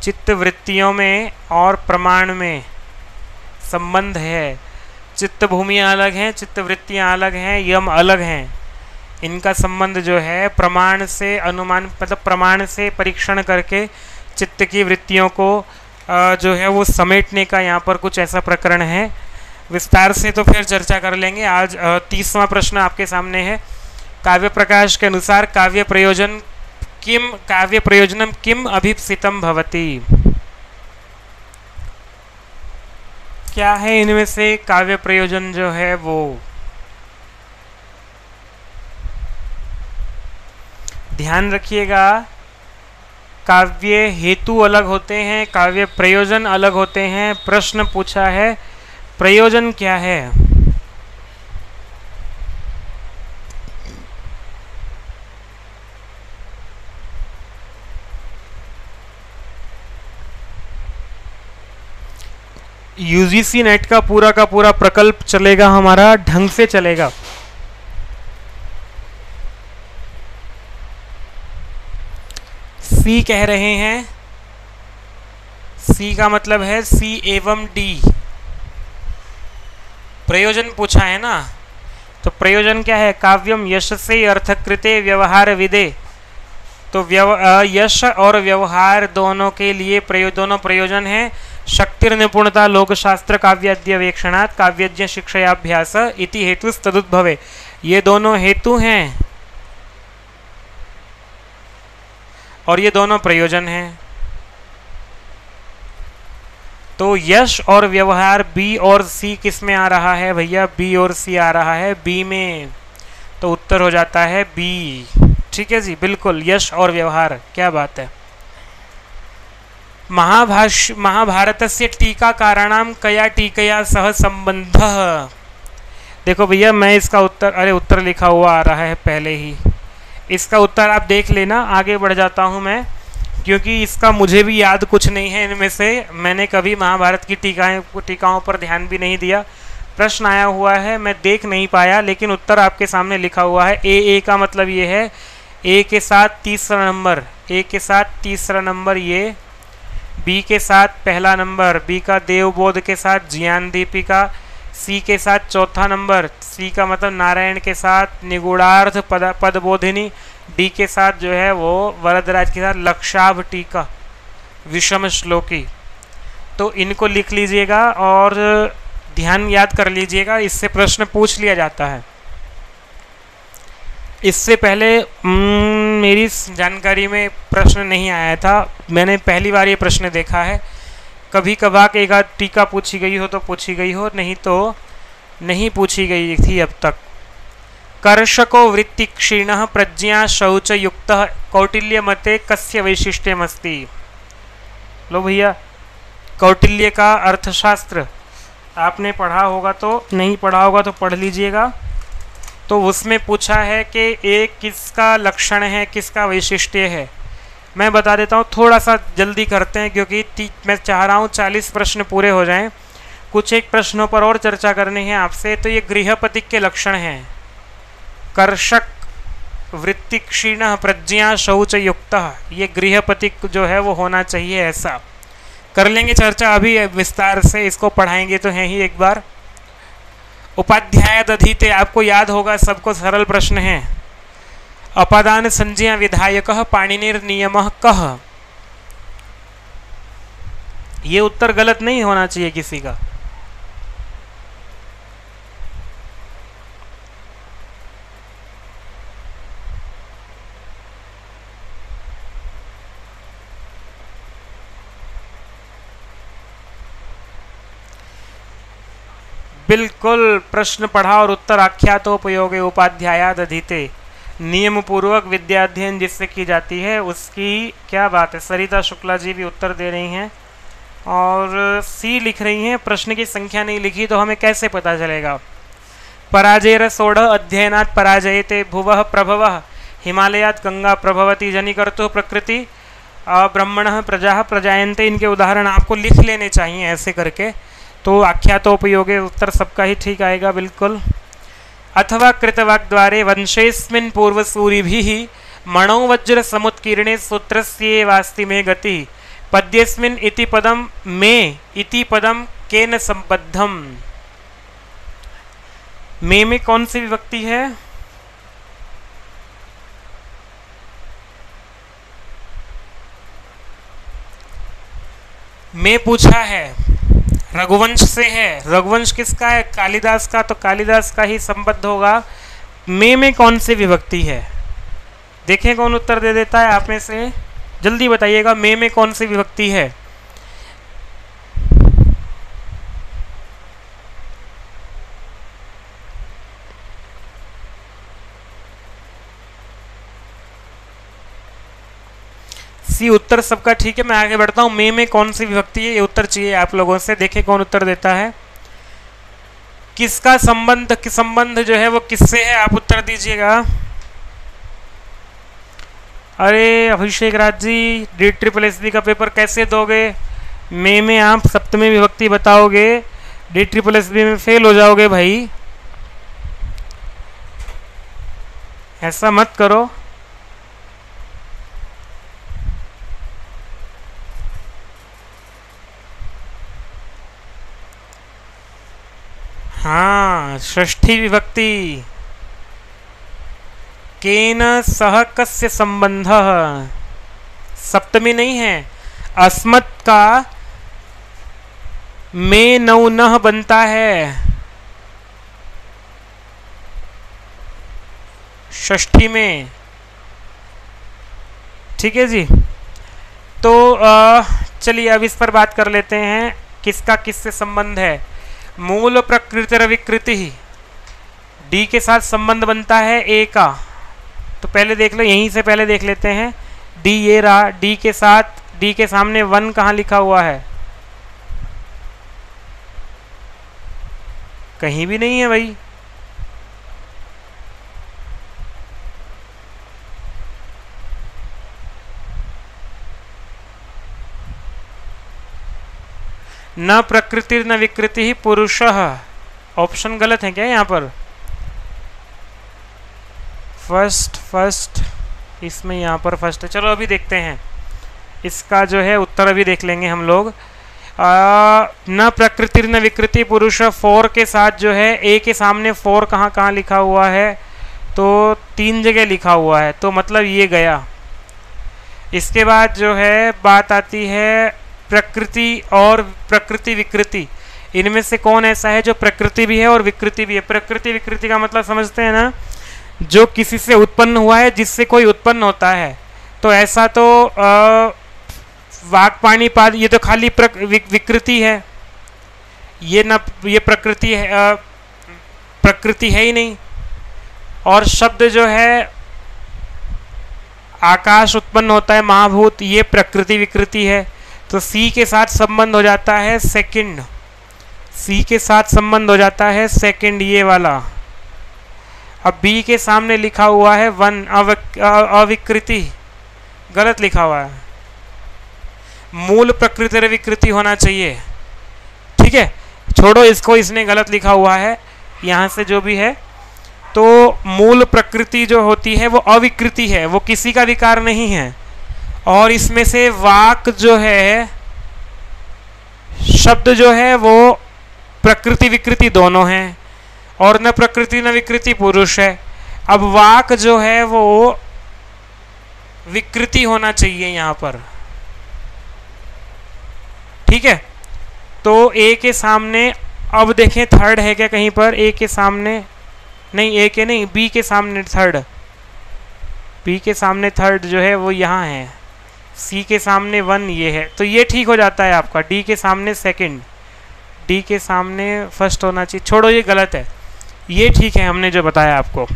चित्त वृत्तियों में और प्रमाण में संबंध है। चित्त भूमियाँ अलग हैं, चित्त वृत्तियाँ अलग हैं, यम अलग हैं। इनका संबंध जो है प्रमाण से, अनुमान मतलब प्रमाण से परीक्षण करके चित्त की वृत्तियों को जो है वो समेटने का यहाँ पर कुछ ऐसा प्रकरण है। विस्तार से तो फिर चर्चा कर लेंगे। आज 30वां प्रश्न आपके सामने है। काव्य प्रकाश के अनुसार काव्य प्रयोजनम किम अभिप्सितम भवति। क्या है इनमें से काव्य प्रयोजन जो है वो। ध्यान रखिएगा, काव्य हेतु अलग होते हैं, काव्य प्रयोजन अलग होते हैं। प्रश्न पूछा है प्रयोजन क्या है। यूजीसी नेट का पूरा प्रकल्प चलेगा, हमारा ढंग से चलेगा। सी कह रहे हैं, सी का मतलब है सी एवं डी। प्रयोजन पूछा है ना, तो प्रयोजन क्या है। काव्यम यशसे अर्थकृते व्यवहार विदे, तो यश और व्यवहार दोनों के लिए दोनों प्रयोजन है। शक्तिर निपुणता लोकशास्त्र काव्याद्यवेक्षणात् काव्यज्ञ शिक्षयाभ्यास इति हेतुस्तदुद्भवे, ये दोनों हेतु हैं और ये दोनों प्रयोजन हैं। तो यश और व्यवहार बी और सी किस में आ रहा है भैया, बी और सी आ रहा है बी में, तो उत्तर हो जाता है बी। ठीक है जी, बिल्कुल यश और व्यवहार, क्या बात है। महाभारतस्य टीकाकाराणां कया टीकया सह संबंधः। देखो भैया मैं इसका उत्तर, अरे उत्तर लिखा हुआ आ रहा है पहले ही, इसका उत्तर आप देख लेना। आगे बढ़ जाता हूँ मैं, क्योंकि इसका मुझे भी याद कुछ नहीं है इनमें से। मैंने कभी महाभारत की टीकाओं पर ध्यान भी नहीं दिया। प्रश्न आया हुआ है, मैं देख नहीं पाया, लेकिन उत्तर आपके सामने लिखा हुआ है। ए का मतलब ये है ए के साथ तीसरा नंबर, ए के साथ तीसरा नंबर ये, बी के साथ पहला नंबर, बी का देवबोध के साथ ज्ञान दीपिका, सी के साथ चौथा नंबर, सी का मतलब नारायण के साथ निगूढ़ार्थ पदबोधिनी, डी के साथ जो है वो वरदराज के साथ लक्षाभ टीका विषम श्लोकी। तो इनको लिख लीजिएगा और ध्यान याद कर लीजिएगा, इससे प्रश्न पूछ लिया जाता है। इससे पहले मेरी जानकारी में प्रश्न नहीं आया था, मैंने पहली बार ये प्रश्न देखा है। कभी कभार एक आध टीका पूछी गई हो तो पूछी गई हो, नहीं तो नहीं पूछी गई थी अब तक। कर्षको वृत्ति क्षीण प्रज्ञा शौच युक्त कौटिल्य मते कस्य वैशिष्ट्यमस्ति। लो भैया, कौटिल्य का अर्थशास्त्र आपने पढ़ा होगा, तो नहीं पढ़ा होगा तो पढ़ लीजिएगा। तो उसमें पूछा है कि एक किसका लक्षण है, किसका वैशिष्ट्य है। मैं बता देता हूँ, थोड़ा सा जल्दी करते हैं क्योंकि मैं चाह रहा हूँ 40 प्रश्न पूरे हो जाएं। कुछ एक प्रश्नों पर और चर्चा करनी है आपसे। तो ये गृहपतिक के लक्षण हैं। कर्षक वृत्ति क्षीण प्रज्ञा शौच युक्त, ये गृहपतिक जो है वो होना चाहिए, ऐसा कर लेंगे चर्चा अभी विस्तार से, इसको पढ़ाएंगे तो हैं ही एक बार। उपाध्याय दधीते आपको याद होगा, सबको सरल प्रश्न है। अपादान संज्ञा विधायक पाणिनिर नियमः कः। ये उत्तर गलत नहीं होना चाहिए किसी का। बिल्कुल, प्रश्न पढ़ा और उत्तर आख्यातोपयोगे उपाध्यायाद अधीते। नियम पूर्वक विद्याध्ययन जिससे की जाती है उसकी क्या बात है। सरिता शुक्ला जी भी उत्तर दे रही हैं और सी लिख रही हैं। प्रश्न की संख्या नहीं लिखी तो हमें कैसे पता चलेगा। पराजयर सोढ़ अध्ययनात् पराजयते भुवः प्रभवः हिमालयात् गंगा प्रभवती जनिकर्तु प्रकृति ब्रह्मणः प्रजा प्रजायन्ते। इनके उदाहरण आपको लिख लेने चाहिए ऐसे करके, तो आख्यातोपयोगे उत्तर सबका ही ठीक आएगा बिल्कुल। अथवा कृतवाग्द्वारे वंशेस्मिन् पूर्वसूरिभिः मणोवज्र समुत्कीर्णे सूत्रस्येवास्ति मे गति पद्येस्मिन् इति पदम मे इति पदम केन संबद्धम। में कौन सी विभक्ति है? में पूछा है, रघुवंश से है। रघुवंश किसका है? कालिदास का, तो कालिदास का ही संबद्ध होगा। में कौन सी विभक्ति है? देखें कौन उत्तर दे देता है आप में से, जल्दी बताइएगा। में कौन सी विभक्ति है? सी उत्तर सबका ठीक है। मैं आगे बढ़ता हूं। में कौन सी विभक्ति है, ये उत्तर चाहिए आप लोगों से। देखें कौन उत्तर देता है। किसका संबंध जो है वो किससे है, आप उत्तर दीजिएगा। अरे अभिषेक राज जी, DSSB का पेपर कैसे दोगे? में आप सप्तमी विभक्ति बताओगे, DSSB में फेल हो जाओगे भाई, ऐसा मत करो। हाँ, षष्ठी विभक्ति। केन सह कस्य संबंधः, सप्तमी नहीं है। अस्मत् का में नौ नह बनता है षष्ठी में, ठीक है जी। तो चलिए अब इस पर बात कर लेते हैं, किसका किससे संबंध है। मूल प्रकृति विकृति, डी के साथ संबंध बनता है ए का। तो पहले देख लो, यहीं से पहले देख लेते हैं। डी ये रहा, डी के साथ, डी के सामने वन कहाँ लिखा हुआ है? कहीं भी नहीं है भाई। न प्रकृति न विकृति ही पुरुषः। ऑप्शन गलत है क्या यहाँ पर? फर्स्ट इसमें यहाँ पर फर्स्ट है। चलो अभी देखते हैं इसका जो है उत्तर, अभी देख लेंगे हम लोग। न प्रकृति न विकृति पुरुष, 4 के साथ जो है ए के सामने 4 कहाँ कहाँ लिखा हुआ है? तो 3 जगह लिखा हुआ है, तो मतलब ये गया। इसके बाद जो है बात आती है प्रकृति और प्रकृति विकृति। इनमें से कौन ऐसा है जो प्रकृति भी है और विकृति भी है? प्रकृति विकृति का मतलब समझते हैं ना, जो किसी से उत्पन्न हुआ है, जिससे कोई उत्पन्न होता है। तो ऐसा तो वाक पानी पाद, ये तो खाली विकृति है, ये प्रकृति है, प्रकृति है ही नहीं। और शब्द जो है आकाश उत्पन्न होता है, महाभूत, ये प्रकृति विकृति है। तो सी के साथ संबंध हो जाता है सेकंड, सी के साथ संबंध हो जाता है सेकंड, ये वाला। अब बी के सामने लिखा हुआ है 1, अविकृति, गलत लिखा हुआ है। मूल प्रकृति विकृति होना चाहिए। ठीक है, छोड़ो इसको, इसने गलत लिखा हुआ है यहाँ से जो भी है। तो मूल प्रकृति जो होती है वो अविकृति है, वो किसी का विकार नहीं है। और इसमें से वाक जो है, शब्द जो है वो प्रकृति विकृति दोनों हैं, और न प्रकृति न विकृति पुरुष है। अब वाक जो है वो विकृति होना चाहिए यहाँ पर। ठीक है, तो ए के सामने, अब देखें थर्ड है क्या कहीं पर? ए के सामने नहीं, ए के नहीं, बी के सामने थर्ड, बी के सामने थर्ड जो है वो यहाँ है। सी के सामने 1 ये है, तो ये ठीक हो जाता है आपका। डी के सामने सेकंड, डी के सामने फर्स्ट होना चाहिए। छोड़ो ये गलत है, ये ठीक है हमने जो बताया आपको।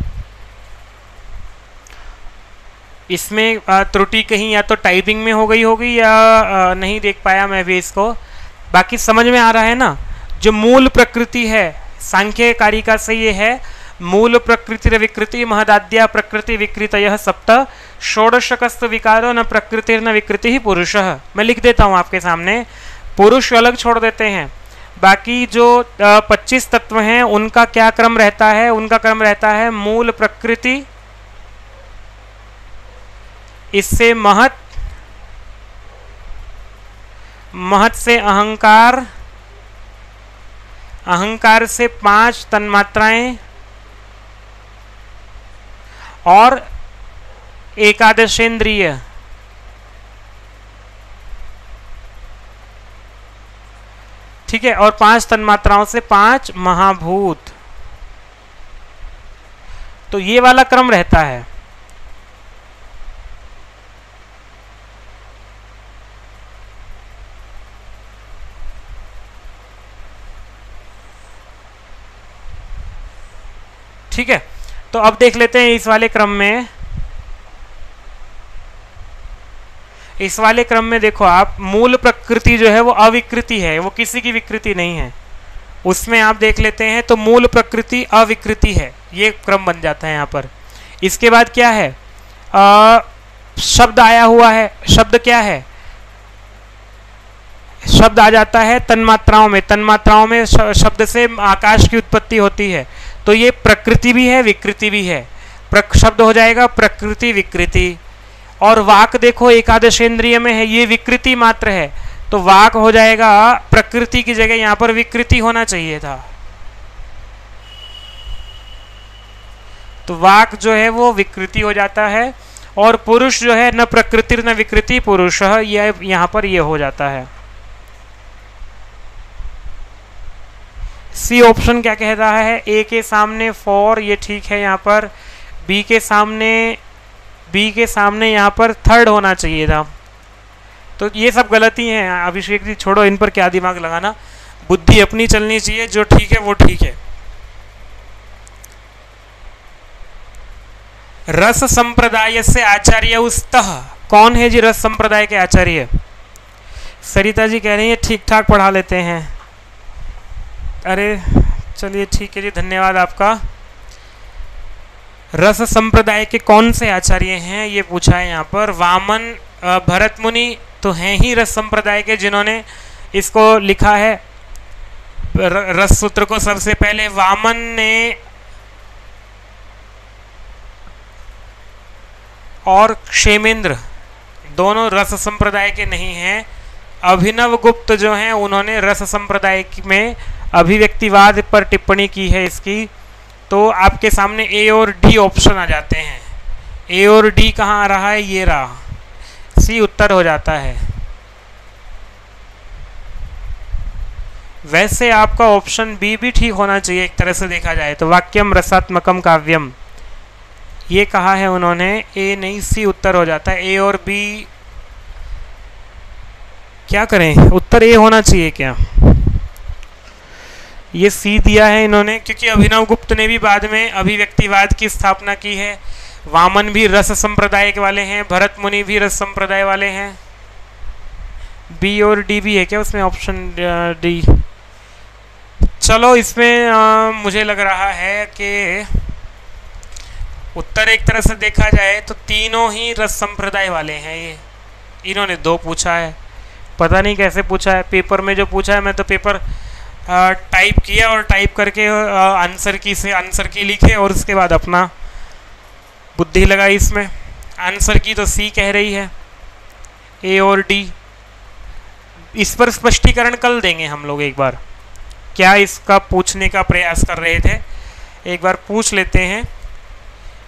इसमें त्रुटि कहीं या तो टाइपिंग में हो गई होगी या नहीं देख पाया मैं भी इसको। बाकी समझ में आ रहा है ना? जो मूल प्रकृति है, सांख्य कारिका से ये है, मूल प्रकृति विकृति महदाद्या प्रकृति विकृतयः सप्त षोडशकस्त विकारो न प्रकृति न विकृति ही पुरुषः। मैं लिख देता हूँ आपके सामने, पुरुष अलग छोड़ देते हैं। बाकी जो 25 तत्व हैं उनका क्या क्रम रहता है? उनका क्रम रहता है मूल प्रकृति, इससे महत, महत से अहंकार, अहंकार से 5 तन्मात्राएं और एकादशेंद्रिय। ठीक है, और 5 तन्मात्राओं से 5 महाभूत। तो ये वाला क्रम रहता है। ठीक है, तो अब देख लेते हैं इस वाले क्रम में। इस वाले क्रम में देखो आप, मूल प्रकृति जो है वो अविकृति है, वो किसी की विकृति नहीं है। उसमें आप देख लेते हैं तो मूल प्रकृति अविकृति है, ये क्रम बन जाता है यहाँ पर। इसके बाद क्या है? शब्द आया हुआ है। शब्द क्या है? शब्द आ जाता है तन्मात्राओं में। तन्मात्राओं में शब्द से आकाश की उत्पत्ति होती है, तो ये प्रकृति भी है विकृति भी है। शब्द हो जाएगा प्रकृति विकृति। और वाक देखो एकादशेंद्रिय में है, ये विकृति मात्र है, तो वाक हो जाएगा प्रकृति की जगह यहाँ पर विकृति होना चाहिए था। तो वाक जो है वो विकृति हो जाता है। और पुरुष जो है न प्रकृति न विकृति पुरुष, यह यहाँ पर ये हो जाता है। सी ऑप्शन क्या कह रहा है? ए के सामने 4, ये ठीक है यहाँ पर। बी के सामने यहाँ पर थर्ड होना चाहिए था। तो ये सब गलती हैं अभिषेक जी, छोड़ो इन पर क्या दिमाग लगाना, बुद्धि अपनी चलनी चाहिए, जो ठीक है वो ठीक है। रस संप्रदाय से आचार्य उस्तः, कौन है जी रस संप्रदाय के आचार्य? सरिता जी कह रही है ठीक ठाक पढ़ा लेते हैं। अरे चलिए ठीक है जी, धन्यवाद आपका। रस संप्रदाय के कौन से आचार्य हैं ये पूछा है यहाँ पर। वामन भरत मुनि तो हैं ही रस संप्रदाय के, जिन्होंने इसको लिखा है रस सूत्र को सबसे पहले वामन ने और क्षेमेंद्र दोनों रस संप्रदाय के नहीं हैं। अभिनव गुप्त जो हैं उन्होंने रस संप्रदाय में अभिव्यक्तिवाद पर टिप्पणी की है इसकी। तो आपके सामने ए और डी ऑप्शन आ जाते हैं। ए और डी कहाँ आ रहा है, ये रहा, सी उत्तर हो जाता है। वैसे आपका ऑप्शन बी भी ठीक होना चाहिए एक तरह से देखा जाए तो। वाक्यम रसात्मकम काव्यम ये कहा है उन्होंने, ए नहीं सी उत्तर हो जाता है। ए और बी क्या करें, उत्तर ए होना चाहिए क्या, ये सी दिया है इन्होंने क्योंकि अभिनव गुप्त ने भी बाद में अभिव्यक्तिवाद की स्थापना की है। वामन भी रस संप्रदाय के वाले हैं, भरत मुनि भी रस संप्रदाय वाले हैं। बी और डी भी है क्या उसमें, ऑप्शन डी। चलो इसमें मुझे लग रहा है कि उत्तर एक तरह से देखा जाए तो तीनों ही रस संप्रदाय वाले हैं। ये इन्होंने दो पूछा है, पता नहीं कैसे पूछा है, पेपर में जो पूछा है मैं तो पेपर टाइप किया और टाइप करके आंसर की से आंसर की लिखे और उसके बाद अपना बुद्धि लगाई इसमें। आंसर की तो सी कह रही है, ए और डी। इस पर स्पष्टीकरण कल देंगे हम लोग, एक बार क्या इसका पूछने का प्रयास कर रहे थे एक बार पूछ लेते हैं,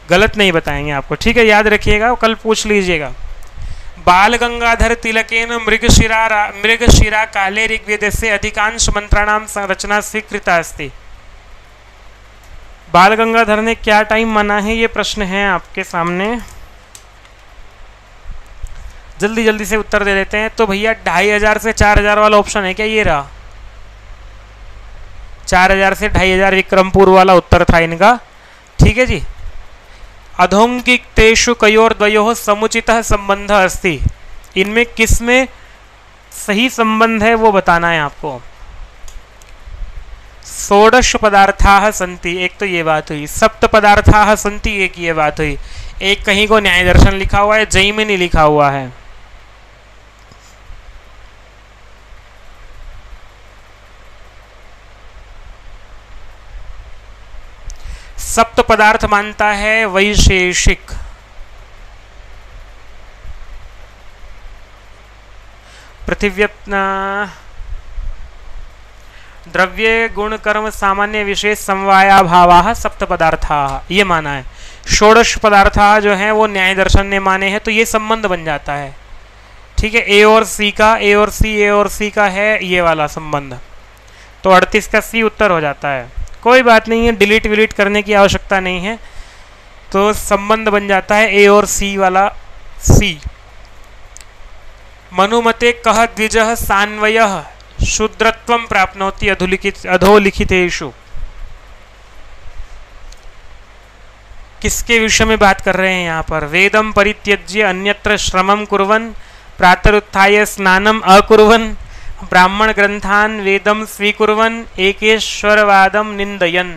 गलत नहीं बताएंगे आपको, ठीक है, याद रखिएगा, कल पूछ लीजिएगा। बाल गंगाधर तिलकेन मृगशिरा काले ऋग्वेद से अधिकांश मंत्राणाम संरचना स्वीकृता अस्ति। बाल गंगाधर ने क्या टाइम माना है, ये प्रश्न है आपके सामने, जल्दी जल्दी से उत्तर दे देते हैं। तो भैया 2500 से 4000 वाला ऑप्शन है क्या, ये रहा 4000 से 2500 विक्रमपुर वाला उत्तर था इनका, ठीक है जी। अधोंकितेषु कयोर्द्वयोः समुचितः संबंधः अस्ति, इनमें किसमें सही संबंध है वो बताना है आपको। षोडश पदार्थाः सन्ति, एक तो ये बात हुई। सप्त पदार्थाः सन्ति, एक ये बात हुई। एक कहीं को न्याय दर्शन लिखा हुआ है, जई में नहीं लिखा हुआ है। सप्त पदार्थ मानता है वैशेषिक। पृथिव्यप्ना द्रव्य गुण कर्म सामान्य विशेष समवायाभावाः सप्त पदार्थाः, ये माना है। षोडश पदार्थाः जो है वो न्याय दर्शन ने माने हैं, तो ये संबंध बन जाता है, ठीक है। ए और सी का, ए और सी का है ये वाला संबंध, तो 38 का सी उत्तर हो जाता है। कोई बात नहीं है, डिलीट विलीट करने की आवश्यकता नहीं है, तो संबंध बन जाता है ए और सी वाला सी। मनुमते कह द्विजः सान्वयः शूद्रत्वं प्राप्नोति अधोलिखितेषु। किसके विषय में बात कर रहे हैं यहाँ पर, वेदम परित्यज्य अन्यत्र श्रमं कुर्वन् प्रातरुत्थाय स्नानम अकुर्वन् ब्राह्मण ग्रंथान वेदम स्वीकुर्वन् एकेश्वरवादम निंदयन्।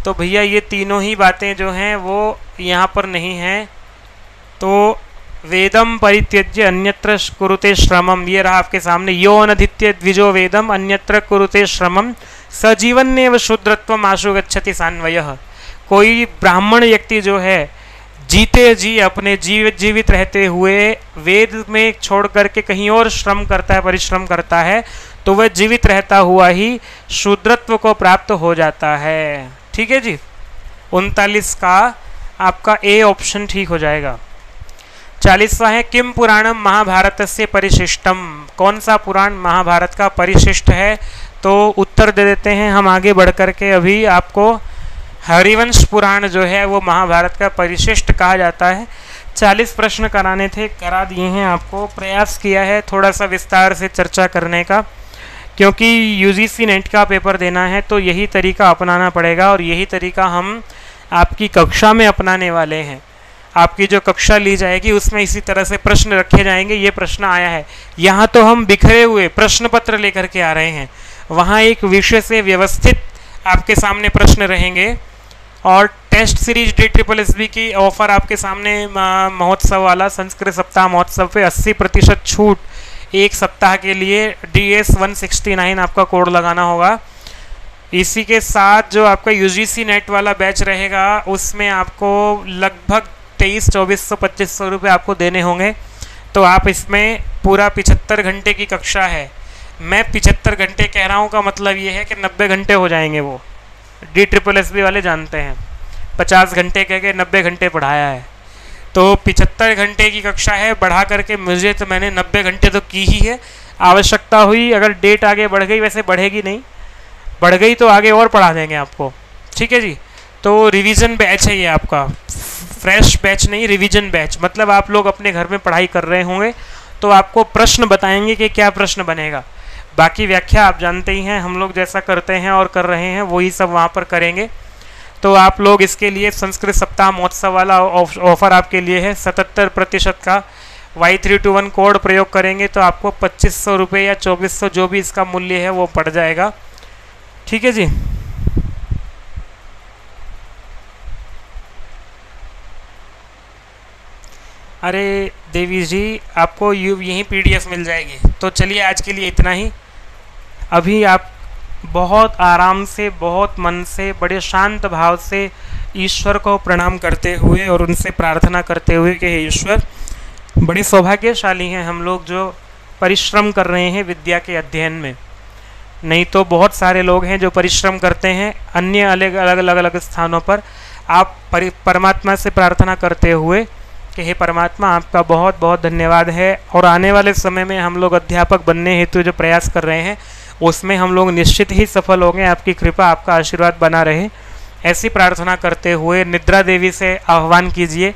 तो भैया ये तीनों ही बातें जो हैं वो यहाँ पर नहीं हैं। तो वेदम परित्यज्य अन्यत्र कुरुते श्रमम, ये रहा आपके सामने। यो अनधित्य द्विजो वेदम अन्यत्र कुरुते श्रमम सजीवन्नेव शूद्रत्वम आशु गच्छति सान्वयः। कोई ब्राह्मण व्यक्ति जो है जीते जी अपने जीवित रहते हुए वेद में छोड़ करके कहीं और श्रम करता है, परिश्रम करता है, तो वह जीवित रहता हुआ ही शूद्रत्व को प्राप्त हो जाता है, ठीक है जी। 39 का आपका ए ऑप्शन ठीक हो जाएगा। 40वां है किम पुराणम महाभारत से परिशिष्टम, कौन सा पुराण महाभारत का परिशिष्ट है। तो उत्तर दे देते हैं हम आगे बढ़ करके। अभी आपको हरिवंश पुराण जो है वो महाभारत का परिशिष्ट कहा जाता है। 40 प्रश्न कराने थे, करा दिए हैं आपको। प्रयास किया है थोड़ा सा विस्तार से चर्चा करने का, क्योंकि यूजीसी नेट का पेपर देना है तो यही तरीका अपनाना पड़ेगा, और यही तरीका हम आपकी कक्षा में अपनाने वाले हैं। आपकी जो कक्षा ली जाएगी उसमें इसी तरह से प्रश्न रखे जाएंगे। ये प्रश्न आया है, यहाँ तो हम बिखरे हुए प्रश्न पत्र लेकर के आ रहे हैं, वहाँ एक विषय से व्यवस्थित आपके सामने प्रश्न रहेंगे। और टेस्ट सीरीज DSSB की ऑफर आपके सामने महोत्सव वाला, संस्कृत सप्ताह महोत्सव पे 80% छूट एक सप्ताह के लिए DS169 आपका कोड लगाना होगा। इसी के साथ जो आपका UGC नेट वाला बैच रहेगा उसमें आपको लगभग 2300-2400-2500 रुपये आपको देने होंगे। तो आप इसमें पूरा 75 घंटे की कक्षा है। मैं 75 घंटे कह रहा हूँ का मतलब ये है कि 90 घंटे हो जाएंगे। वो DSSB वाले जानते हैं, 50 घंटे कह के 90 घंटे पढ़ाया है। तो 75 घंटे की कक्षा है, बढ़ा करके मुझे तो मैंने 90 घंटे तो की ही है। आवश्यकता हुई अगर डेट आगे बढ़ गई, वैसे बढ़ेगी नहीं, बढ़ गई तो आगे और पढ़ा देंगे आपको, ठीक है जी। तो रिवीजन बैच है ये आपका, फ्रेश बैच नहीं, रिवीजन बैच। मतलब आप लोग अपने घर में पढ़ाई कर रहे होंगे तो आपको प्रश्न बताएंगे कि क्या प्रश्न बनेगा। बाकी व्याख्या आप जानते ही हैं, हम लोग जैसा करते हैं और कर रहे हैं वही सब वहाँ पर करेंगे। तो आप लोग इसके लिए संस्कृत सप्ताह महोत्सव वाला ऑफर आपके लिए है। 77% का Y321 कोड प्रयोग करेंगे तो आपको 2500 रुपये या 2400 जो भी इसका मूल्य है वो पड़ जाएगा, ठीक है जी। अरे देवी जी, आपको यही PDF मिल जाएगी। तो चलिए आज के लिए इतना ही। अभी आप बहुत आराम से, बहुत मन से, बड़े शांत भाव से ईश्वर को प्रणाम करते हुए और उनसे प्रार्थना करते हुए कि हे ईश्वर, बड़े सौभाग्यशाली हैं हम लोग जो परिश्रम कर रहे हैं विद्या के अध्ययन में। नहीं तो बहुत सारे लोग हैं जो परिश्रम करते हैं अन्य अलग स्थानों पर। आप परमात्मा से प्रार्थना करते हुए कि हे परमात्मा, आपका बहुत बहुत धन्यवाद है, और आने वाले समय में हम लोग अध्यापक बनने हेतु जो प्रयास कर रहे हैं उसमें हम लोग निश्चित ही सफल होंगे। आपकी कृपा, आपका आशीर्वाद बना रहे, ऐसी प्रार्थना करते हुए निद्रा देवी से आह्वान कीजिए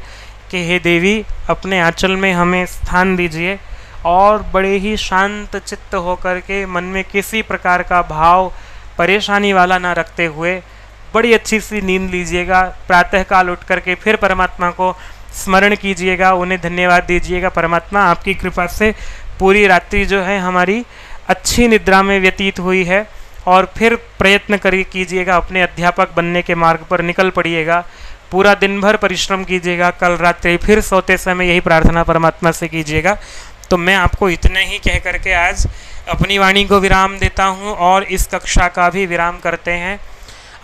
कि हे देवी, अपने आंचल में हमें स्थान दीजिए और बड़े ही शांत चित्त होकर के मन में किसी प्रकार का भाव परेशानी वाला ना रखते हुए बड़ी अच्छी सी नींद लीजिएगा। प्रातःकाल उठ करके फिर परमात्मा को स्मरण कीजिएगा, उन्हें धन्यवाद दीजिएगा। परमात्मा, आपकी कृपा से पूरी रात्रि जो है हमारी अच्छी निद्रा में व्यतीत हुई है, और फिर प्रयत्न कीजिएगा, अपने अध्यापक बनने के मार्ग पर निकल पड़िएगा। पूरा दिन भर परिश्रम कीजिएगा, कल रात्रि फिर सोते समय यही प्रार्थना परमात्मा से कीजिएगा। तो मैं आपको इतने ही कह करके आज अपनी वाणी को विराम देता हूँ और इस कक्षा का भी विराम करते हैं।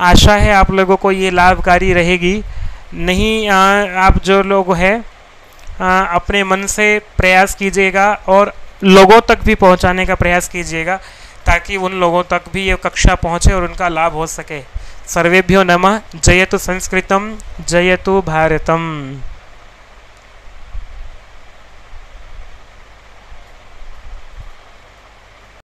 आशा है आप लोगों को ये लाभकारी रहेगी। नहीं आप जो लोग हैं अपने मन से प्रयास कीजिएगा और लोगों तक भी पहुंचाने का प्रयास कीजिएगा, ताकि उन लोगों तक भी ये कक्षा पहुंचे और उनका लाभ हो सके। सर्वेभ्यो नमः। जयतु संस्कृतम, जयतु भारतम।